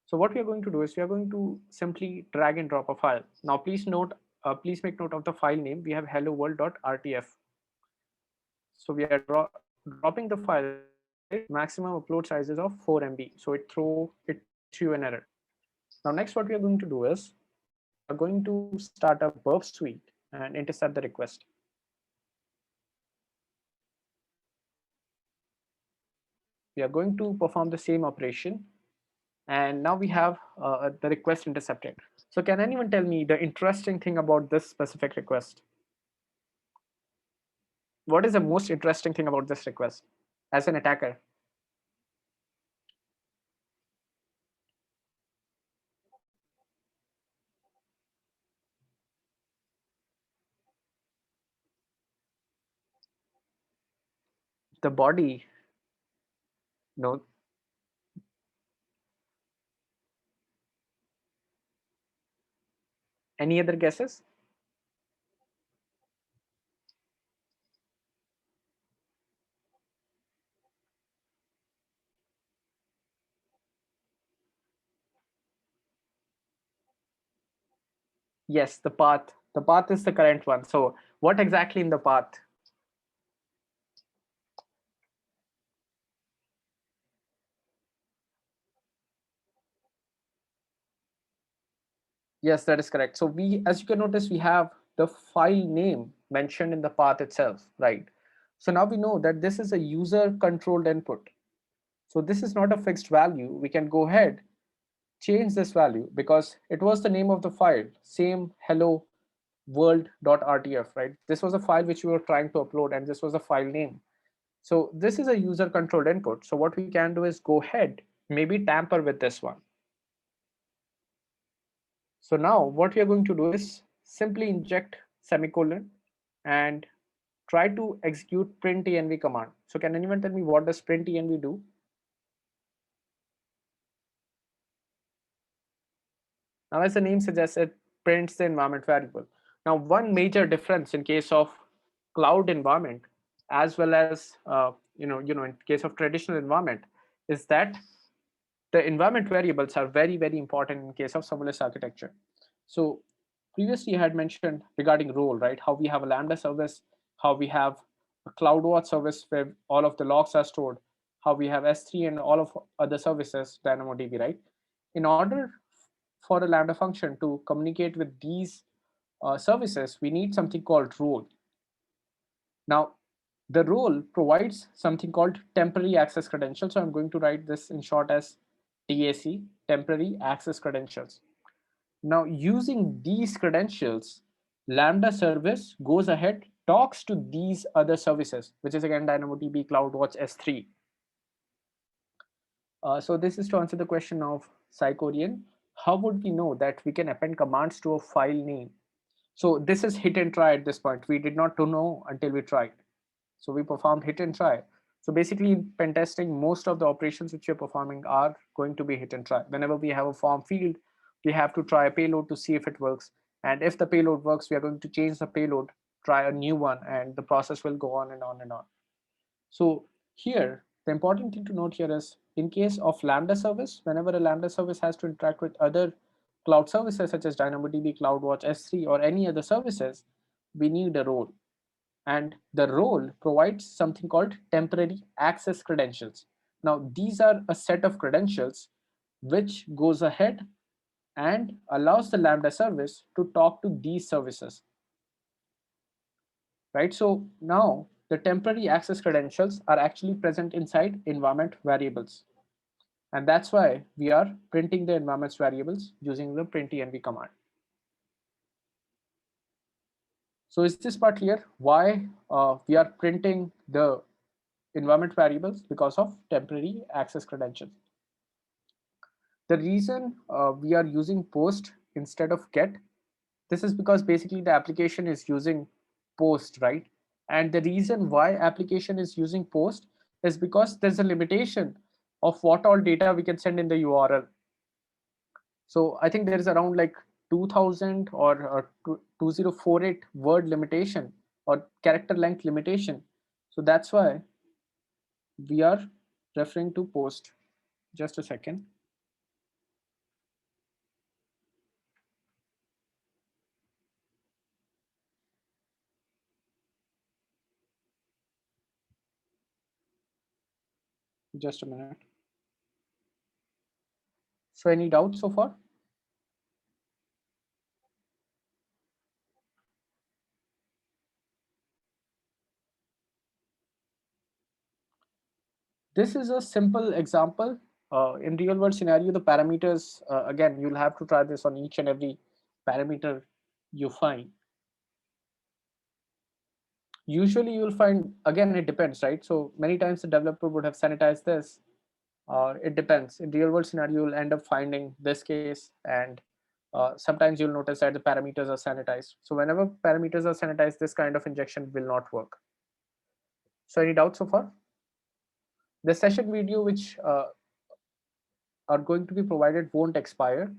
Speaker 1: So what we are going to do is we are going to simply drag and drop a file. Now please note, please make note of the file name. We have hello world.rtf. So we are dropping the file with maximum upload sizes of 4 MB. So it throws you an error. Now next what we are going to do is we are going to start a burp suite and intercept the request. We are going to perform the same operation, and now we have the request intercepted. So can anyone tell me the interesting thing about this specific request? What is the most interesting thing about this request as an attacker? The body, no. Any other guesses? Yes, the path. The path is the current one. So what exactly in the path? Yes, that is correct. So we, as you can notice, we have the file name mentioned in the path itself, right? So now we know that this is a user controlled input. So this is not a fixed value. We can go ahead, change this value because it was the name of the file, same hello world.rtf, right? This was a file which we were trying to upload and this was a file name. So this is a user controlled input. So what we can do is go ahead, maybe tamper with this one. So now what we are going to do is simply inject semicolon and try to execute printenv command. So can anyone tell me what does printenv do? Now, as the name suggests, it prints the environment variable. Now, one major difference in case of cloud environment, as well as in case of traditional environment, is that the environment variables are very, very important in case of serverless architecture. So previously I had mentioned regarding role, right? How we have a Lambda service, how we have a CloudWatch service where all of the logs are stored, how we have S3 and all of other services, DynamoDB, right? In order for a Lambda function to communicate with these services, we need something called role. Now, the role provides something called temporary access credentials. So I'm going to write this in short as TAC, temporary access credentials. Now, using these credentials, Lambda service goes ahead, talks to these other services, which is again DynamoDB, CloudWatch, S3. So this is to answer the question of Psychorian. How would we know that we can append commands to a file name? So this is hit and try at this point. We did not know until we tried. So we performed hit and try. So basically in pen testing, most of the operations which you're performing are going to be hit and try. Whenever we have a form field, we have to try a payload to see if it works. And if the payload works, we are going to change the payload, try a new one, and the process will go on and on and on. So here, the important thing to note here is in case of Lambda service, whenever a Lambda service has to interact with other cloud services such as DynamoDB, CloudWatch, S3, or any other services, we need a role. And the role provides something called temporary access credentials. Now, these are a set of credentials which goes ahead and allows the Lambda service to talk to these services. Right? So now the temporary access credentials are actually present inside environment variables. And that's why we are printing the environments variables using the printenv command. So is this part clear? Why we are printing the environment variables? Because of temporary access credentials. The reason we are using post instead of get, this is because basically the application is using post, right? And the reason why application is using post is because there's a limitation of what all data we can send in the URL. So I think there is around like 2000 or 2048 word limitation or character length limitation. So that's why we are referring to post. Just a second. Just a minute. So any doubts so far? This is a simple example. In real world scenario, the parameters, again, you'll have to try this on each and every parameter you find. Usually you'll find, again, it depends, right? So many times the developer would have sanitized this. It depends. In real world scenario, you'll end up finding this case, and sometimes you'll notice that the parameters are sanitized. So whenever parameters are sanitized, this kind of injection will not work. So any doubts so far? The session video which are going to be provided won't expire.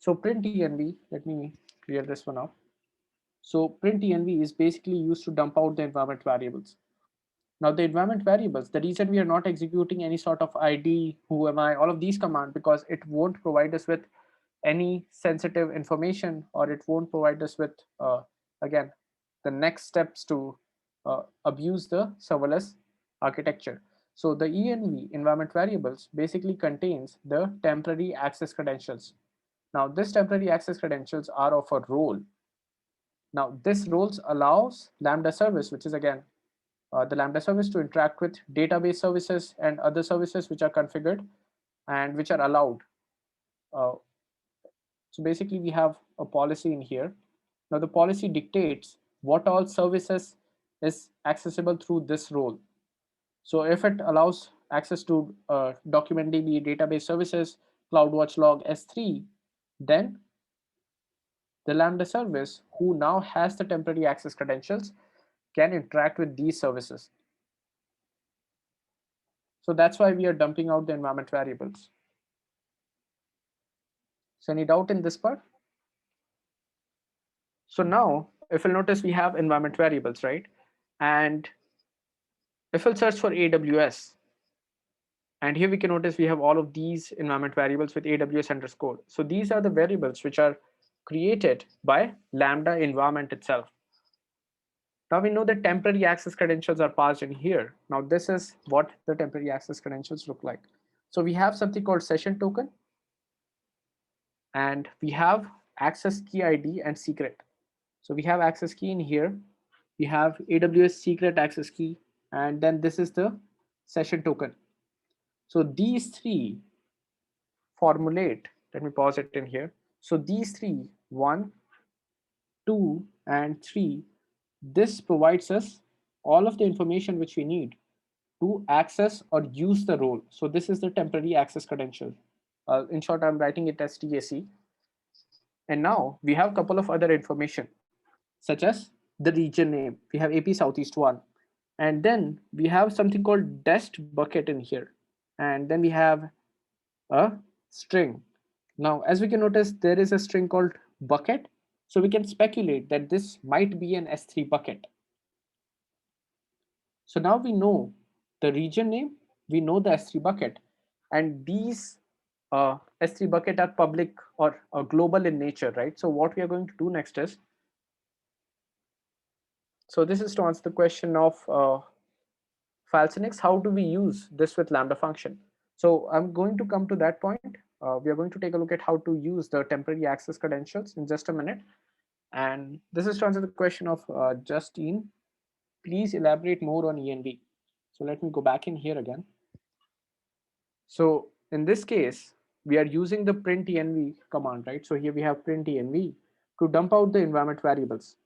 Speaker 1: So print env, let me clear this one up. So print env is basically used to dump out the environment variables. Now the environment variables, the reason we are not executing any sort of ID, who am I, all of these commands, because it won't provide us with any sensitive information, or it won't provide us with, again, the next steps to abuse the serverless architecture. So the env environment variables basically contains the temporary access credentials. Now this temporary access credentials are of a role. Now this roles allows Lambda service, which is again the Lambda service, to interact with database services and other services which are configured and which are allowed. Uh, so basically we have a policy in here. Now the policy dictates what all services is accessible through this role. So if it allows access to DocumentDB database services, CloudWatch Log S3, then the Lambda service, who now has the temporary access credentials, can interact with these services. So that's why we are dumping out the environment variables. So any doubt in this part? So now, if you'll notice, we have environment variables, right? And if we'll search for AWS, and here we can notice we have all of these environment variables with AWS underscore. So these are the variables which are created by Lambda environment itself. Now we know that temporary access credentials are passed in here. Now this is what the temporary access credentials look like. So we have something called session token, and we have access key ID and secret. So we have access key in here. We have AWS secret access key, and then this is the session token. So these three formulate, let me pause it in here. So these three, 1, 2, and 3, this provides us all of the information which we need to access or use the role. So this is the temporary access credential. In short, I'm writing it as TAC. And now we have a couple of other information, such as the region name. We have AP Southeast 1. And then we have something called dest bucket in here. And then we have a string. Now, as we can notice, there is a string called bucket. So we can speculate that this might be an S3 bucket. So now we know the region name, we know the S3 bucket, and these S3 bucket are public or global in nature, right? So what we are going to do next is, so this is to answer the question of Falconix, how do we use this with Lambda function? So I'm going to come to that point. We are going to take a look at how to use the temporary access credentials in just a minute. And this is to answer the question of Justine. Please elaborate more on env. So let me go back in here again. So in this case, we are using the print env command, right? So here we have print env. to dump out the environment variables.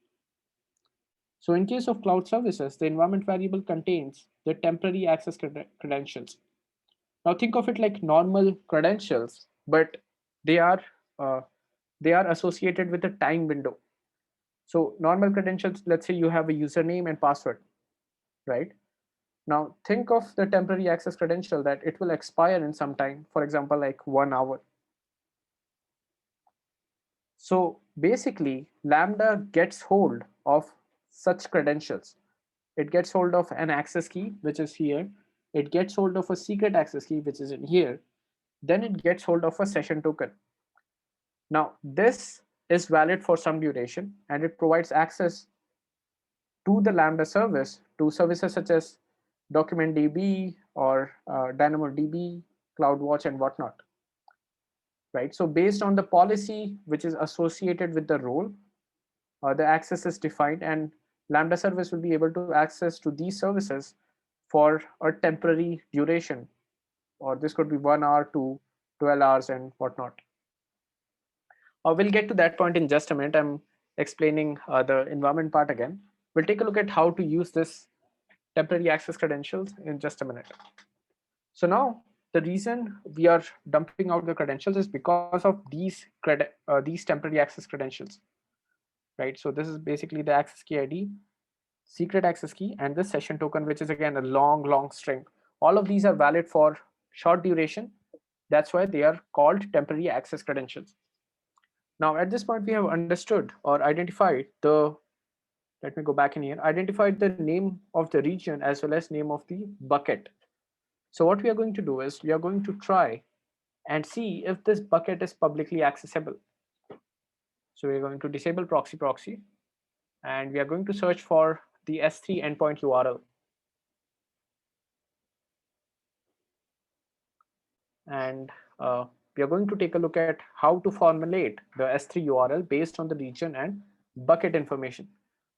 Speaker 1: So in case of cloud services, the environment variable contains the temporary access credentials. Now think of it like normal credentials, but they are uh, they are associated with a time window. So normal credentials, let's say you have a username and password, right? Now think of the temporary access credential that it will expire in some time, for example, like 1 hour. So basically, Lambda gets hold of such credentials. It gets hold of an access key, which is here. It gets hold of a secret access key, which is in here. Then it gets hold of a session token. Now, this is valid for some duration, and it provides access to the Lambda service to services such as DocumentDB or DynamoDB, CloudWatch, and whatnot. Right. So based on the policy which is associated with the role, the access is defined, and Lambda service will be able to access to these services for a temporary duration, or this could be 1 hour to 12 hours and whatnot. We'll get to that point in just a minute. I'm explaining the environment part again. We'll take a look at how to use this temporary access credentials in just a minute. So now the reason we are dumping out the credentials is because of these temporary access credentials, right? So this is basically the access key ID, secret access key, and the session token, which is again a long string. All of these are valid for short duration. That's why they are called temporary access credentials. Now, at this point, we have understood or identified the, let me go back in here, identified the name of the region as well as name of the bucket. So what we are going to do is we are going to try and see if this bucket is publicly accessible. So we're going to disable proxy, and we are going to search for the S3 endpoint URL. And we are going to take a look at how to formulate the S3 URL based on the region and bucket information.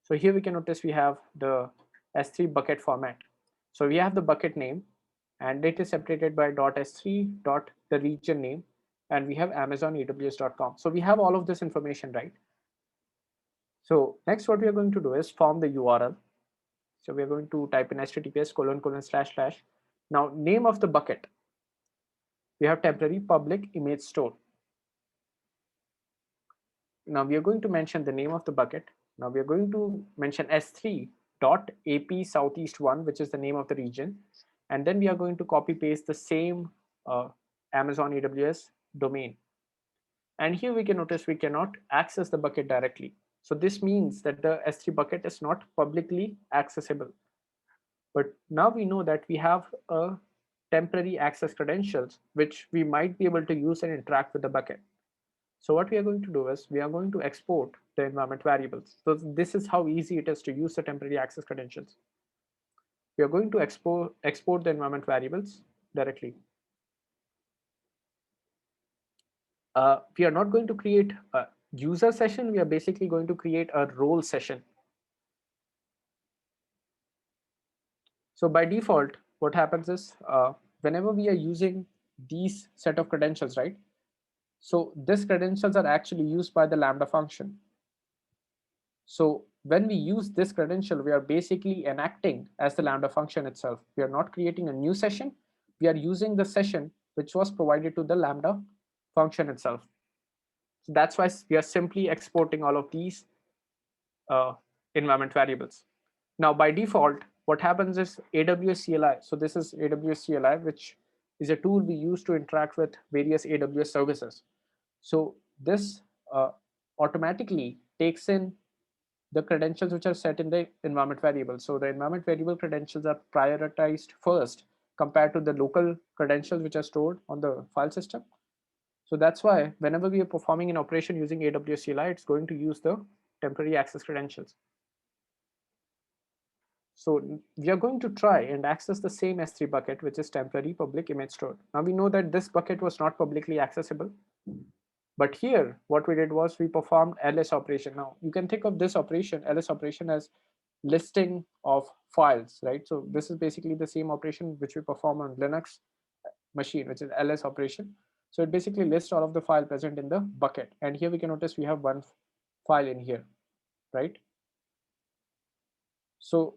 Speaker 1: So here we can notice we have the S3 bucket format. So we have the bucket name, and it is separated by .s3 the region name, and we have Amazon AWS.com. So we have all of this information, right? So next, what we are going to do is form the URL. So we are going to type in https://. Now, name of the bucket, we have temporary public image store. Now we are going to mention the name of the bucket. Now we are going to mention s3.ap southeast1, which is the name of the region. And then we are going to copy paste the same Amazon AWS domain. And here we can notice we cannot access the bucket directly. So this means that the S3 bucket is not publicly accessible. But now we know that we have a temporary access credentials, which we might be able to use and interact with the bucket. So what we are going to do is we are going to export the environment variables. So this is how easy it is to use the temporary access credentials. We are going to export the environment variables directly. We are not going to create a user session. We are basically going to create a role session. So by default, what happens is whenever we are using these set of credentials, right? So these credentials are actually used by the Lambda function. So when we use this credential, we are basically enacting as the Lambda function itself. We are not creating a new session. We are using the session which was provided to the Lambda function itself. So that's why we are simply exporting all of these environment variables. Now, by default, what happens is AWS CLI. So this is AWS CLI, which is a tool we use to interact with various AWS services. So this automatically takes in the credentials which are set in the environment variable. So the environment variable credentials are prioritized first compared to the local credentials which are stored on the file system. So that's why whenever we are performing an operation using AWS CLI, it's going to use the temporary access credentials. So we are going to try and access the same S3 bucket, which is temporary public image store. Now we know that this bucket was not publicly accessible. But here, what we did was we performed ls operation. Now you can think of this operation, ls operation, as listing of files, right? So this is basically the same operation which we perform on Linux machine, which is ls operation. So it basically lists all of the file present in the bucket. And here we can notice we have one file in here, right? So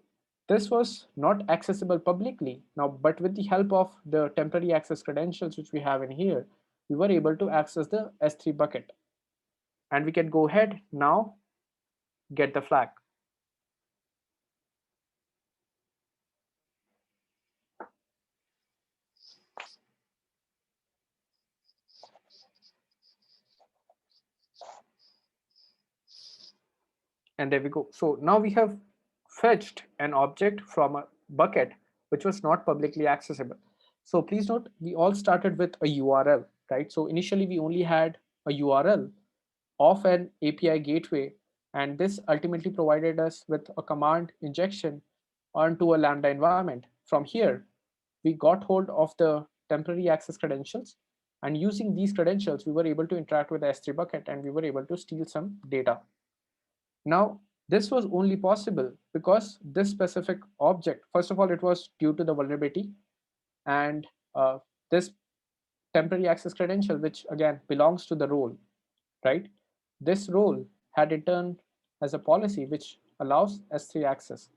Speaker 1: this was not accessible publicly now, but with the help of the temporary access credentials which we have in here, we were able to access the S3 bucket. And we can go ahead now, get the flag. And there we go. So now we have fetched an object from a bucket which was not publicly accessible. So please note, we all started with a URL, right? So initially we only had a URL of an API gateway, and this ultimately provided us with a command injection onto a Lambda environment. From here, we got hold of the temporary access credentials, and using these credentials, we were able to interact with the S3 bucket and we were able to steal some data. Now, this was only possible because this specific object, first of all, it was due to the vulnerability, and this temporary access credential, which again belongs to the role, right? This role had in turn as a policy which allows S3 access.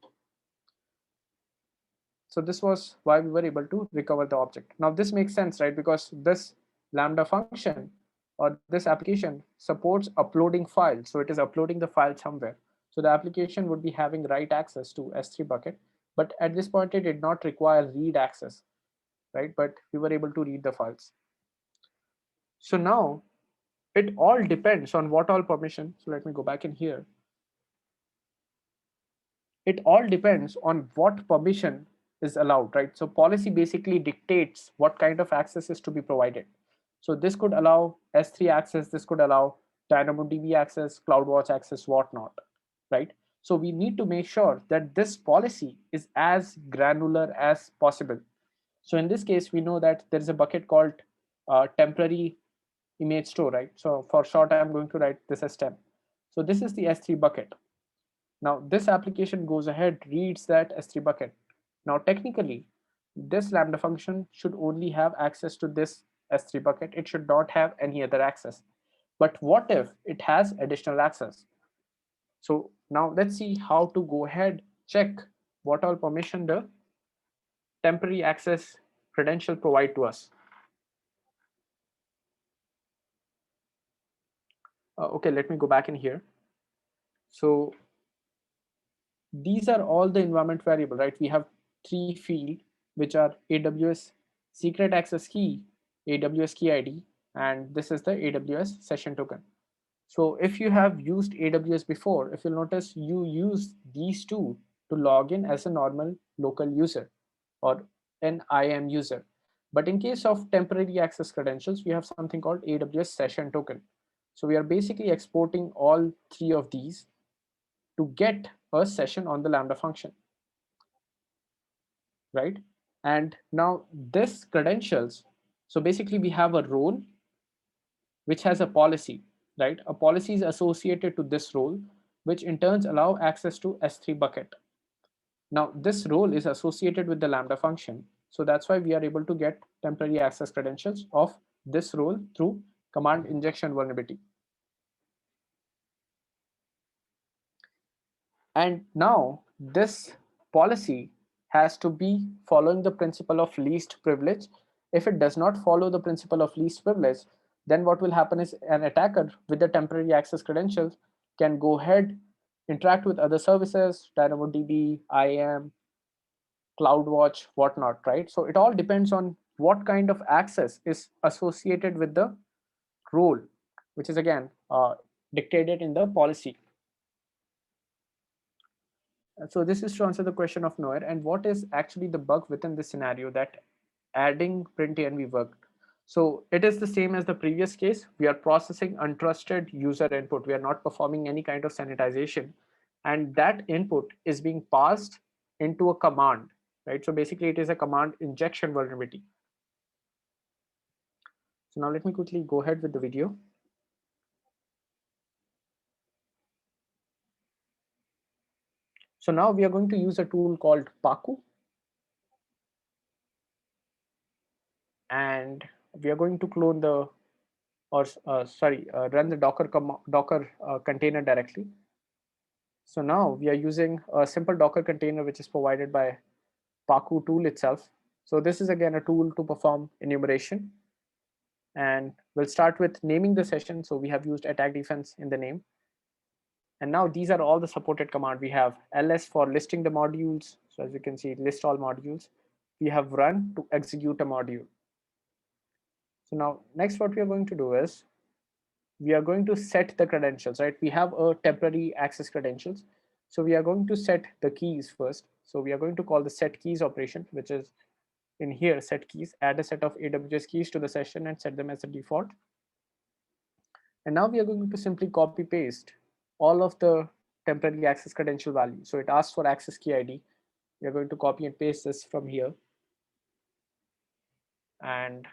Speaker 1: So this was why we were able to recover the object. Now this makes sense, right? Because this Lambda function or this application supports uploading files. So it is uploading the file somewhere. So the application would be having write access to S3 bucket, but at this point it did not require read access, right? But we were able to read the files. So now it all depends on what all permission. So let me go back in here. It all depends on what permission is allowed, right? So policy basically dictates what kind of access is to be provided. So this could allow S3 access, this could allow DynamoDB access, CloudWatch access, whatnot, right? So we need to make sure that this policy is as granular as possible. So in this case, we know that there is a bucket called temporary image store, right? So for short, I'm going to write this as temp. So this is the S3 bucket. Now this application goes ahead, reads that S3 bucket. Now technically, this Lambda function should only have access to this S3 bucket. It should not have any other access. But what if it has additional access? So now let's see how to go ahead, check what all permission the temporary access credential provide to us. Okay, let me go back in here. So these are all the environment variable, right? We have three field, which are AWS secret access key, AWS key ID, and this is the AWS session token. So if you have used AWS before, if you'll notice, you use these two to log in as a normal local user or an IAM user. But in case of temporary access credentials, we have something called AWS session token. So we are basically exporting all three of these to get a session on the Lambda function, right? And now this credentials, so basically we have a role which has a policy, right? A policy is associated to this role, which in turn allow access to S3 bucket. Now this role is associated with the Lambda function. So that's why we are able to get temporary access credentials of this role through command injection vulnerability. And now this policy has to be following the principle of least privilege. If it does not follow the principle of least privilege, then what will happen is an attacker with the temporary access credentials can go ahead, interact with other services, DynamoDB, IAM, CloudWatch, whatnot, right? So it all depends on what kind of access is associated with the role, which is again dictated in the policy. So this is to answer the question of Noer, and what is actually the bug within this scenario that adding print env worked. So it is the same as the previous case. We are processing untrusted user input. We are not performing any kind of sanitization, and that input is being passed into a command, right? So basically it is a command injection vulnerability. So now let me quickly go ahead with the video. So now we are going to use a tool called Paku, and we are going to clone the or run the Docker container directly. So now we are using a simple Docker container which is provided by part-2 tool itself. So this is again a tool to perform enumeration. And we'll start with naming the session. So we have used attack defense in the name. And now these are all the supported command. We have ls for listing the modules. So as you can see, list all modules. We have run to execute a module. So now next what we are going to do is we are going to set the credentials, right? We have a temporary access credentials. So we are going to set the keys first. So we are going to call the set keys operation, which is in here, set keys, add a set of AWS keys to the session and set them as a default. And now we are going to simply copy paste all of the temporary access credential values. So it asks for access key ID. We are going to copy and paste this from here. And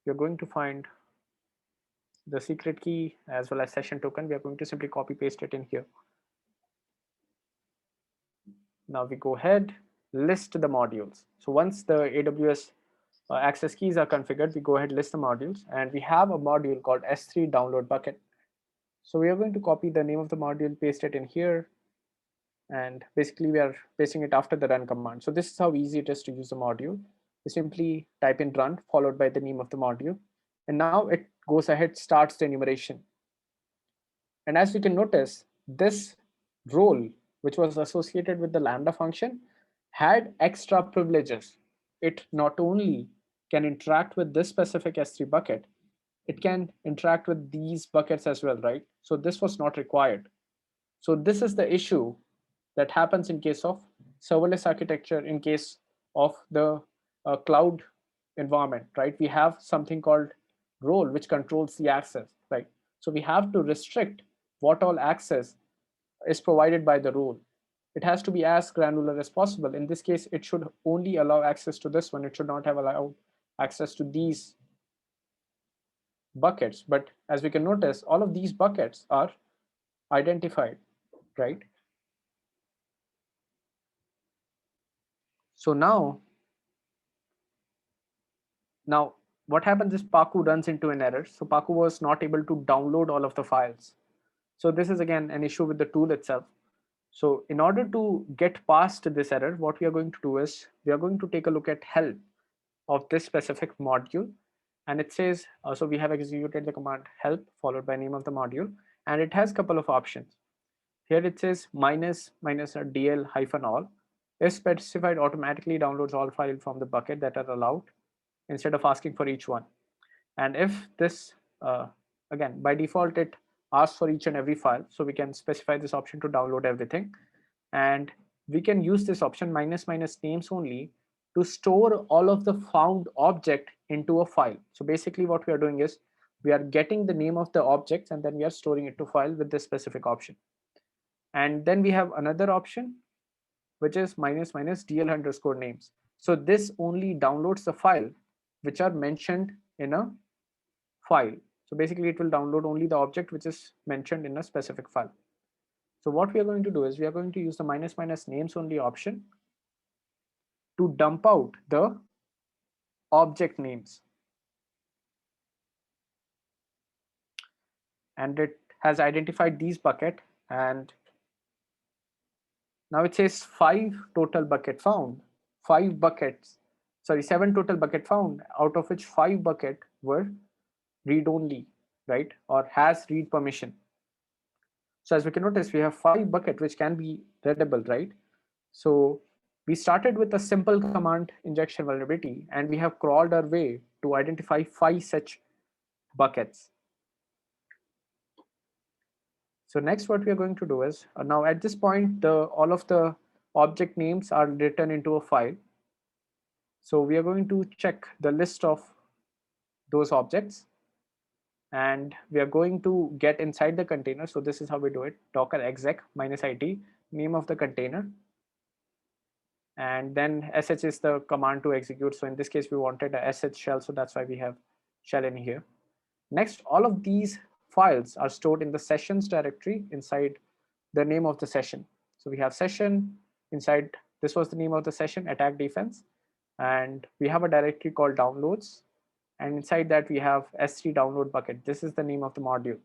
Speaker 1: we're going to find the secret key as well as session token. We are going to simply copy paste it in here. Now we go ahead, list the modules. So once the AWS access keys are configured, we go ahead, list the modules, and we have a module called S3 download bucket. So we are going to copy the name of the module, paste it in here, and basically we are pasting it after the run command. So this is how easy it is to use the module. You simply type in run followed by the name of the module, and now it goes ahead, starts the enumeration. And as you can notice, this role, which was associated with the Lambda function, had extra privileges. It not only can interact with this specific S3 bucket, it can interact with these buckets as well, right? So this was not required. So this is the issue that happens in case of serverless architecture, in case of the cloud environment, right? We have something called role, which controls the access, right? So we have to restrict what all access is provided by the role. It has to be as granular as possible. In this case, it should only allow access to this one. It should not have allowed access to these buckets. But as we can notice, all of these buckets are identified, right? So now what happens is Paku runs into an error. So Paku was not able to download all of the files. So this is again an issue with the tool itself. So in order to get past this error, what we are going to do is we are going to take a look at help of this specific module. And it says, so we have executed the command help followed by name of the module. And it has a couple of options. Here it says minus DL hyphen all. If specified, automatically downloads all files from the bucket that are allowed instead of asking for each one. And if this, again, by default, it asks for each and every file. So we can specify this option to download everything. And we can use this option minus names only to store all of the found object into a file. So basically what we are doing is we are getting the name of the objects and then we are storing it to file with this specific option. And then we have another option, which is minus DL underscore names. So this only downloads the file which are mentioned in a file. So basically it will download only the object which is mentioned in a specific file. So what we are going to do is we are going to use the minus names only option to dump out the object names. And it has identified these bucket, and now it says 5 total bucket found, 7 total bucket found, out of which 5 bucket were read only, right? Or has read permission. So as we can notice, we have 5 bucket which can be readable, right? So we started with a simple command injection vulnerability, and we have crawled our way to identify 5 such buckets. So next what we are going to do is, now at this point, all of the object names are written into a file. So we are going to check the list of those objects, and we are going to get inside the container. So this is how we do it: docker exec -it, name of the container, and then sh is the command to execute. So in this case, we wanted a sh shell, so that's why we have shell in here. Next, all of these files are stored in the sessions directory inside the name of the session. So we have session inside, this was the name of the session, attack defense, and we have a directory called downloads, And inside that we have S3 download bucket. This is the name of the module.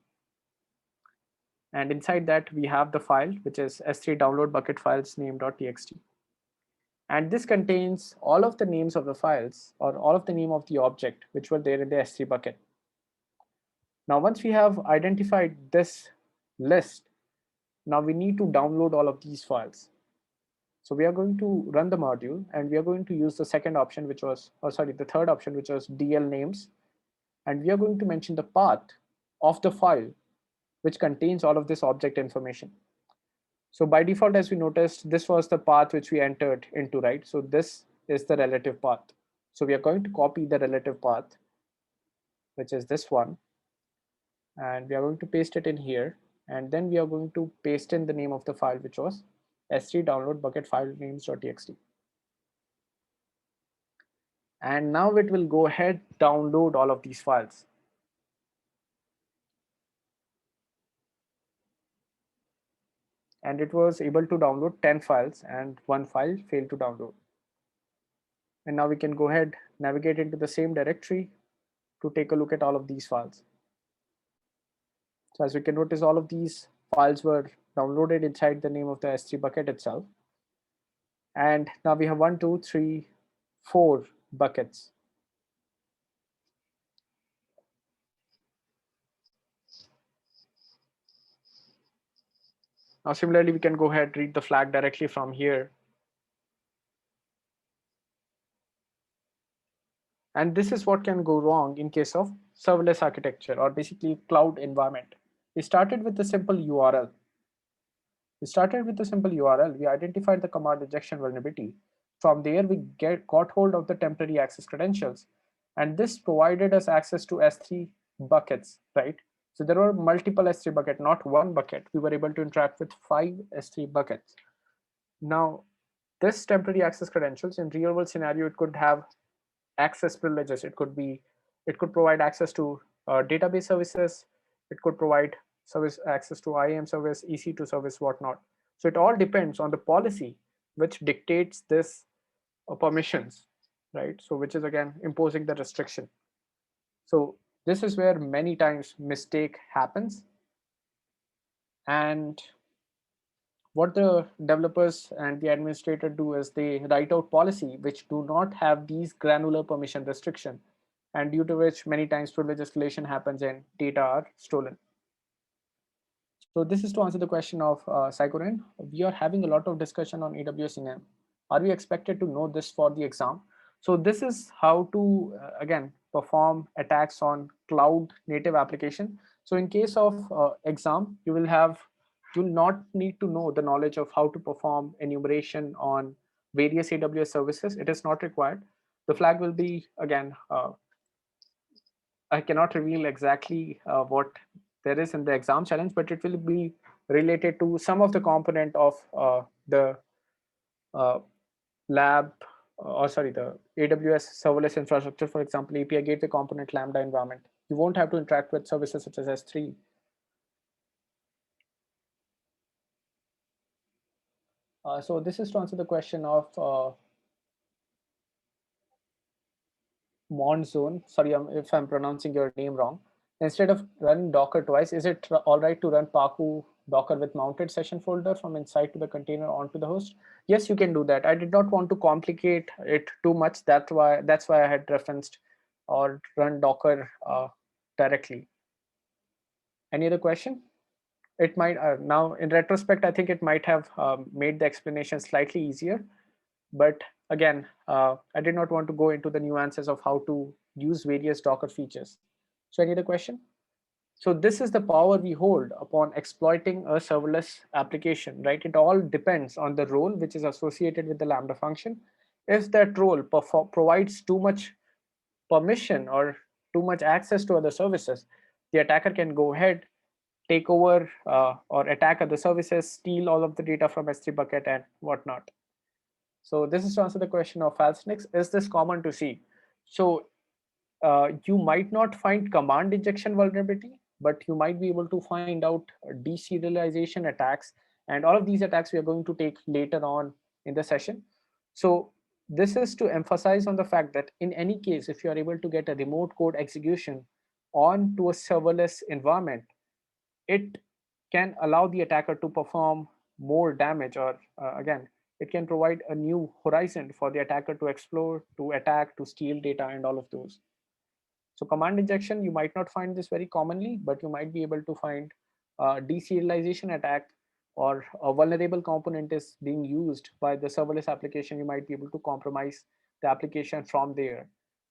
Speaker 1: And inside that we have the file, which is S3 download bucket files name.txt. And this contains all of the names of the files, or all of the name of the object which were there in the S3 bucket. Now, once we have identified this list, now we need to download all of these files. So we are going to run the module, and we are going to use the second option, which was, or sorry, the third option, which was DL names. And we are going to mention the path of the file which contains all of this object information. So by default, as we noticed, this was the path which we entered into, right? So this is the relative path. So we are going to copy the relative path, which is this one, and we are going to paste it in here. And then we are going to paste in the name of the file, which was s3 download bucket file names.txt. And now it will go ahead, download all of these files. And it was able to download 10 files, and one file failed to download. And now we can go ahead, navigate into the same directory to take a look at all of these files. So as we can notice, all of these files were downloaded inside the name of the S3 bucket itself. And now we have 1, 2, 3, 4 buckets. Now, similarly, we can go ahead, read the flag directly from here. And this is what can go wrong in case of serverless architecture, or basically cloud environment. We started with a simple URL. We identified the command injection vulnerability. From there, we got hold of the temporary access credentials. And this provided us access to S3 buckets, right? So there were multiple S3 buckets, not one bucket. We were able to interact with 5 S3 buckets. Now, this temporary access credentials in real world scenario, it could have access privileges. It could provide access to database services. It could provide service access to IAM service, EC2 service, whatnot. So it all depends on the policy which dictates this permissions, right? So which is again imposing the restriction. So this is where many times mistake happens. And what the developers and the administrator do is they write out policy which do not have these granular permission restriction, and due to which many times privilege escalation happens and data are stolen. So this is to answer the question of Psychorin. We are having a lot of discussion on AWS NM. Are we expected to know this for the exam? So this is how to, again, perform attacks on cloud native application. So in case of exam, you'll not need to know the knowledge of how to perform enumeration on various AWS services. It is not required. The flag will be, again, I cannot reveal exactly what there is in the exam challenge, but it will be related to some of the component of the lab, or sorry, the AWS serverless infrastructure, for example, API gateway component Lambda environment. You won't have to interact with services such as S3. So this is to answer the question of Monzone. Sorry if I'm pronouncing your name wrong. Instead of running Docker twice, is it all right to run Paku Docker with mounted session folder from inside to the container onto the host? Yes, you can do that. I did not want to complicate it too much. That's why I had referenced or run Docker directly. Any other question? It might now in retrospect, I think it might have made the explanation slightly easier. But again, I did not want to go into the nuances of how to use various Docker features. So any other question? So this is the power we hold upon exploiting a serverless application, right? It all depends on the role which is associated with the Lambda function. If that role provides too much permission or too much access to other services, the attacker can go ahead, take over or attack other services, steal all of the data from S3 bucket and whatnot. So this is to answer the question of falseness. Is this common to see? So you might not find command injection vulnerability, but you might be able to find out deserialization attacks. And all of these attacks we are going to take later on in the session. So This is to emphasize on the fact that in any case, if you are able to get a remote code execution onto a serverless environment, it can allow the attacker to perform more damage, or again, it can provide a new horizon for the attacker to explore, to attack, to steal data, and all of those. So command injection, you might not find this very commonly, but you might be able to find deserialization attack, or a vulnerable component is being used by the serverless application. You might be able to compromise the application from there.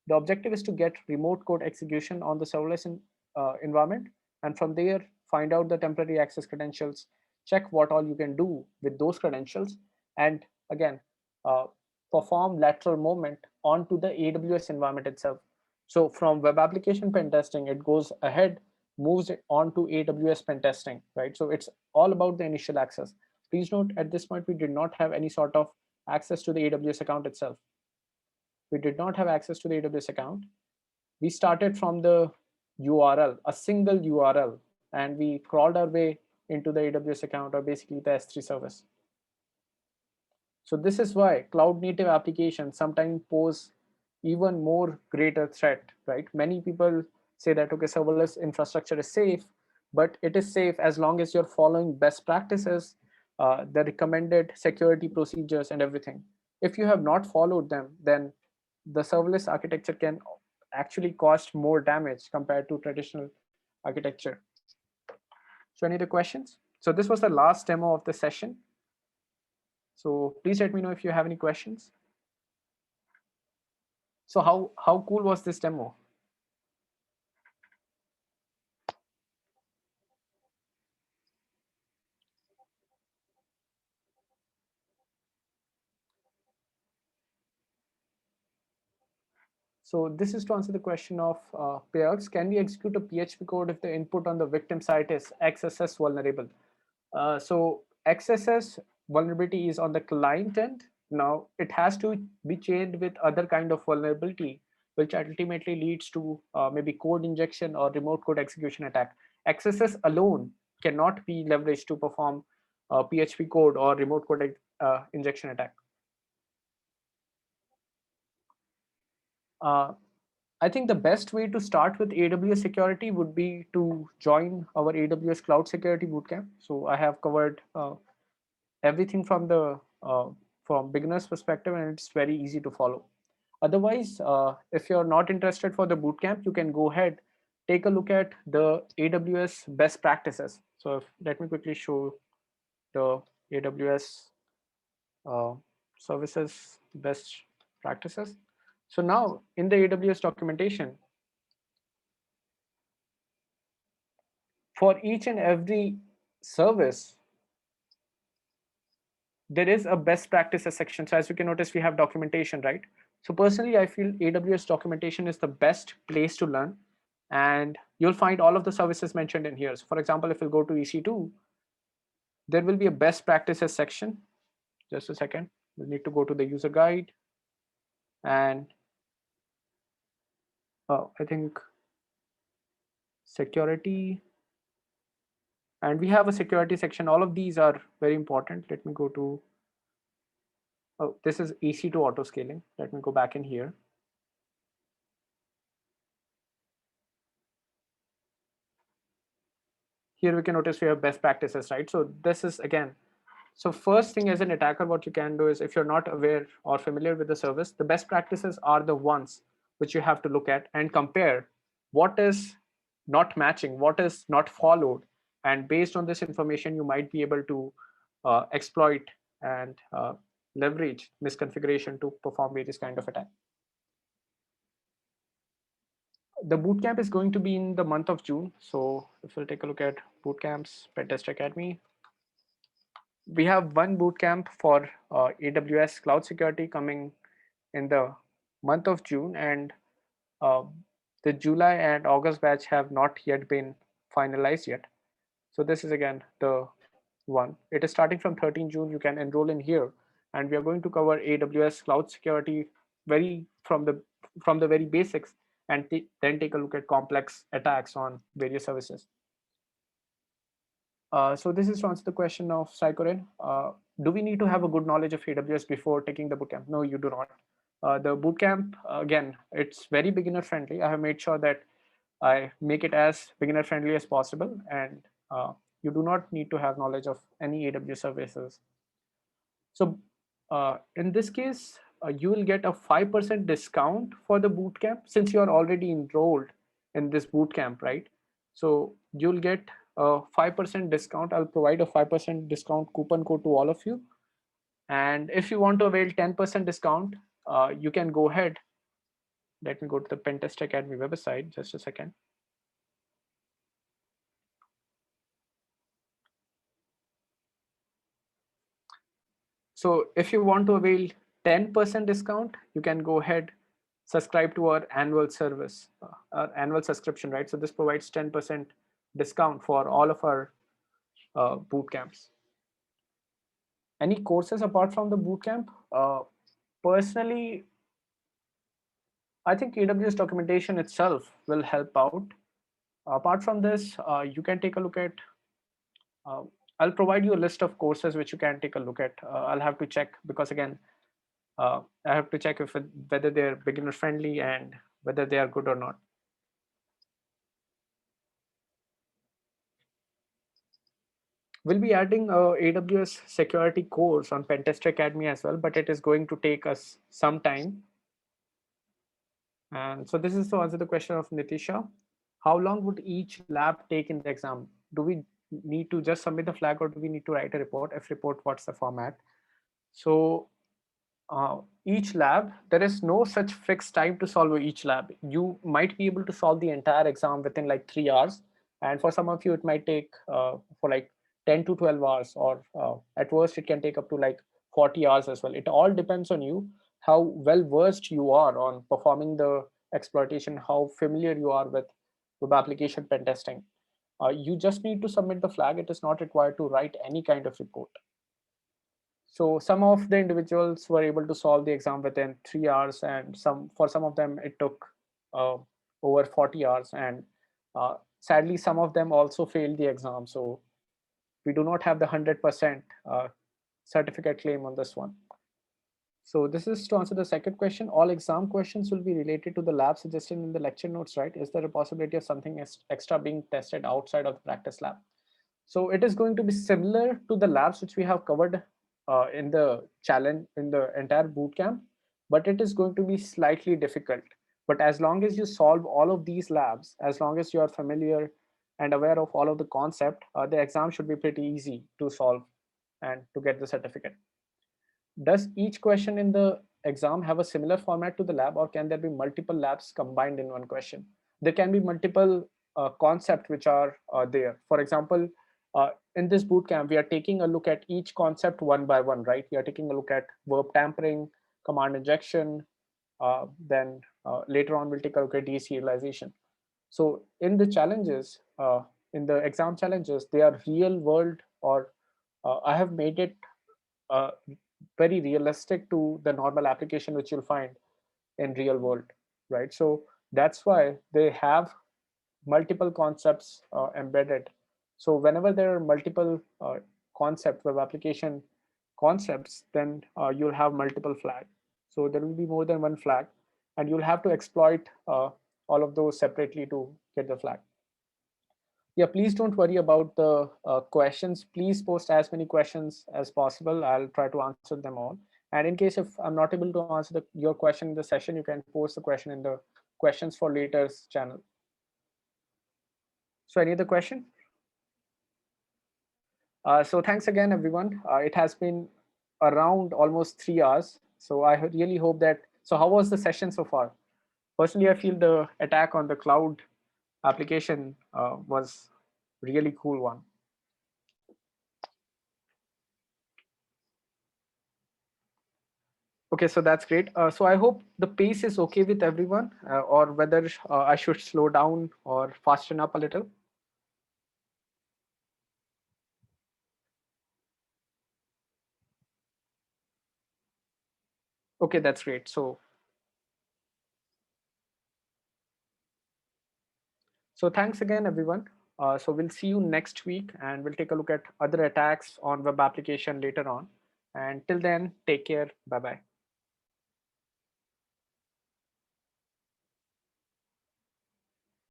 Speaker 1: The objective is to get remote code execution on the serverless environment, and from there find out the temporary access credentials, check what all you can do with those credentials, and again, uh, perform lateral movement onto the AWS environment itself. So from web application pen testing, it goes ahead, moves it on to AWS pen testing, right? So it's all about the initial access. Please note, at this point, we did not have any sort of access to the AWS account itself. We did not have access to the AWS account. We started from the URL, a single URL, and we crawled our way into the AWS account, or basically the S3 service. So this is why cloud native applications sometimes pose even more greater threat, right? Many people say that, okay, serverless infrastructure is safe, but it is safe as long as you're following best practices, the recommended security procedures and everything. If you have not followed them, then the serverless architecture can actually cost more damage compared to traditional architecture. So any other questions? So this was the last demo of the session. So please let me know if you have any questions. So how cool was this demo? So this is to answer the question of payouts. Can we execute a PHP code if the input on the victim site is XSS vulnerable? So XSS vulnerability is on the client end. Now it has to be chained with other kind of vulnerability, which ultimately leads to maybe code injection or remote code execution attack. XSS alone cannot be leveraged to perform PHP code or remote code injection attack. Uh, I think the best way to start with AWS security would be to join our AWS Cloud Security Bootcamp. So I have covered everything from beginner's perspective, and it's very easy to follow. Otherwise, if you're not interested for the bootcamp, you can go ahead, take a look at the AWS best practices. So let me quickly show the AWS uh, services best practices. So now in the AWS documentation, for each and every service, there is a best practices section. So as you can notice, we have documentation, right? So personally, I feel AWS documentation is the best place to learn, and you'll find all of the services mentioned in here. So for example, if you go to EC2, there will be a best practices section. Just a second, we'll need to go to the user guide, and I think security, and we have a security section. All of these are very important. Let me go to, oh, this is EC2 auto scaling. Let me go back in here. Here we can notice we have best practices, right? So this is again, so first thing as an attacker, what you can do is, if you're not aware or familiar with the service, the best practices are the ones which you have to look at and compare what is not matching, what is not followed. And based on this information, you might be able to exploit and leverage misconfiguration to perform various kind of attack. The bootcamp is going to be in the month of June. So if we'll take a look at bootcamps, Pentest Academy, we have one bootcamp for AWS cloud security coming in the month of June, and uh, the July and August batch have not yet been finalized yet. So this is again the one. It is starting from 13 June. You can enroll in here, and we are going to cover AWS cloud security very from the very basics, and then take a look at complex attacks on various services. So this is to answer the question of Psychorin. Do we need to have a good knowledge of AWS before taking the bootcamp? No, you do not. The bootcamp, again, it's very beginner friendly. I have made sure that I make it as beginner friendly as possible, and you do not need to have knowledge of any AWS services. So in this case, you will get a 5% discount for the bootcamp since you are already enrolled in this bootcamp, right? So you'll get a 5% discount. I'll provide a 5% discount coupon code to all of you. And if you want to avail 10% discount, you can go ahead. Let me go to the Pentest Academy website, just a second. So if you want to avail 10% discount, you can go ahead, subscribe to our annual service, our annual subscription, right? So this provides 10% discount for all of our boot camps. Any courses apart from the bootcamp? Personally, I think AWS documentation itself will help out. Apart from this, you can take a look at, uh, I'll provide you a list of courses which you can take a look at. I'll have to check because again, I have to check if whether they're beginner friendly and whether they are good or not. We'll be adding a AWS security course on Pentester Academy as well, but it is going to take us some time. And so this is to answer the question of Nitisha. How long would each lab take in the exam? Do we need to just submit the flag or do we need to write a report? If report, what's the format? So each lab, there is no such fixed time to solve each lab. You might be able to solve the entire exam within like 3 hours. And for some of you, it might take for like 10 to 12 hours, or at worst, it can take up to like 40 hours as well. It all depends on you, how well versed you are on performing the exploitation, how familiar you are with web application pen testing. You just need to submit the flag. It is not required to write any kind of report. So some of the individuals were able to solve the exam within 3 hours, and for some of them it took uh, over 40 hours. And sadly, some of them also failed the exam. So we do not have the 100% certificate claim on this one. So this is to answer the second question. All exam questions will be related to the lab suggested in the lecture notes, right? Is there a possibility of something extra being tested outside of the practice lab? So it is going to be similar to the labs which we have covered in the challenge in the entire bootcamp, but it is going to be slightly difficult. But as long as you solve all of these labs, as long as you are familiar and aware of all of the concept, the exam should be pretty easy to solve and to get the certificate. Does each question in the exam have a similar format to the lab, or can there be multiple labs combined in one question? There can be multiple concepts which are there. For example, in this bootcamp, we are taking a look at each concept one by one, right? We are taking a look at verb tampering, command injection, then later on we'll take a look at deserialization. So in the challenges, in the exam challenges, they are real world, or I have made it uh, very realistic to the normal application which you'll find in real world, right? So that's why they have multiple concepts embedded. So whenever there are multiple concept web application concepts, then you'll have multiple flag. So there will be more than one flag, and you'll have to exploit all of those separately to get the flag. Yeah, please don't worry about the questions. Please post as many questions as possible. I'll try to answer them all. And in case if I'm not able to answer your question in the session, you can post the question in the questions for later's channel. So any other question? So thanks again, everyone. It has been around almost 3 hours. So I really hope that, so how was the session so far? Personally, I feel the attack on the cloud application was really cool one. Okay, so that's great. So I hope the pace is okay with everyone, or whether I should slow down or fasten up a little. Okay, that's great. So thanks again, everyone. So we'll see you next week, and we'll take a look at other attacks on web application later on. And till then, take care. Bye bye.